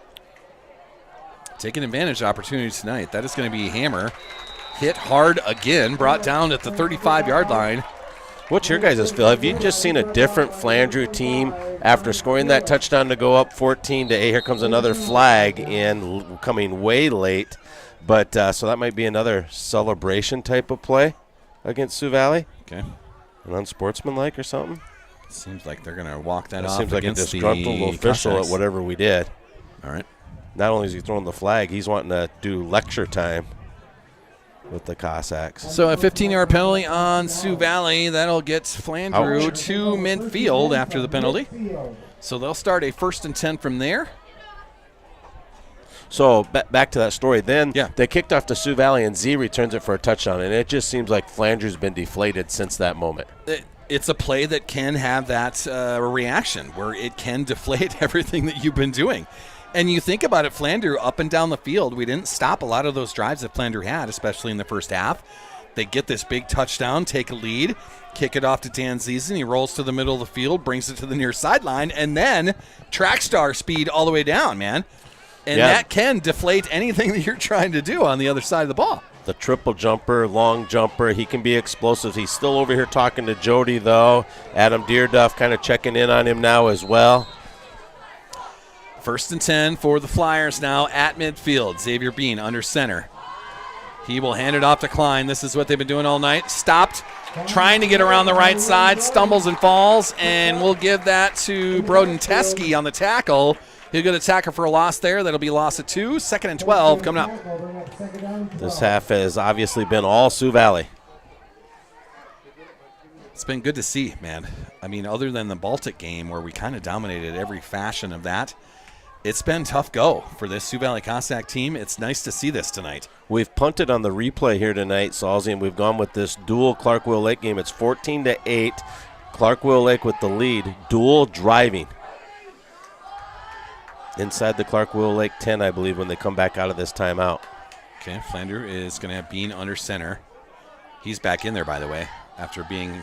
Taking advantage of opportunities tonight. That is going to be Hammer. Hit hard again, brought down at the 35-yard line. What's your guys' feel? Have you just seen a different Flandreau team after scoring that touchdown to go up 14-8? Here comes another flag in coming way late. But so that might be another celebration type of play against Sioux Valley. Okay. An unsportsmanlike or something? Seems like they're going to walk that off. Seems like a disgruntled official at whatever we did. All right. Not only is he throwing the flag, he's wanting to do lecture time with the Cossacks. So a 15-yard penalty on Sioux Valley. That'll get Flandreau to midfield after the penalty. So they'll start a 1st and 10 from there. So back to that story. Then they kicked off to Sioux Valley, and Z returns it for a touchdown. And it just seems like Flandreau's been deflated since that moment. It's a play that can have that reaction where it can deflate everything that you've been doing. And you think about it, Flandreau up and down the field, we didn't stop a lot of those drives that Flandreau had, especially in the first half. They get this big touchdown, take a lead, kick it off to Dan Ziesen. He rolls to the middle of the field, brings it to the near sideline, and then track star speed all the way down, man. And that can deflate anything that you're trying to do on the other side of the ball. The triple jumper, long jumper, he can be explosive. He's still over here talking to Jody, though. Adam Deerduff kind of checking in on him now as well. 1st and 10 for the Flyers now at midfield. Xavier Bean under center. He will hand it off to Klein. This is what they've been doing all night. Stopped, trying to get around the right side, stumbles and falls, and we'll give that to Broden Teskey on the tackle. He'll get a tackle for a loss there. That'll be a loss of 2. 2nd and 12 coming up. This half has obviously been all Sioux Valley. It's been good to see, man. I mean, other than the Baltic game where we kind of dominated every fashion of that, it's been tough go for this Sioux Valley Cossack team. It's nice to see this tonight. We've punted on the replay here tonight, Salzy, and we've gone with this dual Clark-Willow Lake game. It's 14-8. Clark-Willow Lake with the lead. Dual driving. Inside the Clark-Willow Lake 10, I believe, when they come back out of this timeout. Okay, Flandreau is going to have Bean under center. He's back in there, by the way, after being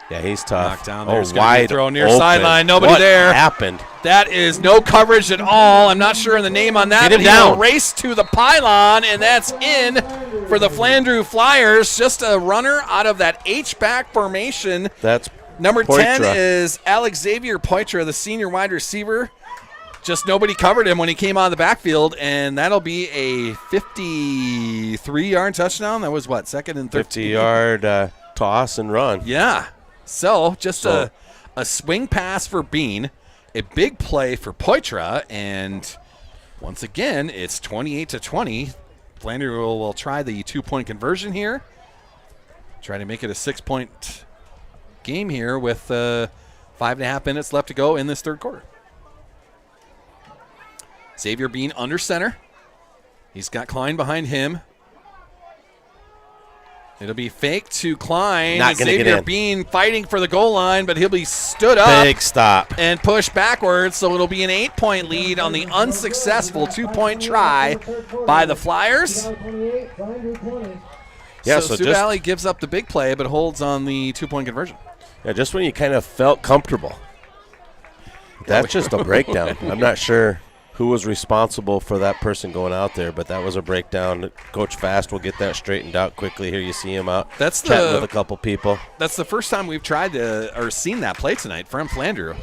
he's tough. knocked down there. Oh, wide throw near open. sideline. Nobody what there. Happened? That is no coverage at all. I'm not sure on the name on that. Get him but he'll down. race to the pylon, and that's in for the Flandreau Flyers. Just a runner out of that H-back formation. That's Number Poitra. 10 is Alex Xavier Poitra, the senior wide receiver. Just nobody covered him when he came out of the backfield, and that'll be a 53-yard touchdown. That was, what, second and 13? 50-yard toss and run. Yeah. So just a swing pass for Bean, a big play for Poitra, and once again, it's 28-20. Flandreau will try the 2-point conversion here. Try to make it a 6-point game here with 5.5 minutes left to go in this third quarter. Xavier Bean under center. He's got Klein behind him. It'll be fake to Klein. Not going to get Xavier in. Bean fighting for the goal line, but he'll be stood up. Big stop. And pushed backwards, so it'll be an 8-point lead on the unsuccessful 2-point try by the Flyers. Yeah, so Sioux Valley gives up the big play, but holds on the 2-point conversion. Yeah, just when you kind of felt comfortable. That's just a breakdown. I'm not sure who was responsible for that person going out there, but that was a breakdown. Coach Fast will get that straightened out quickly. Here you see him out chatting with a couple people. That's the first time we've tried to or seen that play tonight from Flandreau,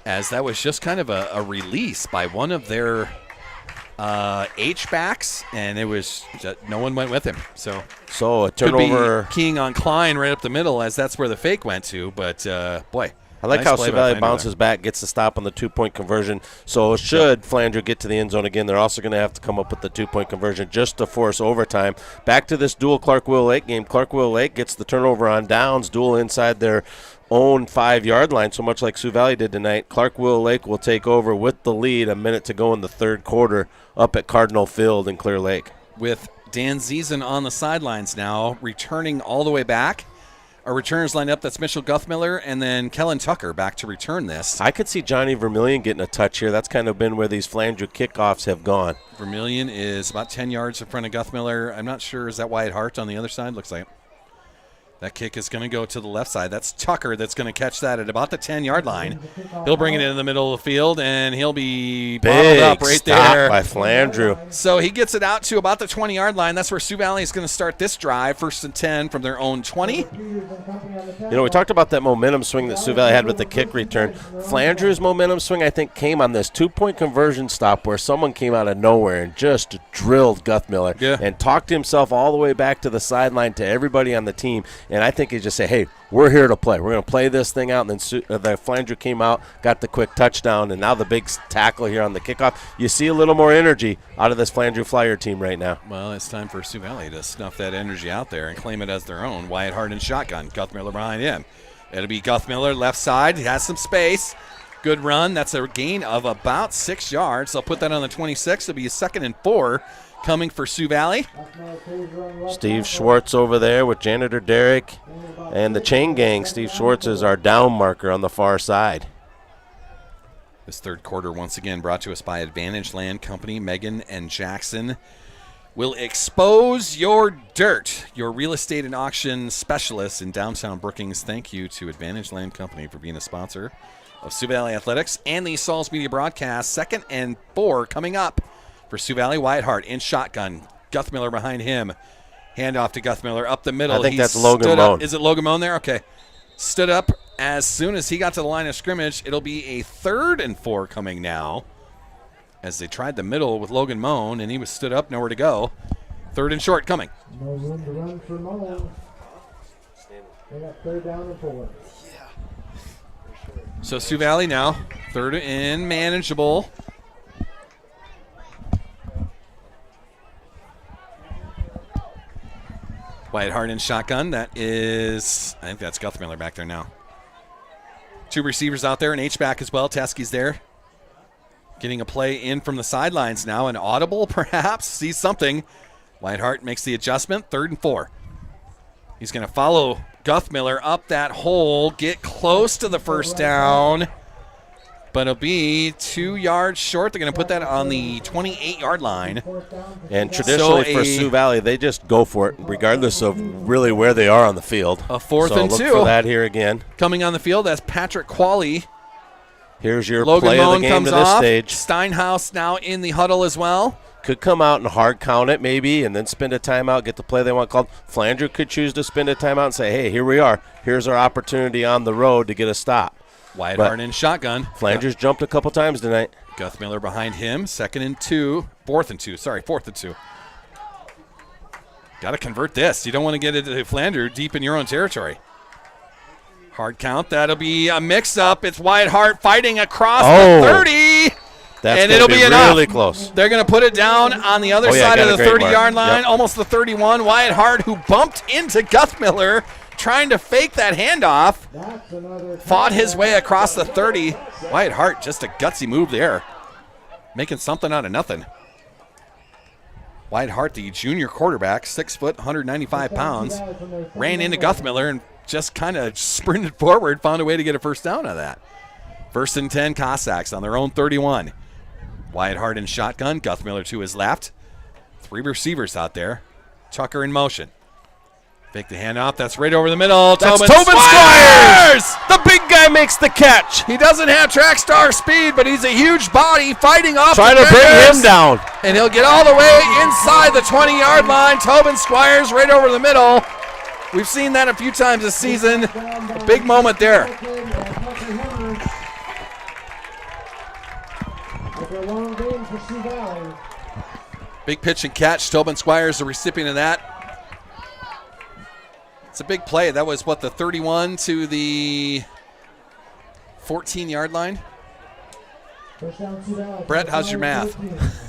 as that was just kind of a release by one of their H-backs, and it was no one went with him. So a turnover. Could be keying on Klein right up the middle, as that's where the fake went to, but boy. I like nice how play Sioux by Valley Flandreau bounces back, gets the stop on the 2-point conversion. So should Flandreau get to the end zone again, they're also going to have to come up with the 2-point conversion just to force overtime. Back to this dual Clark-Willow Lake game. Clark-Willow Lake gets the turnover on downs, dual inside their own 5-yard line, so much like Sioux Valley did tonight. Clark-Willow Lake will take over with the lead, a minute to go in the third quarter up at Cardinal Field in Clear Lake. With Dan Ziesen on the sidelines now, returning all the way back. Our returners lined up. That's Mitchell Guthmiller and then Kellen Tucker back to return this. I could see Johnny Vermillion getting a touch here. That's kind of been where these Flandreau kickoffs have gone. Vermillion is about 10 yards in front of Guthmiller. I'm not sure. Is that Wyatt Hart on the other side? Looks like it. That kick is going to go to the left side. That's Tucker that's going to catch that at about the 10-yard line. He'll bring it into the middle of the field, and he'll be bottled up right there. By Flandreau. So he gets it out to about the 20-yard line. That's where Sioux Valley is going to start this drive, 1st and 10 from their own 20. You know, we talked about that momentum swing that Sioux Valley had with the kick return. Flandreau's momentum swing, I think, came on this 2-point conversion stop where someone came out of nowhere and just drilled Guthmiller and talked himself all the way back to the sideline to everybody on the team. And I think he just said, hey, we're here to play. We're going to play this thing out. And then the Flandreau came out, got the quick touchdown, and now the big tackle here on the kickoff. You see a little more energy out of this Flandreau Flyer team right now. Well, it's time for Sioux Valley to snuff that energy out there and claim it as their own. Wyatt Hart in shotgun. Guthmiller behind him. It'll be Guthmiller left side. He has some space. Good run. That's a gain of about 6 yards. They'll put that on the 26. It'll be a 2nd and 4 coming for Sioux Valley. Steve Schwartz over there with Janitor Derek and the chain gang. Steve Schwartz is our down marker on the far side. This third quarter, once again, brought to us by Advantage Land Company. Megan and Jackson will expose your dirt. Your real estate and auction specialists in downtown Brookings. Thank you to Advantage Land Company for being a sponsor of Sioux Valley Athletics and the Sauls Media broadcast. 2nd and 4 coming up for Sioux Valley. Wyatt Hart in shotgun. Guthmiller behind him. Handoff to Guthmiller up the middle. I think that's Logan Moan. Is it Logan Moan there? Okay. Stood up as soon as he got to the line of scrimmage. It'll be a 3rd and 4 coming now, as they tried the middle with Logan Moan, and he was stood up, nowhere to go. 3rd and short coming. No room to run for Moan. They got 3rd down and 4. So Sioux Valley now, 3rd and manageable. Wyatt Hart in shotgun. That is, I think that's Guthmiller back there now. 2 receivers out there, an H-back as well. Teskey's there. Getting a play in from the sidelines now. An audible, perhaps. Sees something. Whitehart makes the adjustment. 3rd and 4. He's going to follow Guthmiller up that hole. Get close to the first down. But it'll be 2 yards short. They're going to put that on the 28-yard line. And traditionally for Sioux Valley, they just go for it, regardless of really where they are on the field. A 4th and 2. Look for that here again. Coming on the field, that's Patrick Qualley. Here's your Logan play Moan of the game comes to this off. stage. Steinhaus now in the huddle as well. Could come out and hard count it maybe and then spend a timeout, get the play they want called. Flandreau could choose to spend a timeout and say, hey, here we are. Here's our opportunity on the road to get a stop. Whitehart in shotgun. Flandreau's jumped a couple times tonight. Guthmiller behind him. 4th and 2. 4th and 2. Got to convert this. You don't want to get into Flandreau deep in your own territory. Hard count. That'll be a mix-up. It's Whitehart fighting across the 30. And it'll be enough. Really close. They're going to put it down on the other side of the 30-yard line, almost the 31. Whitehart, who bumped into Guthmiller, trying to fake that handoff, fought his way across the 30. Whitehart, just a gutsy move there, making something out of nothing. Whitehart, the junior quarterback, 6 foot, 195 pounds, ran into Guthmiller and just kind of sprinted forward, found a way to get a first down out of that. 1st and 10, Cossacks on their own 31. Whitehart in shotgun, Guthmiller to his left. 3 receivers out there. Tucker in motion. Fake the handoff. That's right over the middle. That's Tobin Squires! The big guy makes the catch. He doesn't have track star speed, but he's a huge body fighting off Trying to bring him down. And he'll get all the way inside the 20-yard line. Tobin Squires right over the middle. We've seen that a few times this season. A big moment there. Big pitch and catch. Tobin Squires, the recipient of that. It's a big play. That was, the 31 to the 14-yard line? Brett, how's your math?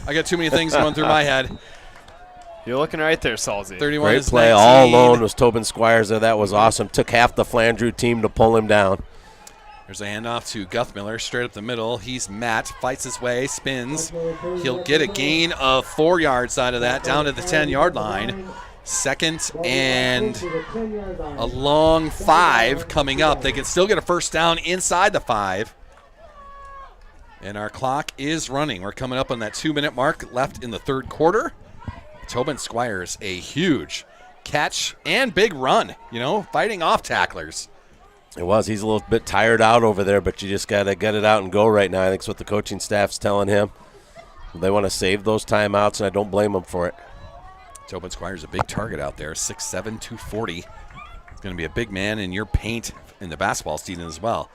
I got too many things going through my head. You're looking right there, Salzy. 31 Great is play. 19. All alone was Tobin Squires there. That was awesome. Took half the Flandreau team to pull him down. There's a handoff to Guthmiller, straight up the middle. He's Matt, fights his way, spins. He'll get a gain of 4 yards out of that, down to the 10-yard line. 2nd and a long 5 coming up. They can still get a first down inside the 5. And our clock is running. We're coming up on that 2-minute mark left in the 3rd quarter. Tobin Squires, a huge catch and big run, fighting off tacklers. It was. He's a little bit tired out over there, but you just got to get it out and go right now. I think that's what the coaching staff's telling him. They want to save those timeouts, and I don't blame them for it. Tobin Squires, a big target out there, 6'7", 240. He's going to be a big man in your paint in the basketball season as well.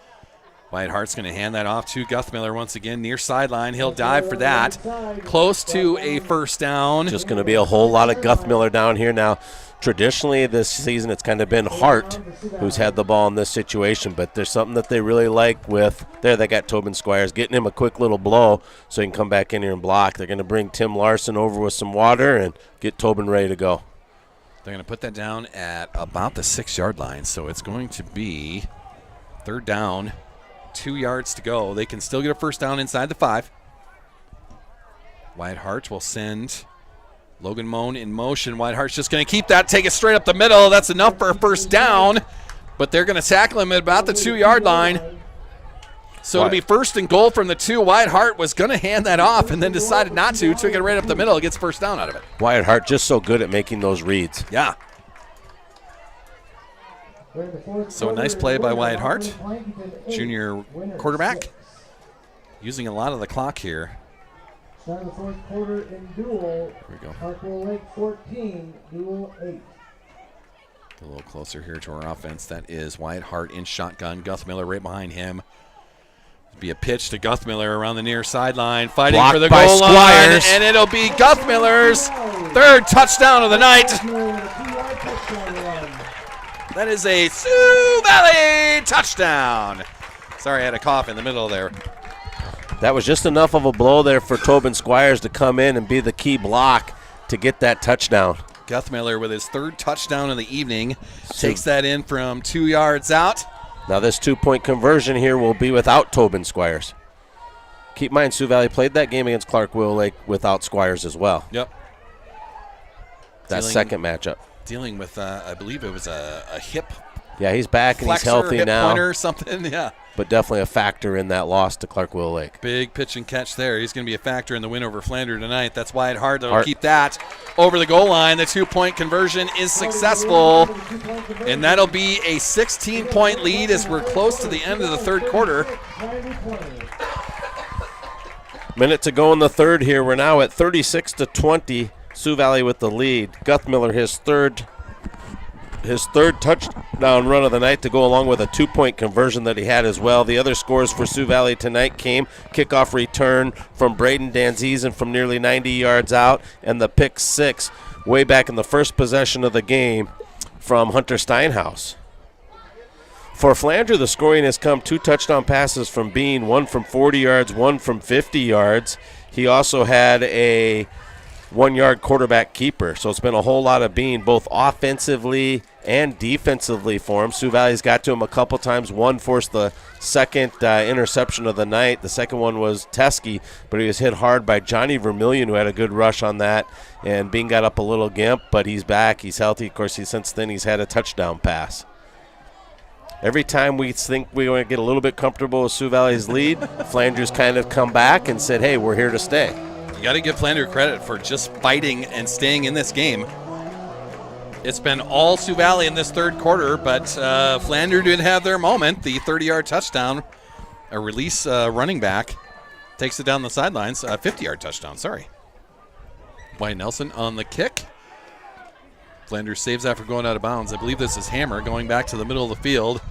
Whitehart's going to hand that off to Guthmiller once again, near sideline. He'll dive for that. Close to a first down. Just going to be a whole lot of Guthmiller down here now. Traditionally this season it's kind of been Hart who's had the ball in this situation, but there's something that they really like with there. They got Tobin Squires getting him a quick little blow so he can come back in here and block. They're going to bring Tim Larson over with some water and get Tobin ready to go. They're going to put that down at about the 6-yard line, so it's going to be 3rd down, 2 yards to go. They can still get a first down inside the 5. Whitehart will send Logan Moan in motion. Whitehart's just going to keep that, take it straight up the middle. That's enough for a first down, but they're going to tackle him at about the 2-yard line. So it'll be 1st and goal from the 2. Whitehart was going to hand that off and then decided not to. Took it right up the middle. Gets first down out of it. Whitehart just so good at making those reads. Yeah. So a nice play by Whitehart, junior quarterback, using a lot of the clock here. Start of the 4th quarter in duel. Here we go. Hartwell Lake 14, duel 8. A little closer here to our offense. That is Whitehart in shotgun. Guthmiller right behind him. It'll be a pitch to Guthmiller around the near sideline, fighting Blocked for the by goal Squires. line, and it'll be Guthmiller's 3rd touchdown of the night. That is a Sioux Valley touchdown. Sorry, I had a cough in the middle there. That was just enough of a blow there for Tobin Squires to come in and be the key block to get that touchdown. Guthmiller with his 3rd touchdown of the evening. Takes that in from 2 yards out. Now this 2-point conversion here will be without Tobin Squires. keep in mind, Sioux Valley played that game against Clark-Willow Lake without Squires as well. Yep. That second matchup. Dealing with, I believe it was a hip. Yeah, he's back and flexor, he's healthy hip now. Pointer or something, yeah. But definitely a factor in that loss to Clark-Willow Lake. Big pitch and catch there. He's going to be a factor in the win over Flandreau tonight. That's Wyatt Hart that'll keep that over the goal line. The 2-point conversion is successful, and that'll be a 16-point lead as we're close to the end of the third quarter. Minute to go in the third here. We're now at 36-20. Sioux Valley with the lead. Guthmiller, his third touchdown run of the night to go along with a 2-point conversion that he had as well. The other scores for Sioux Valley tonight came kickoff return from Braden Danzizen from nearly 90 yards out, and the pick six way back in the first possession of the game from Hunter Steinhaus. For Flandreau, the scoring has come 2 touchdown passes from Bean, one from 40 yards, one from 50 yards. He also had a 1-yard quarterback keeper. So it's been a whole lot of Bean, both offensively and defensively for him. Sioux Valley's got to him a couple times. One forced the second interception of the night. The second one was Teskey, but he was hit hard by Johnny Vermillion, who had a good rush on that. And Bean got up a little gimp, but he's back. He's healthy. Of course, since then he's had a touchdown pass. Every time we think we're going to get a little bit comfortable with Sioux Valley's lead, Flandreau's kind of come back and said, hey, we're here to stay. You got to give Flandreau credit for just fighting and staying in this game. It's been all Sioux Valley in this third quarter, but Flandreau did have their moment. The 30-yard touchdown, a release running back, takes it down the sidelines. 50-yard touchdown, sorry. Wyatt Nelson on the kick. Flandreau saves after going out of bounds. I believe this is Hammer going back to the middle of the field.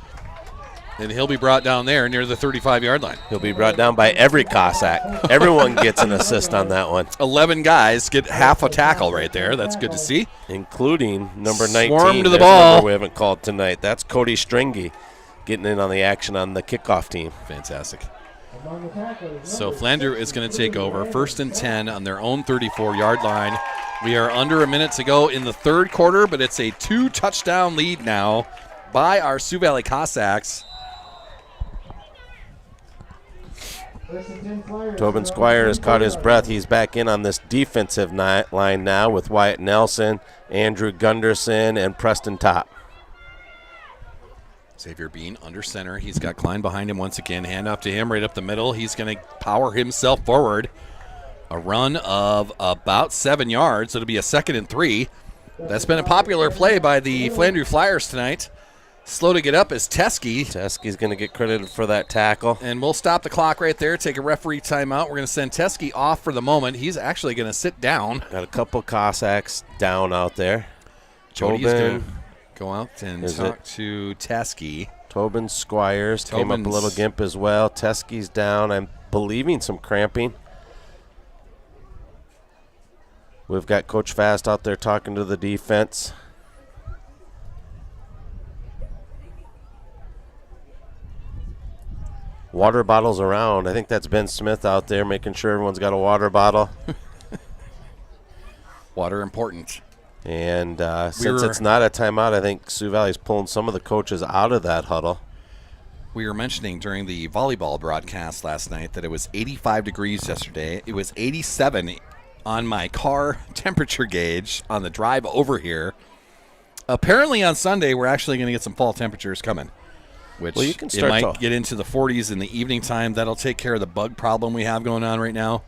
And he'll be brought down there near the 35-yard line. He'll be brought down by every Cossack. Everyone gets an assist on that one. 11 guys get half a tackle right there. That's good to see. Including number 19. Swarm to the There's ball. Number we haven't called tonight. That's Cody Stringy getting in on the action on the kickoff team. Fantastic. So Flandreau is going to take over. 1st and 10 on their own 34-yard line. We are under a minute to go in the third quarter, but it's a 2-touchdown lead now by our Sioux Valley Cossacks. Tobin Squire has caught his breath. He's back in on this defensive line now with Wyatt Nelson, Andrew Gunderson, and Preston Topp. Xavier Bean under center. He's got Klein behind him once again. Hand off to him right up the middle. He's going to power himself forward. A run of about 7 yards. It'll be a 2nd and 3. That's been a popular play by the Flandreau Flyers tonight. Slow to get up is Teskey. Teskey's going to get credited for that tackle. And we'll stop the clock right there, take a referee timeout. We're going to send Teskey off for the moment. He's actually going to sit down. Got a couple Cossacks down out there. Jody's going to go out and talk to Teskey. Tobin Squires came up a little gimp as well. Teskey's down. I'm believing some cramping. We've got Coach Fast out there talking to the defense. Water bottles around. I think that's Ben Smith out there making sure everyone's got a water bottle. Water important. And since it's not a timeout, I think Sioux Valley's pulling some of the coaches out of that huddle. We were mentioning during the volleyball broadcast last night that it was 85 degrees yesterday. It was 87 on my car temperature gauge on the drive over here. Apparently on Sunday, we're actually going to get some fall temperatures coming. Which you can it might get into the 40s in the evening time. That'll take care of the bug problem we have going on right now.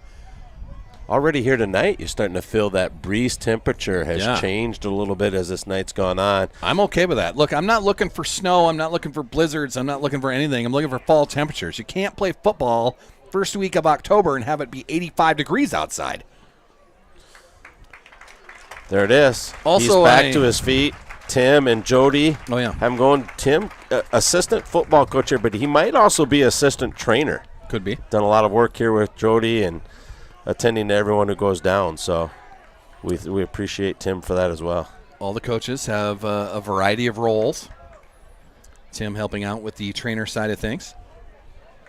Already here tonight, you're starting to feel that breeze temperature has changed a little bit as this night's gone on. I'm okay with that. Look, I'm not looking for snow. I'm not looking for blizzards. I'm not looking for anything. I'm looking for fall temperatures. You can't play football first week of October and have it be 85 degrees outside. There it is. Also, he's back to his feet. Tim and Jody. Oh, yeah. I'm going, Tim, assistant football coach here, but he might also be assistant trainer. Could be. Done a lot of work here with Jody and attending to everyone who goes down. So we appreciate Tim for that as well. All the coaches have a variety of roles. Tim helping out with the trainer side of things.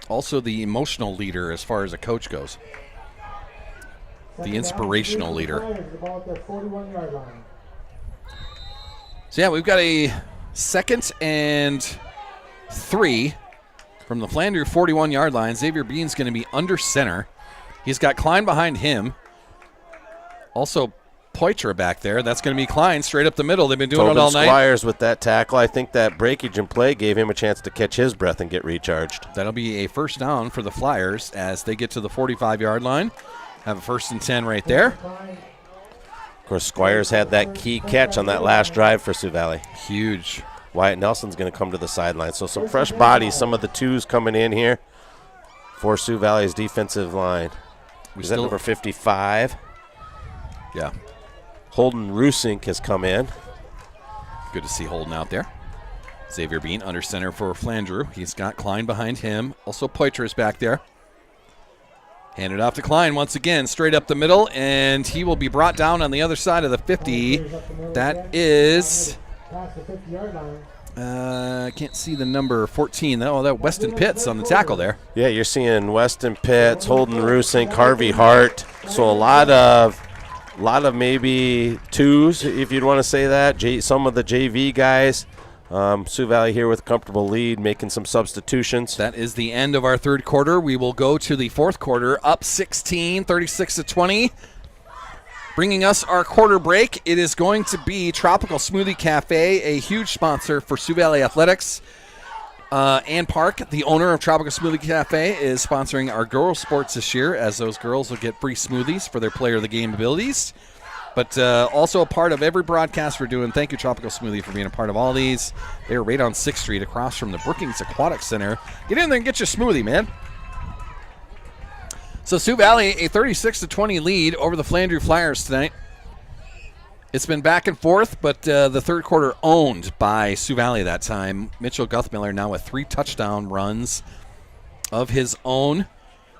Also the emotional leader as far as a coach goes. The inspirational leader. So, yeah, we've got a 2nd and 3 From the Flandreau 41-yard line, Xavier Bean's going to be under center. He's got Klein behind him. Also, Poitra back there. That's going to be Klein straight up the middle. They've been doing it all night. Squires with that tackle. I think that breakage in play gave him a chance to catch his breath and get recharged. That'll be a first down for the Flyers as they get to the 45-yard line. Have a 1st and 10 right there. Of course, Squires had that key catch on that last drive for Sioux Valley. Huge. Wyatt Nelson's going to come to the sideline. So some fresh bodies, some of the twos coming in here for Sioux Valley's defensive line. Is that number 55? Yeah. Holden Rusink has come in. Good to see Holden out there. Xavier Bean under center for Flandreau. He's got Klein behind him. Also Poitra is back there. Handed off to Klein once again, straight up the middle, and he will be brought down on the other side of the 50. That is... I can't see the number 14. Oh, that Weston Pitts on the tackle there. Yeah, you're seeing Weston Pitts, Holden Rusink, Harvey Hart. So a lot of maybe twos, if you'd want to say that. Some of the JV guys. Sioux Valley here with a comfortable lead, making some substitutions. That is the end of our third quarter. We will go to the fourth quarter, up 16, 36-20. Bringing us our quarter break, it is going to be Tropical Smoothie Cafe, a huge sponsor for Sioux Valley Athletics. Ann Park, the owner of Tropical Smoothie Cafe, is sponsoring our girls' sports this year, as those girls will get free smoothies for their player of the game abilities. But also a part of every broadcast we're doing. Thank you, Tropical Smoothie, for being a part of all these. They're right on 6th Street across from the Brookings Aquatic Center. Get in there and get your smoothie, man. So Sioux Valley, a 36-20 lead over the Flandreau Flyers tonight. It's been back and forth, but the third quarter owned by Sioux Valley that time. Mitchell Guthmiller now with 3 touchdown runs of his own.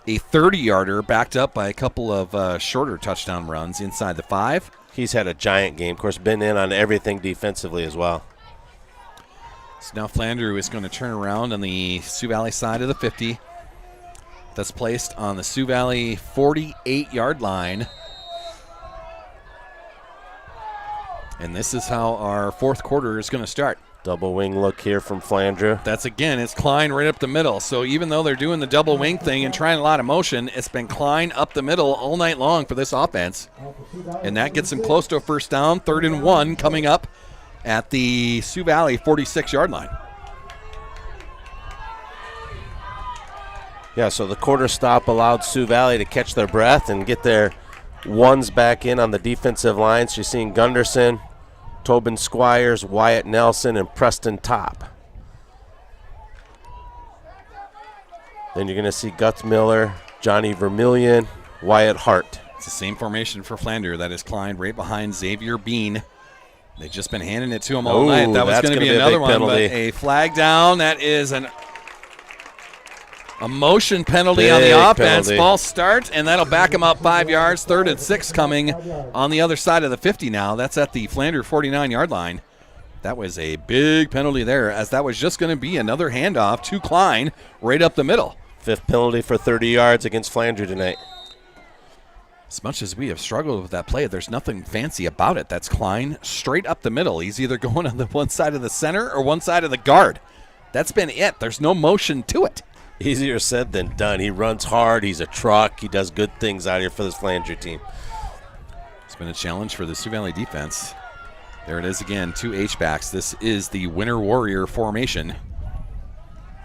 A 30-yarder backed up by a couple of shorter touchdown runs inside the 5. He's had a giant game. Of course, been in on everything defensively as well. So now Flandreau is going to turn around on the Sioux Valley side of the 50. That's placed on the Sioux Valley 48-yard line. And this is how our fourth quarter is going to start. Double wing look here from Flandreau. That's, again, it's Klein right up the middle. So even though they're doing the double wing thing and trying a lot of motion, it's been Klein up the middle all night long for this offense. And that gets them close to a first down. 3rd and 1 coming up at the Sioux Valley 46-yard line. Yeah, so the quarter stop allowed Sioux Valley to catch their breath and get their ones back in on the defensive lines. You're seeing Gunderson, Tobin Squires, Wyatt Nelson, and Preston Top. Then you're going to see Guts Miller, Johnny Vermillion, Wyatt Hart. It's the same formation for Flandreau. That is Klein right behind Xavier Bean. They've just been handing it to him all night. That was going to be another one, penalty. But a flag down. That is a motion penalty on the offense. False start, and that'll back him up 5 yards. 3rd and 6 coming on the other side of the 50 now. That's at the Flandreau 49-yard line. That was a big penalty there, as that was just going to be another handoff to Klein right up the middle. 5th penalty for 30 yards against Flandreau tonight. As much as we have struggled with that play, there's nothing fancy about it. That's Klein straight up the middle. He's either going on the one side of the center or one side of the guard. That's been it. There's no motion to it. Easier said than done. He runs hard. He's a truck. He does good things out here for this Flandreau team. It's been a challenge for the Sioux Valley defense. There it is again, 2 H-backs. This is the Winter Warrior formation.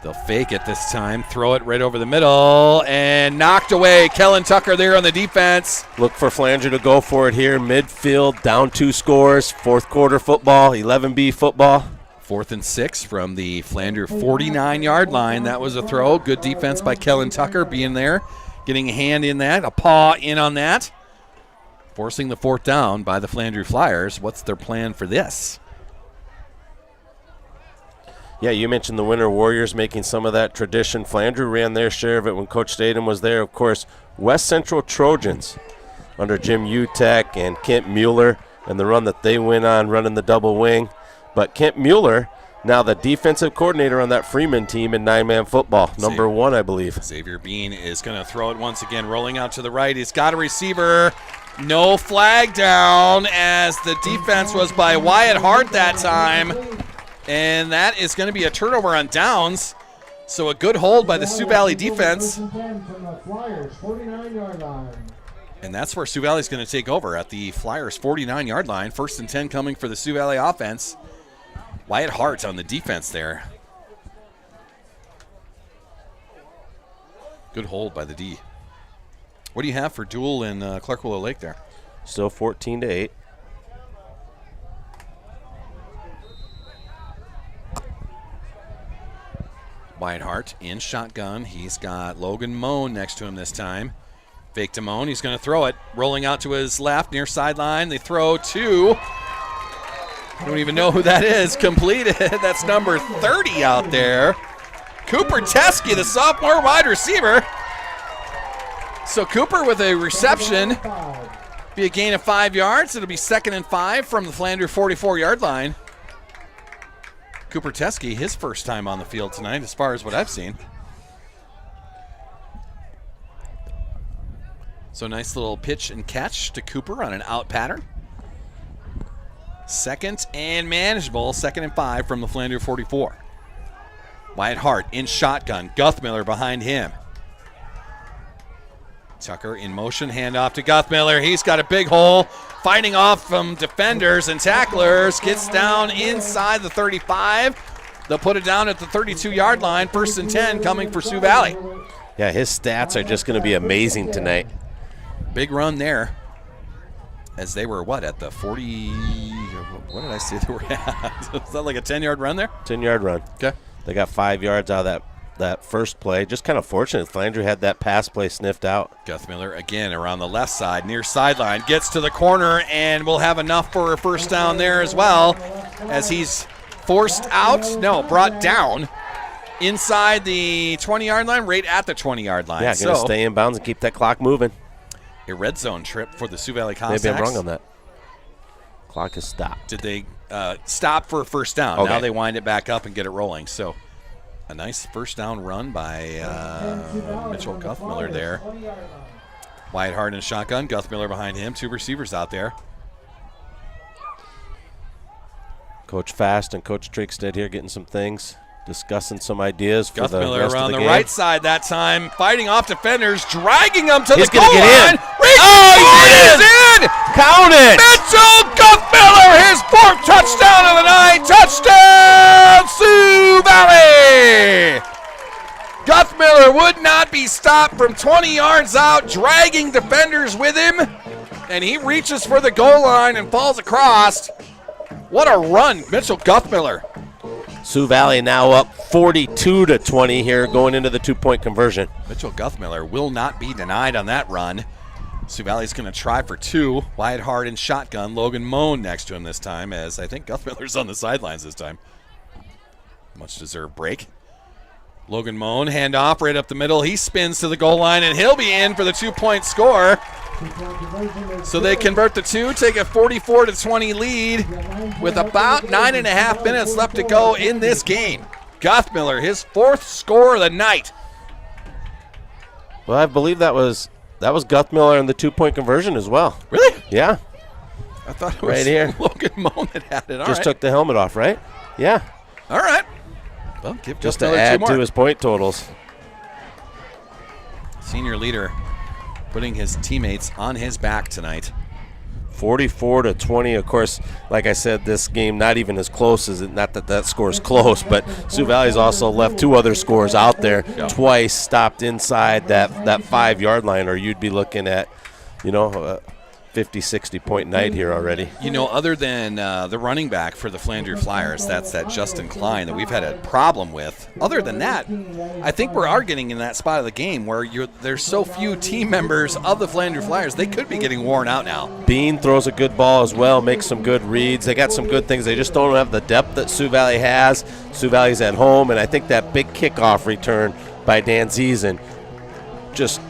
They'll fake it this time, throw it right over the middle, and knocked away. Kellen Tucker there on the defense. Look for Flandreau to go for it here. Midfield, down 2 scores. 4th quarter football, 11B football. 4th and 6 from the Flandreau 49-yard line. That was a throw. Good defense by Kellen Tucker being there, getting a hand in that, a paw in on that. Forcing the 4th down by the Flandreau Flyers. What's their plan for this? Yeah, you mentioned the Winter Warriors making some of that tradition. Flandreau ran their share of it when Coach Statham was there. Of course, West Central Trojans under Jim Utek and Kent Mueller and the run that they went on running the double wing. But Kent Mueller, now the defensive coordinator on that Freeman team in 9-man football, number 1, I believe. Xavier Bean is going to throw it once again, rolling out to the right. He's got a receiver. No flag down, as the defense was by Wyatt Hart that time. And that is going to be a turnover on downs. So a good hold by the Sioux Valley defense. From the Flyers, 49-yard line. And that's where Sioux Valley's going to take over at the Flyers' 49-yard line. 1st and 10 coming for the Sioux Valley offense. Wyatt Hart on the defense there. Good hold by the D. What do you have for duel in Clark Willow Lake there? Still 14-8. Wyatt Hart in shotgun. He's got Logan Moan next to him this time. Fake to Moan. He's going to throw it. Rolling out to his left near sideline. They throw to, don't even know who that is. Completed. That's number 30 out there. Cooper Teskey, the sophomore wide receiver. So Cooper with a reception. Be a gain of 5 yards. It'll be 2nd and 5 from the Flandreau 44-yard line. Cooper Teskey, his first time on the field tonight as far as what I've seen. So nice little pitch and catch to Cooper on an out pattern. 2nd and manageable, 2nd and 5 from the Flandreau 44. Wyatt Hart in shotgun. Guthmiller behind him. Tucker in motion, handoff to Guthmiller. He's got a big hole, fighting off from defenders and tacklers. Gets down inside the 35. They'll put it down at the 32-yard line. 1st and 10 coming for Sioux Valley. Yeah, his stats are just going to be amazing tonight. Big run there. As they were, what, at the 40? What did I say they were at? Is that like a 10-yard run there? 10-yard run. Okay. They got 5 yards out of that first play. Just kind of fortunate. Flandreau had that pass play sniffed out. Guthmiller again around the left side, near sideline. Gets to the corner, and will have enough for a first down there as well. As he's brought down inside the 20-yard line, right at the 20-yard line. Yeah, going to stay in bounds and keep that clock moving. A red zone trip for the Sioux Valley Cossacks. Maybe I'm wrong on that. Clock is stopped. Did they stop for a first down? Okay. Now they wind it back up and get it rolling. So a nice first down run by Mitchell Guthmiller there. Wyatt Hart in shotgun. Guthmiller behind him. 2 receivers out there. Coach Fast and Coach Trigstead here getting some things, discussing some ideas for the Guthmiller rest around of the the game. right side that time, fighting off defenders, dragging them to He's the gonna goal get line. in. He's in! Count it! Mitchell Guthmiller, his 4th touchdown of the night. Touchdown, Sioux Valley! Guthmiller would not be stopped from 20 yards out, dragging defenders with him, and he reaches for the goal line and falls across. What a run, Mitchell Guthmiller. Sioux Valley now up 42-20 here going into the 2-point conversion. Mitchell Guthmiller will not be denied on that run. Sioux Valley's going to try for 2. Wyatt Hart in shotgun. Logan Moan next to him this time, as I think Guthmiller's on the sidelines this time. Much deserved break. Logan Moan, handoff right up the middle. He spins to the goal line, and he'll be in for the 2-point score. So they convert the 2, take a 44-20 lead with about 9.5 minutes left to go in this game. Guthmiller, his 4th score of the night. Well, I believe that was Guthmiller in the 2-point conversion as well. Really? Yeah. I thought it was right here. Logan Moan that had it. All Just right. took the helmet off, right? Yeah. All right. Well, give just Guthmiller to add 2 more. to his point totals. Senior leader putting his teammates on his back tonight. 44-20. Of course, like I said, this game not even as close as it. Not that that score is close, but Sioux Valley's also left 2 other scores out there. Yeah. Twice stopped inside that 5-yard line, or you'd be looking at, 50-60 point night here already. Other than the running back for the Flandreau Flyers, that's that Justin Klein that we've had a problem with. Other than that, I think we are getting in that spot of the game where there's so few team members of the Flandreau Flyers, they could be getting worn out now. Bean throws a good ball as well, makes some good reads. They got some good things. They just don't have the depth that Sioux Valley has. Sioux Valley's at home, and I think that big kickoff return by Dan Ziesen just,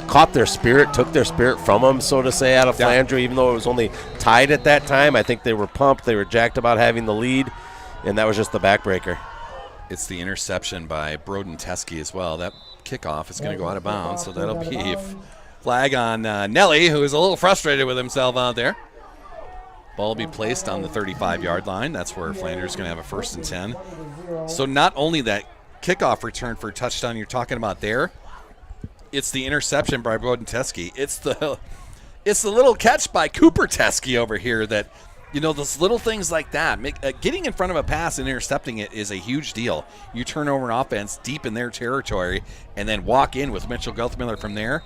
caught their spirit, took their spirit from them, so to say, out of Flandreau, even though it was only tied at that time. I think they were pumped. They were jacked about having the lead, and that was just the backbreaker. It's the interception by Broden Teskey as well. That kickoff is going to go out of bounds, so that'll be a flag on Nelly, who is a little frustrated with himself out there. Ball will be placed on the 35-yard line. That's where Flandreau is going to have a 1st and 10. So not only that kickoff return for a touchdown you're talking about there, it's the interception by Broden Teske. It's the little catch by Cooper Teske over here that, those little things like that. Getting in front of a pass and intercepting it is a huge deal. You turn over an offense deep in their territory and then walk in with Mitchell Guthmiller from there.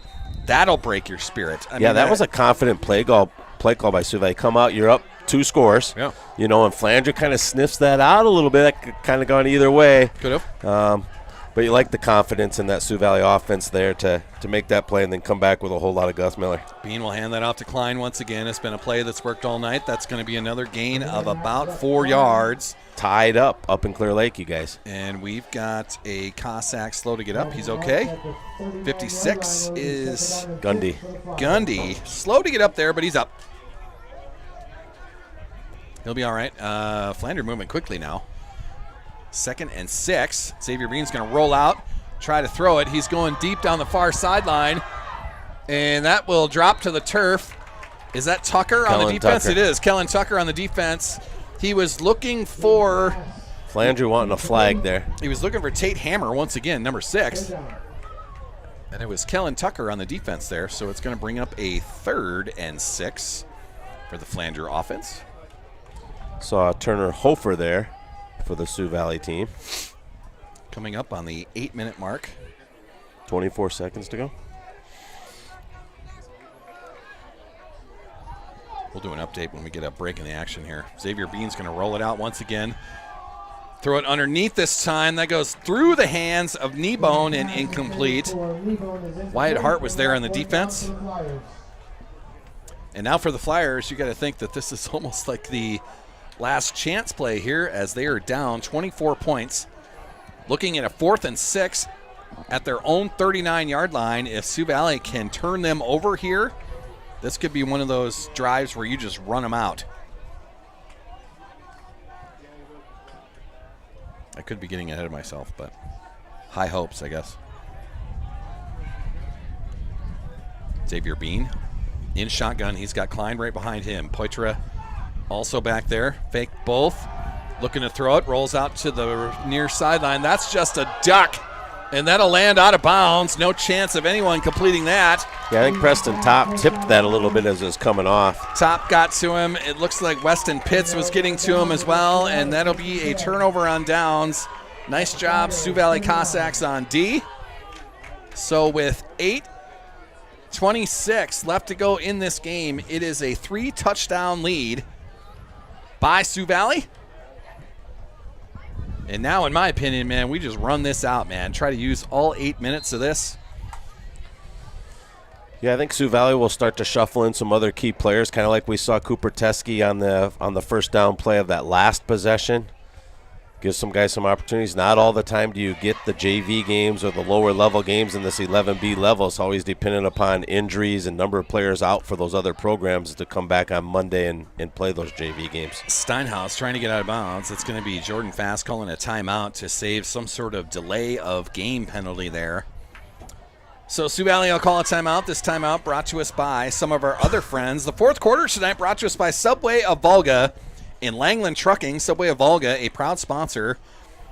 That'll break your spirit. I mean, that was a confident play call by Sioux Valley. Come out, you're up 2 scores. Yeah. And Flandreau kind of sniffs that out a little bit. That could kind of gone either way. Could have. But you like the confidence in that Sioux Valley offense there to make that play and then come back with a whole lot of Guthmiller. Bean will hand that off to Klein once again. It's been a play that's worked all night. That's going to be another gain of about 4 yards. Tied up in Clear Lake, you guys. And we've got a Cossack slow to get up. He's okay. 56 is Gundy. Slow to get up there, but he's up. He'll be all right. Flandreau moving quickly now. 2nd and 6. Xavier Bean's going to roll out, try to throw it. He's going deep down the far sideline, and that will drop to the turf. Is that Tucker on the defense? It is. Kellen Tucker on the defense. He was looking for Flandreau wanting a flag there. He was looking for Tate Hammer once again, number 6. And it was Kellen Tucker on the defense there, so it's going to bring up a 3rd and 6 for the Flandreau offense. Saw Turner Hofer there for the Sioux Valley team. Coming up on the 8-minute mark. 24 seconds to go. We'll do an update when we get a break in the action here. Xavier Bean's going to roll it out once again. Throw it underneath this time. That goes through the hands of Kneebone and incomplete. Wyatt Hart was there on the defense. And now for the Flyers, you got to think that this is almost like the last chance play here as they are down 24 points. Looking at a 4th and 6 at their own 39-yard line. If Sioux Valley can turn them over here, this could be one of those drives where you just run them out. I could be getting ahead of myself, but high hopes, I guess. Xavier Bean in shotgun. He's got Klein right behind him. Poitras also back there. Fake both. Looking to throw it. Rolls out to the near sideline. That's just a duck. And that'll land out of bounds. No chance of anyone completing that. Yeah, I think Preston Top tipped that a little bit as it was coming off. Top got to him. It looks like Weston Pitts was getting to him as well. And that'll be a turnover on downs. Nice job, Sioux Valley Cossacks on D. So with 8:26 left to go in this game, it is a 3-touchdown lead by Sioux Valley. And now, in my opinion, man, we just run this out, man. Try to use all 8 minutes of this. Yeah, I think Sioux Valley will start to shuffle in some other key players, kind of like we saw Cooper Teske on the first down play of that last possession. Give some guys some opportunities. Not all the time do you get the JV games or the lower level games in this 11B level. It's always dependent upon injuries and number of players out for those other programs to come back on Monday and play those JV games. Steinhaus trying to get out of bounds. It's going to be Jordan Fast calling a timeout to save some sort of delay of game penalty there. So Sioux Valley will call a timeout. This timeout brought to us by some of our other friends. The fourth quarter tonight brought to us by Subway of Volga in Langland Trucking. Subway of Volga, a proud sponsor.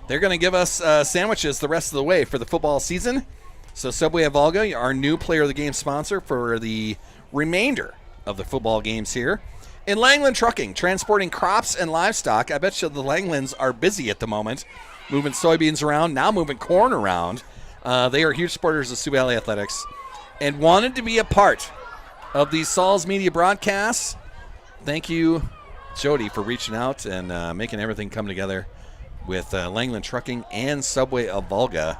They're going to give us sandwiches the rest of the way for the football season. So Subway of Volga, our new player of the game sponsor for the remainder of the football games here. In Langland Trucking, transporting crops and livestock. I bet you the Langlands are busy at the moment, moving soybeans around, now moving corn around. They are huge supporters of Sioux Valley Athletics and wanted to be a part of these Sauls Media broadcasts. Thank you, Jody, for reaching out and making everything come together with Langland Trucking and Subway of Volga.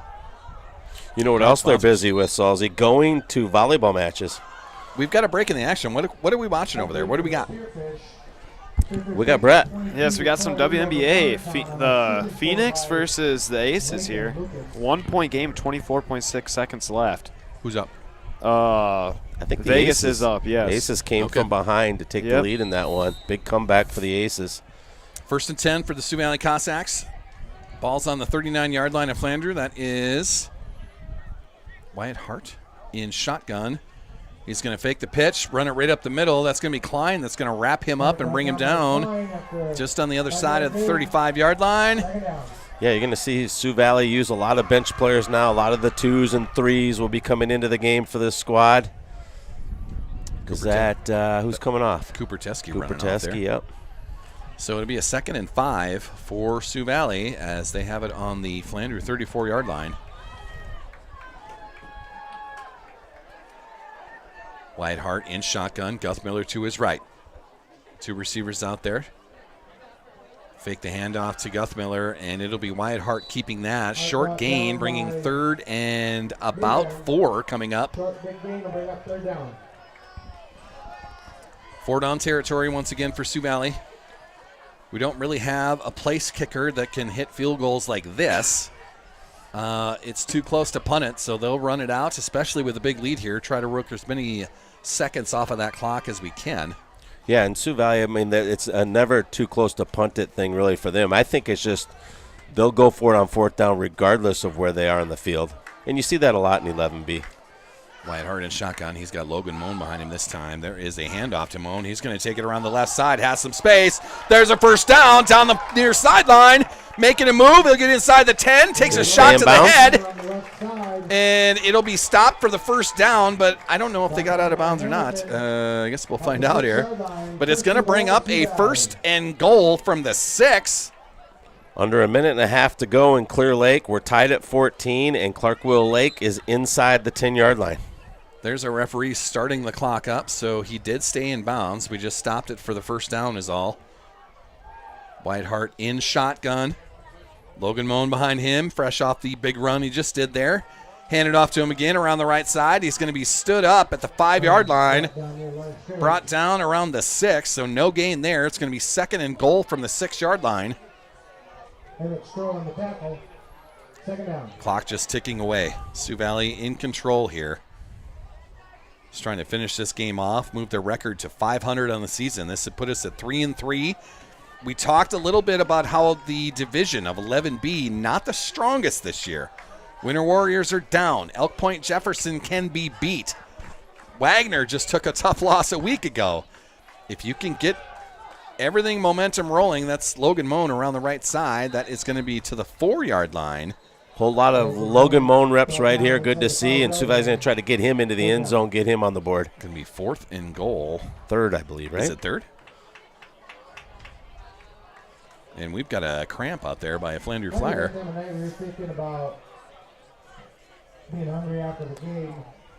You know what else they're busy with, Salzy? Going to volleyball matches. We've got a break in the action. What are we watching over there? What do we got? We got Brett. Yes, we got some WNBA. The Phoenix versus the Aces here. 1 point game, 24.6 seconds left. Who's up? I think the Vegas is up, yes. Aces came from behind to take the lead in that one. Big comeback for the Aces. 1st and 10 for the Sioux Valley Cossacks. Ball's on the 39-yard line of Flandreau. That is Wyatt Hart in shotgun. He's going to fake the pitch, run it right up the middle. That's going to be Klein. That's going to wrap him up and bring him down just on the other side of the 35-yard line. Yeah, you're going to see Sioux Valley use a lot of bench players now. A lot of the 2s and 3s will be coming into the game for this squad. Is that who's coming off? Cooper Teskey Cooper running off there. Teskey, yep. So it'll be a 2nd and 5 for Sioux Valley as they have it on the Flandreau 34-yard line. Wyatt Hart in shotgun. Guthmiller to his right. 2 receivers out there. Fake the handoff to Guthmiller, and it'll be Wyatt Hart keeping that. Short gain, bringing 3rd and about 4 coming up. Short big gain will bring up 3rd down. 4 down territory once again for Sioux Valley. We don't really have a place kicker that can hit field goals like this. It's too close to punt it, so they'll run it out, especially with a big lead here. Try to work as many seconds off of that clock as we can. Yeah, and Sioux Valley, I mean, it's a never too close to punt it thing really for them. I think it's just they'll go for it on 4th down regardless of where they are in the field. And you see that a lot in 11B. Wyatt Hart in shotgun. He's got Logan Moan behind him this time. There is a handoff to Moan. He's going to take it around the left side, has some space. There's a first down the near sideline. Making a move. He'll get inside the 10, takes a shot to the head, and it'll be stopped for the first down, but I don't know if they got out of bounds or not. I guess we'll find out here. But it's going to bring up a 1st and goal from the 6. Under a minute and a half to go in Clear Lake. We're tied at 14, and Clark-Will Lake is inside the 10-yard line. There's a referee starting the clock up, so he did stay in bounds. We just stopped it for the first down is all. Wyatt Hart in shotgun. Logan Moan behind him, fresh off the big run he just did there. Handed off to him again around the right side. He's going to be stood up at the 5-yard line. Brought down around the 6, so no gain there. It's going to be 2nd and goal from the 6-yard line. On the tackle. 2nd down. Clock just ticking away. Sioux Valley in control here. Just trying to finish this game off, move their record to 500 on the season. This would put us at 3-3. We talked a little bit about how the division of 11B, not the strongest this year. Winter Warriors are down. Elk Point Jefferson can be beat. Wagner just took a tough loss a week ago. If you can get everything momentum rolling, that's Logan Moan around the right side. That is going to be to the 4-yard line. Whole lot of Logan Moan reps right here. Good to see. And Sioux Valley's going to try to get him into the end zone, get him on the board. Going to be 4th and goal. 3rd, I believe, right? Is it 3rd? And we've got a cramp out there by a Flandreau Flyer. We're thinking about being hungry after the game.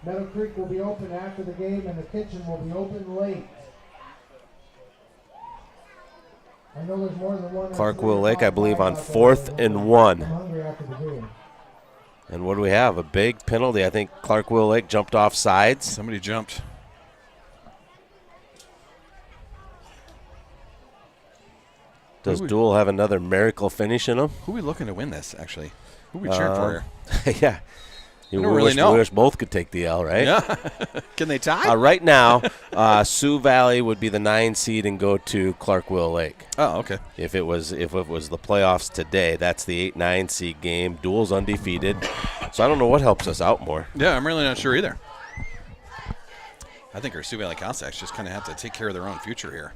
Meadow Creek will be open after the game, and the kitchen will be open late. I know there's more than one. Clark-Will Lake, I believe, on 4th and 1. I'm hungry after the game. And what do we have? A big penalty. I think Clark-Will Lake jumped off sides. Somebody jumped. Does Duel have another miracle finish in him? Who are we looking to win this, actually? Who are we cheering for here? Yeah. I don't really know. We wish both could take the L, right? Yeah. Can they tie? Right now, Sioux Valley would be the 9 seed and go to Clark-Will Lake. Oh, okay. If it was the playoffs today, that's the 8-9 seed game. Duel's undefeated. So I don't know what helps us out more. Yeah, I'm really not sure either. I think our Sioux Valley Cossacks just kind of have to take care of their own future here.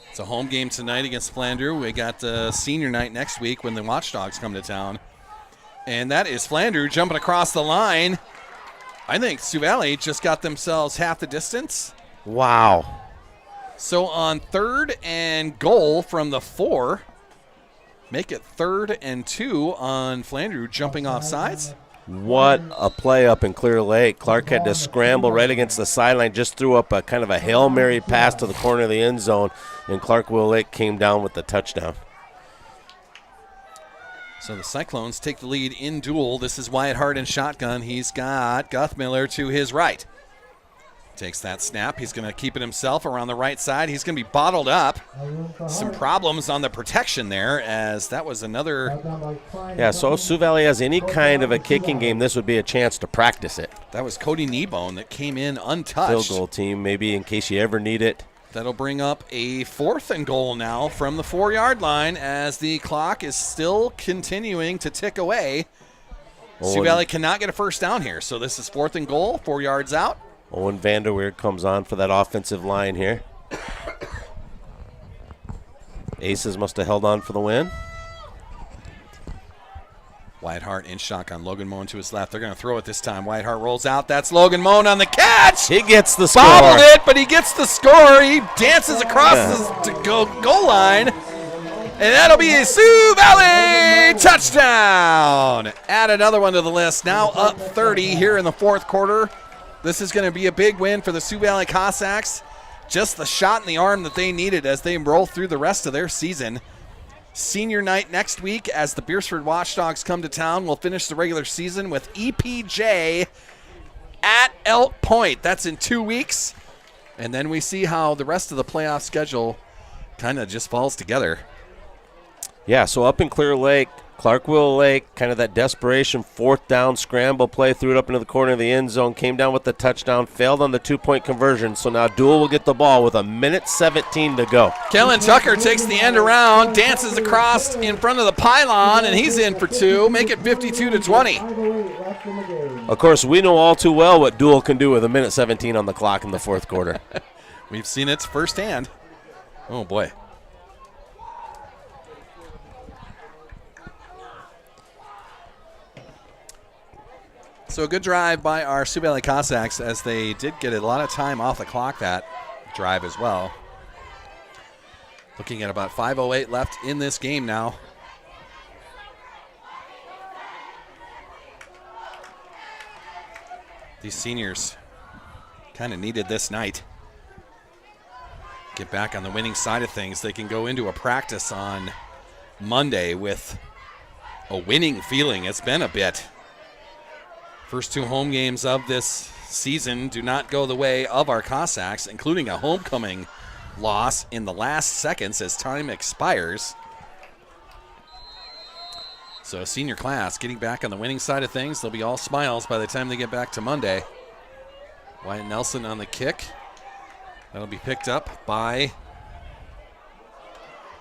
It's a home game tonight against Flandreau. We got senior night next week when the Watchdogs come to town. And that is Flandreau jumping across the line. I think Sioux Valley just got themselves half the distance. Wow. So on 3rd and goal from the 4, make it 3rd and 2 on Flandreau jumping off sides. What a play up in Clear Lake. Clark had to scramble right against the sideline, just threw up a kind of a Hail Mary pass to the corner of the end zone, and Clark-Will Lake came down with the touchdown. So the Cyclones take the lead in Duel. This is Wyatt Hart in shotgun. He's got Guthmiller to his right. Takes that snap. He's going to keep it himself around the right side. He's going to be bottled up. Some problems on the protection there, as that was another. Yeah, so if Sioux Valley has any kind of a kicking game, this would be a chance to practice it. That was Cody Kneebone that came in untouched. Field goal team, maybe in case you ever need it. That'll bring up a 4th and goal now from the 4-yard line as the clock is still continuing to tick away. Sioux Valley cannot get a first down here, so this is 4th and goal, 4 yards out. Owen Vanderweer comes on for that offensive line here. Aces must have held on for the win. Wyatt Hart in shotgun. Logan Moan to his left. They're going to throw it this time. Wyatt Hart rolls out. That's Logan Moan on the catch. He gets the score. Bobbled it, but he gets the score. He dances across the goal line. And that'll be a Sioux Valley touchdown. Add another one to the list. Now up 30 here in the fourth quarter. This is going to be a big win for the Sioux Valley Cossacks. Just the shot in the arm that they needed as they roll through the rest of their season. Senior night next week as the Beersford Watchdogs come to town. We'll finish the regular season with EPJ at Elk Point. That's in 2 weeks. And then we see how the rest of the playoff schedule kind of just falls together. Yeah, so up in Clear Lake, Clark-Willow Lake, kind of that desperation fourth down scramble play, threw it up into the corner of the end zone, came down with the touchdown, failed on the 2-point conversion. So now Dual will get the ball with 1:17 to go. Kellen Tucker takes the end around, dances across in front of the pylon, and he's in for 2. Make it 52-20. Of course, we know all too well what Dual can do with 1:17 on the clock in the fourth quarter. We've seen it firsthand. Oh, boy. So a good drive by our Sioux Valley Cossacks as they did get a lot of time off the clock that drive as well. Looking at about 5:08 left in this game now. These seniors kind of needed this night. Get back on the winning side of things. They can go into a practice on Monday with a winning feeling. It's been a bit. First 2 home games of this season do not go the way of our Cossacks, including a homecoming loss in the last seconds as time expires. So senior class getting back on the winning side of things. They'll be all smiles by the time they get back to Monday. Wyatt Nelson on the kick. That'll be picked up by...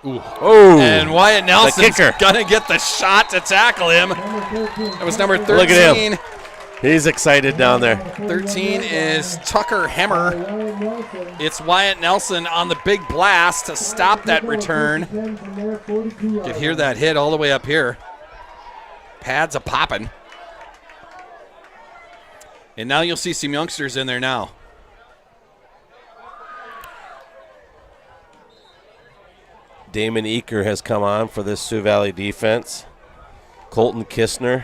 And Wyatt Nelson's going to get the shot to tackle him. That was number 13. Look at him. He's excited down there. 13 is Tucker Hemmer. It's Wyatt Nelson on the big blast to stop that return. You can hear that hit all the way up here. Pads a popping. And now you'll see some youngsters in there now. Damon Eaker has come on for this Sioux Valley defense. Colton Kistner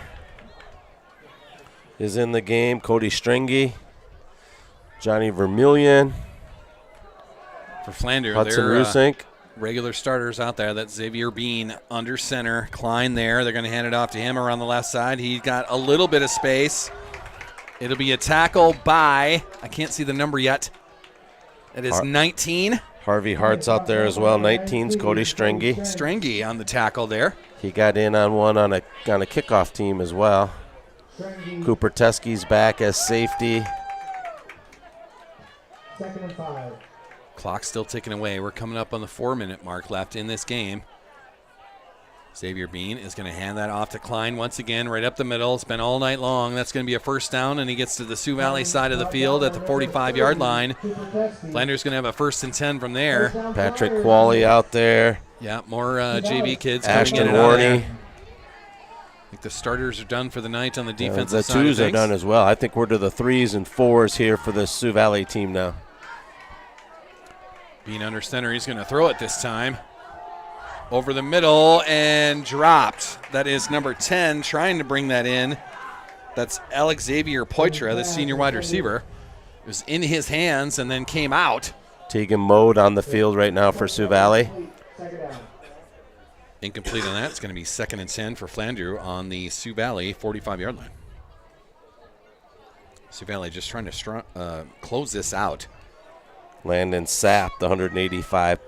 is in the game. Cody Stringy, Johnny Vermillion. For Flandreau, Hudson Rusink. Regular starters out there. That's Xavier Bean under center. Klein there. They're going to hand it off to him around the left side. He got a little bit of space. It'll be a tackle by, I can't see the number yet. It is 19. Harvey Hart's out there as well. 19's Cody Stringy. Stringy on the tackle there. He got in on one on a kickoff team as well. Cooper Teskey's back as safety. 2nd and 5. Clock still ticking away. We're coming up on the 4-minute mark left in this game. Xavier Bean is going to hand that off to Klein once again, right up the middle. It's been all night long. That's going to be a first down, and he gets to the Sioux Valley side of the field at the 45-yard line. Flanders going to have a 1st and 10 from there. Patrick Qualley out there. Yeah, more JV kids Ashton coming in and out there. Warney. I think the starters are done for the night on the defensive the side of things. twos are done as well. I think we're to the 3s and 4s here for the Sioux Valley team now. Being under center, he's going to throw it this time. Over the middle and dropped. That is number 10 trying to bring that in. That's Alex Xavier Poitra, the senior wide receiver. It was in his hands and then came out. Tegan Mode on the field right now for Sioux Valley. Incomplete on that. It's going to be 2nd and 10 for Flandreau on the Sioux Valley 45-yard line. Sioux Valley just trying to close this out. Landon Sapp, the 185,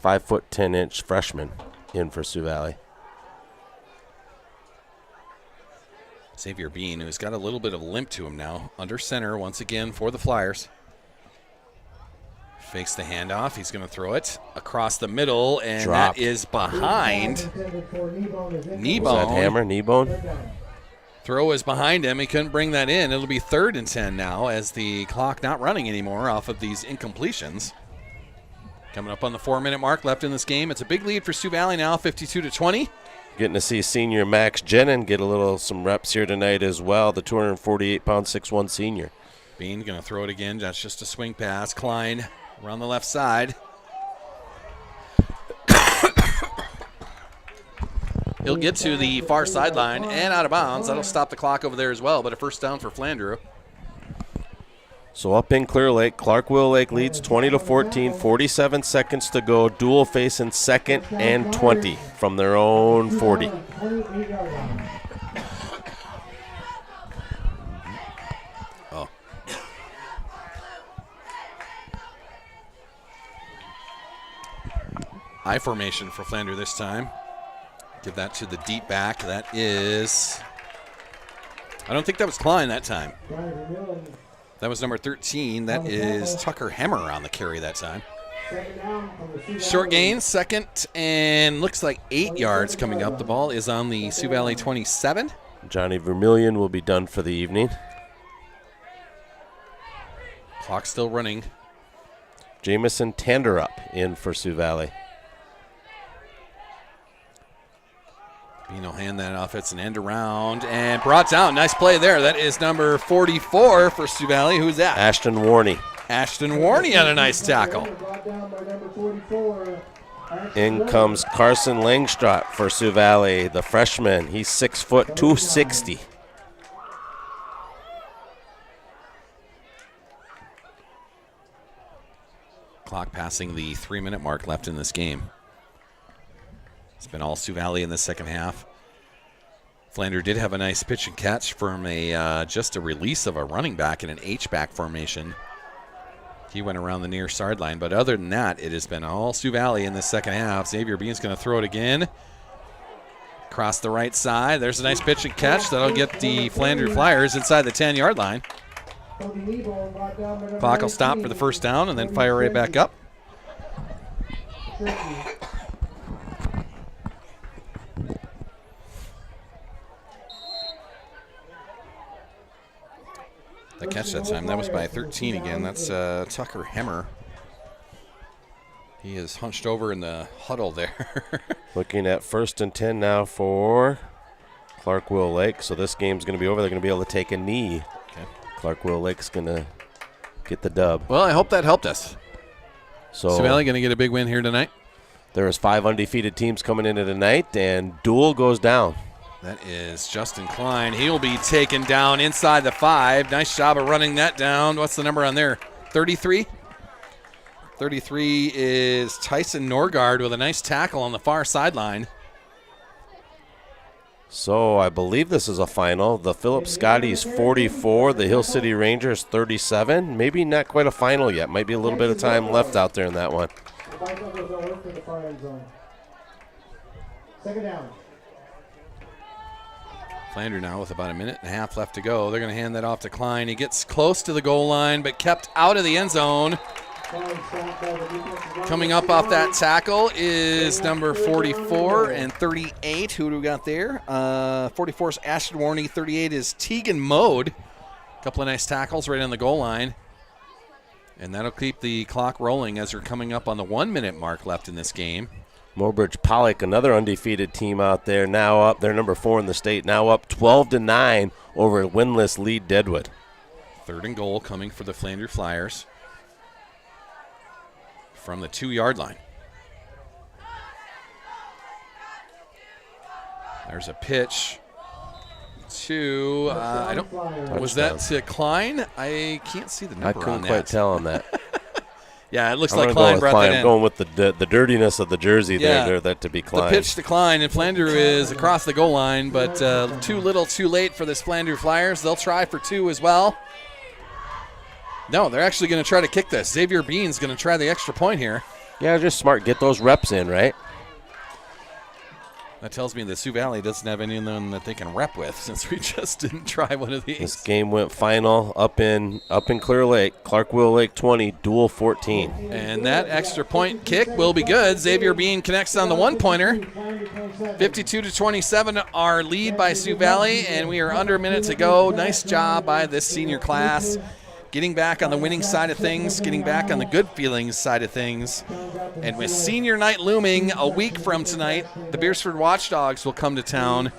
5'10" freshman, in for Sioux Valley. Xavier Bean, who's got a little bit of limp to him now, under center once again for the Flyers. Fakes the handoff. He's going to throw it across the middle, and Dropped. that is behind Was that Kneebone. Hammer, Kneebone? Throw is behind him. He couldn't bring that in. It'll be 3rd and 10 now as the clock not running anymore off of these incompletions. Coming up on the 4-minute mark left in this game. It's a big lead for Sioux Valley now, 52-20. Getting to see senior Max Jenin get some reps here tonight as well, the 248-pound 6'1 senior. Bean going to throw it again. That's just a swing pass. Klein around the left side. He'll get to the far sideline and out of bounds. That'll stop the clock over there as well, but a first down for Flandreau. So up in Clear Lake, Clark-Willow Lake leads 20-14, 47 seconds to go. Dual facing 2nd and 20 from their own 40. Oh. I formation for Flandreau this time. Give that to the deep back. That is, I don't think that was Klein that time. That was number 13. That is Tucker Hemmer on the carry that time. Short gain, 2nd, and looks like 8 yards coming up. The ball is on the Sioux Valley 27. Johnny Vermillion will be done for the evening. Clock still running. Jamison Tanderup in for Sioux Valley. Bean will hand that off. It's an end around and brought down. Nice play there. That is number 44 for Sioux Valley. Who's that? Ashton Warney. Ashton Warney on a nice tackle. In comes Carson Langstrot for Sioux Valley, the freshman. He's 6 foot 260. Clock passing the 3-minute mark left in this game. It's been all Sioux Valley in the second half. Flandreau did have a nice pitch and catch from just a release of a running back in an H-back formation. He went around the near sideline, but other than that, it has been all Sioux Valley in the second half. Xavier Bean's going to throw it again. Across the right side. There's a nice pitch and catch. That'll get the Flandreau Flyers inside the 10-yard line. Clock will stop for the first down and then fire right back up. The catch that time, that was by 13 again. That's Tucker Hemmer. He is hunched over in the huddle there. Looking at 1st and 10 now for Clark-Willow Lake. So this game's going to be over. They're going to be able to take a knee. Okay. Clark-Willow Lake's going to get the dub. Well, I hope that helped us. So Sioux Valley going to get a big win here tonight. There is 5 undefeated teams coming into tonight, and Dual goes down. That is Justin Klein. He will be taken down inside the 5. Nice job of running that down. What's the number on there? 33? 33 is Tyson Norgard with a nice tackle on the far sideline. So I believe this is a final. The Phillips Scotty's 44, the Hill City Rangers 37. Maybe not quite a final yet. Might be a little bit of time left out there in that one. Second down. Flandreau now with about a minute and a half left to go. They're going to hand that off to Klein. He gets close to the goal line, but kept out of the end zone. Coming up off that tackle is number 44 and 38. Who do we got there? 44 is Ashton Warney. 38 is Tegan Mode. A couple of nice tackles right on the goal line. And that'll keep the clock rolling as we're coming up on the 1-minute mark left in this game. Mobridge Pollock, another undefeated team out there, now up. They're number 4 in the state, now up 12-9 over winless lead Deadwood. 3rd and goal coming for the Flandreau Flyers from the 2-yard line. There's a pitch to, was that to Klein? I can't see the number on that. I couldn't quite tell on that. Yeah, it looks like Klein brought that in. I'm going with the dirtiness of the jersey there, that to be Klein. The pitch to Klein, and Flandreau is across the goal line, but too little, too late for this Flandreau Flyers. They'll try for 2 as well. No, they're actually going to try to kick this. Xavier Bean's going to try the extra point here. Yeah, just smart. Get those reps in, right? That tells me that Sioux Valley doesn't have anyone that they can rep with, since we just didn't try one of these. This game went final up in Clear Lake. Clark-Willow Lake 20, Dual 14. And that extra point kick will be good. Xavier Bean connects on the 1-pointer. 52-27, our lead by Sioux Valley, and we are under a minute to go. Nice job by this senior class, getting back on the winning side of things, getting back on the good feelings side of things. And with senior night looming a week from tonight, the Beersford Watchdogs will come to town,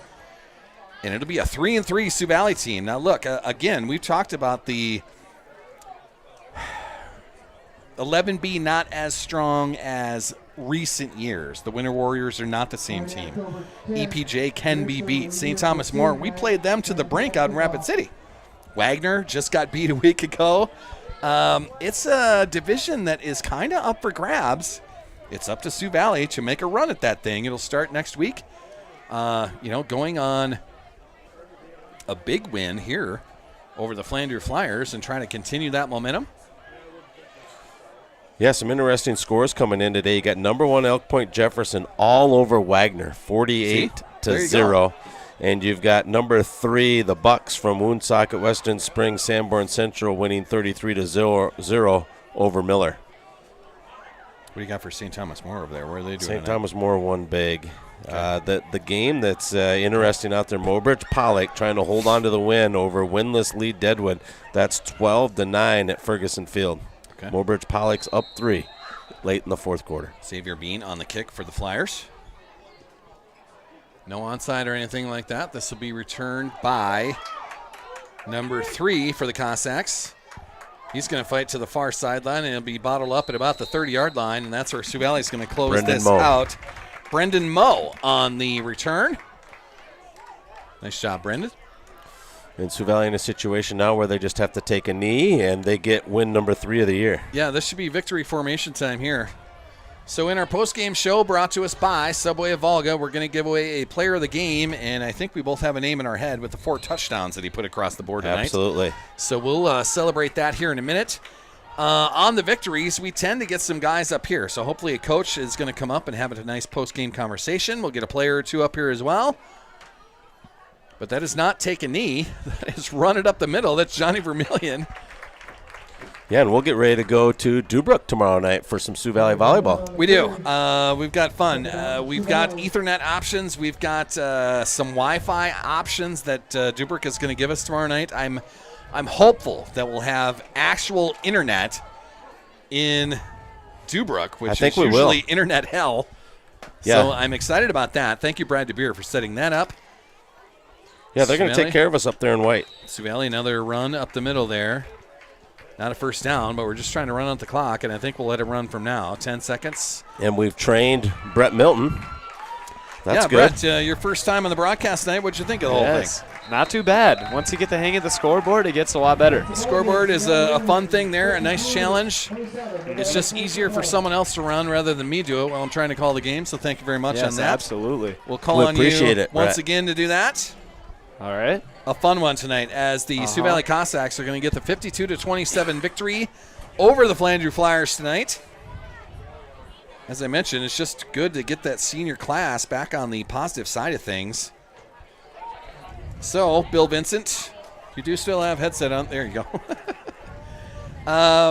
and it'll be a 3-3 Sioux Valley team. Now, look, again, we've talked about the 11B not as strong as recent years. The Winter Warriors are not the same team. EPJ can be beat. St. Thomas More, we played them to the brink out in Rapid City. Wagner just got beat a week ago. It's a division that is kind of up for grabs. It's up to Sioux Valley to make a run at that thing. It'll start next week. Going on a big win here over the Flandreau Flyers and trying to continue that momentum. Yeah, some interesting scores coming in today. You got number 1 Elk Point Jefferson all over Wagner, 48-0. And you've got number 3, the Bucks from Woonsocket Western Springs, Sanborn Central, winning 33-0 over Miller. What do you got for St. Thomas More over there? Where are they doing? St. Thomas More won big. Okay. The game that's interesting out there, Mobridge Pollock trying to hold on to the win over winless Lee Deadwood. That's 12-9 at Ferguson Field. Okay. Mobridge Pollock's up 3 late in the fourth quarter. Xavier Bean on the kick for the Flyers. No onside or anything like that. This will be returned by number 3 for the Cossacks. He's going to fight to the far sideline, and it'll be bottled up at about the 30-yard line, and that's where Sioux Valley's going to close this out. Brendan Moe on the return. Nice job, Brendan. And Sioux Valley in a situation now where they just have to take a knee, and they get win number 3 of the year. Yeah, this should be victory formation time here. So in our post-game show brought to us by Subway of Volga, we're going to give away a player of the game, and I think we both have a name in our head with the 4 touchdowns that he put across the board tonight. Absolutely. So we'll celebrate that here in a minute. On the victories, we tend to get some guys up here. So hopefully a coach is going to come up and have a nice post-game conversation. We'll get a player or 2 up here as well. But that is not take a knee. That is run it up the middle. That's Johnny Vermillion. Yeah, and we'll get ready to go to Dubrook tomorrow night for some Sioux Valley volleyball. We do. We've got fun. We've got Ethernet options. We've got some Wi-Fi options that Dubrook is going to give us tomorrow night. I'm hopeful that we'll have actual internet in Dubrook, which is usually internet hell. Yeah. So I'm excited about that. Thank you, Brad DeBeer, for setting that up. Yeah, they're going to take care of us up there in white. Sioux Valley, another run up the middle there. Not a first down, but we're just trying to run out the clock, and I think we'll let it run from now. 10 seconds. And we've trained Brett Milton. That's good. Brett, your first time on the broadcast tonight. What'd you think of the whole thing? Not too bad. Once you get the hang of the scoreboard, it gets a lot better. The scoreboard is a fun thing there, a nice challenge. It's just easier for someone else to run rather than me do it while I'm trying to call the game, so thank you very much on that. Absolutely. We'll call on you once again to do that. All right. A fun one tonight as the Sioux Valley Cossacks are going to get the 52-27 victory over the Flandreau Flyers tonight. As I mentioned, it's just good to get that senior class back on the positive side of things. So, Bill Vincent, you do still have headset on. There you go.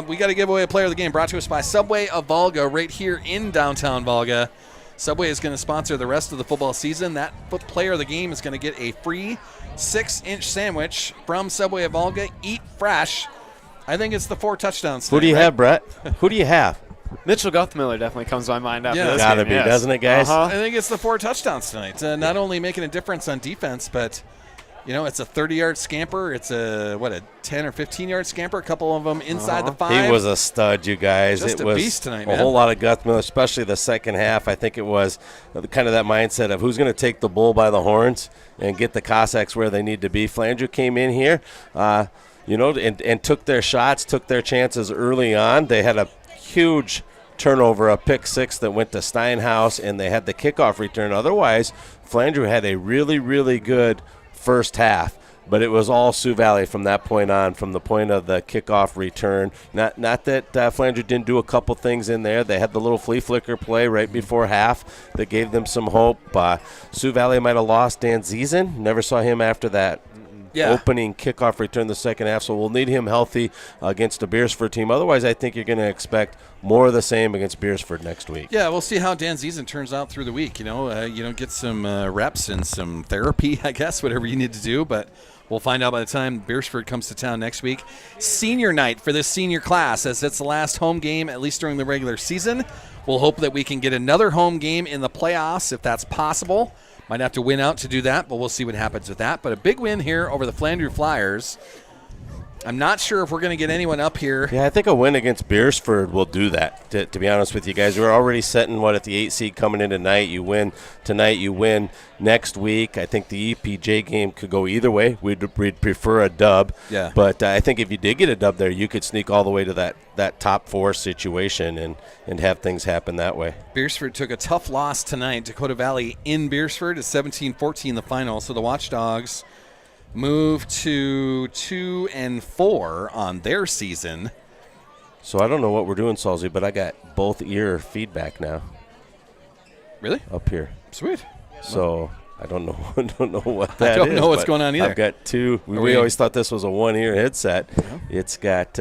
We got to give away a player of the game brought to us by Subway of Volga right here in downtown Volga. Subway is going to sponsor the rest of the football season. That player of the game is going to get a free 6-inch sandwich from Subway of Volga. Eat fresh. I think it's the 4 touchdowns tonight. Who do you have, Brett? Who do you have? Mitchell Guthmiller definitely comes to my mind after this Gotta game. Be, doesn't it, guys? I think it's the 4 touchdowns tonight. Not only making a difference on defense, but it's a 30-yard scamper. It's a 10 or 15-yard scamper. A couple of them inside the 5. He was a stud, you guys. Just it a was beast tonight, man. A whole lot of Guthmiller, especially the second half. I think it was kind of that mindset of who's going to take the bull by the horns and get the Cossacks where they need to be. Flandreau came in here, and took their shots, took their chances early on. They had a huge turnover, a pick 6 that went to Steinhaus, and they had the kickoff return. Otherwise, Flandreau had a really, really good first half, but it was all Sioux Valley from that point on, from the point of the kickoff return. Not that Flandreau didn't do a couple things in there. They had the little flea flicker play right before half that gave them some hope. Sioux Valley might have lost Dan Ziesen. Never saw him after that. opening kickoff return the second half, so we'll need him healthy against the Beersford team. Otherwise, I think you're going to expect more of the same against Beersford next week. Yeah, we'll see how Dan Ziesen turns out through the week. Get some reps and some therapy, I guess, whatever you need to do, but we'll find out by the time Beersford comes to town next week. Senior night for this senior class, as it's the last home game, at least during the regular season. We'll hope that we can get another home game in the playoffs if that's possible. Might have to win out to do that, but we'll see what happens with that. But a big win here over the Flandreau Flyers. I'm not sure if we're going to get anyone up here. Yeah, I think a win against Beersford will do that, to be honest with you guys. We're already setting, at the 8 seed coming in tonight. You win tonight, you win next week. I think the EPJ game could go either way. We'd prefer a dub. Yeah. But I think if you did get a dub there, you could sneak all the way to that top 4 situation and have things happen that way. Beersford took a tough loss tonight. Dakota Valley in Beersford is 17-14 the final. So the Watchdogs move to 2-4 on their season. So I don't know what we're doing, Salzy, but I got both ear feedback now. Really? Up here. Sweet. So I don't know what that is. I don't know what's going on either. I've got 2. We always thought this was a 1-ear headset. Yeah. It's got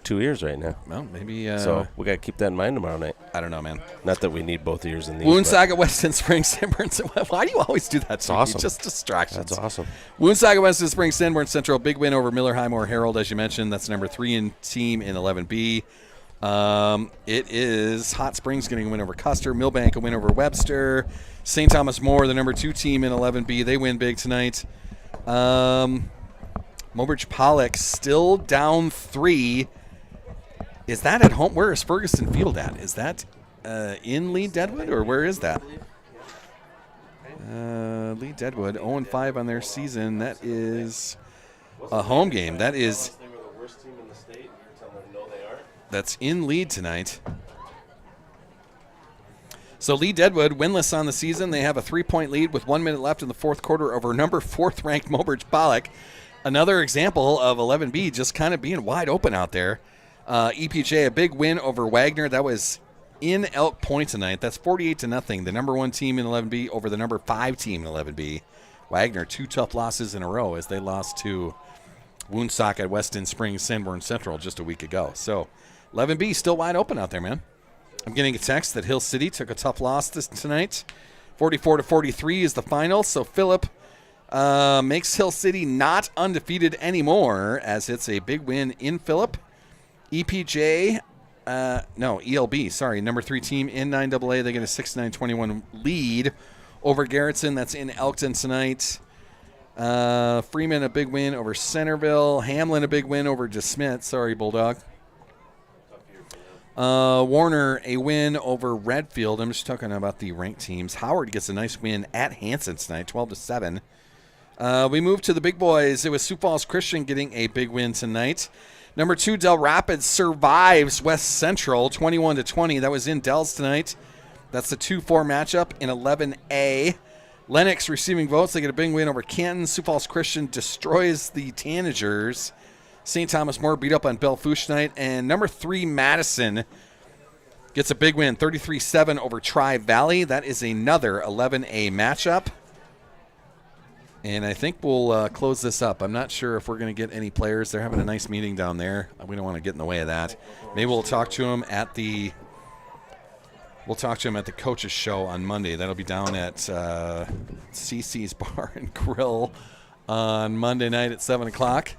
2 ears right now. Well, maybe. So we got to keep that in mind tomorrow night. I don't know, man. Not that we need both ears in these. Woonsocket, Weston Springs, Sanborn. Why do you always do that? That's awesome. Just distractions. That's awesome. Woonsocket, Weston Springs, Sanborn Central. Big win over Miller Highmore Herald, as you mentioned. That's number 3 team in 11B. It is Hot Springs getting a win over Custer. Millbank a win over Webster. St. Thomas More, the number 2 team in 11B. They win big tonight. Mobridge Pollock still down 3. Is that at home? Where is Ferguson Field at? Is that in Lee Deadwood, or where is that? Lee Deadwood, 0-5 on their season. That is a home game. That is. That's in Lee tonight. So Lee Deadwood, winless on the season. They have a 3-point lead with 1 minute left in the fourth quarter over number 4th ranked Mobridge Pollock. Another example of 11B just kind of being wide open out there. EPJ, a big win over Wagner. That was in Elk Point tonight. That's 48-0. The number 1 team in 11B over the number 5 team in 11B. Wagner, 2 tough losses in a row as they lost to Woonsocket, Weston Springs, Sanborn Central just a week ago. So 11B still wide open out there, man. I'm getting a text that Hill City took a tough loss tonight. 44-43 is the final. So Phillip makes Hill City not undefeated anymore, as it's a big win in Phillip. EPJ, ELB, sorry, number 3 team in 9AA. They get a 6-9-21 lead over Garrettson. That's in Elkton tonight. Freeman, a big win over Centerville. Hamlin, a big win over DeSmit. Sorry, Bulldog. Warner, a win over Redfield. I'm just talking about the ranked teams. Howard gets a nice win at Hanson tonight, 12-7. We move to the big boys. It was Sioux Falls Christian getting a big win tonight. Number 2, Del Rapids survives West Central, 21-20. That was in Dells tonight. That's the 2-4 matchup in 11A. Lennox receiving votes. They get a big win over Canton. Sioux Falls Christian destroys the Tanagers. St. Thomas More beat up on Bellefouche tonight. And number 3, Madison, gets a big win, 33-7 over Tri-Valley. That is another 11A matchup. And I think we'll close this up. I'm not sure if we're going to get any players. They're having a nice meeting down there. We don't want to get in the way of that. Maybe we'll talk to them at the coaches show on Monday. That'll be down at CC's Bar and Grill on Monday night at 7 o'clock.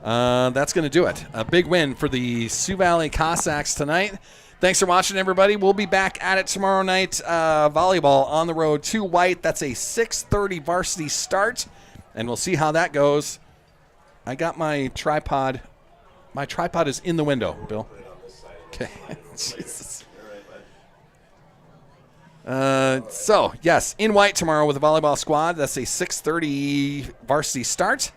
That's going to do it. A big win for the Sioux Valley Cossacks tonight. Thanks for watching, everybody. We'll be back at it tomorrow night. Volleyball on the road to White. That's a 6:30 varsity start, and we'll see how that goes. I got my tripod. My tripod is in the window, Bill. Okay. Jesus. So, yes, in White tomorrow with the volleyball squad. That's a 6:30 varsity start,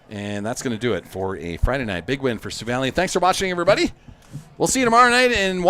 and that's going to do it for a Friday night. Big win for Sioux Valley. Thanks for watching, everybody. We'll see you tomorrow night in White.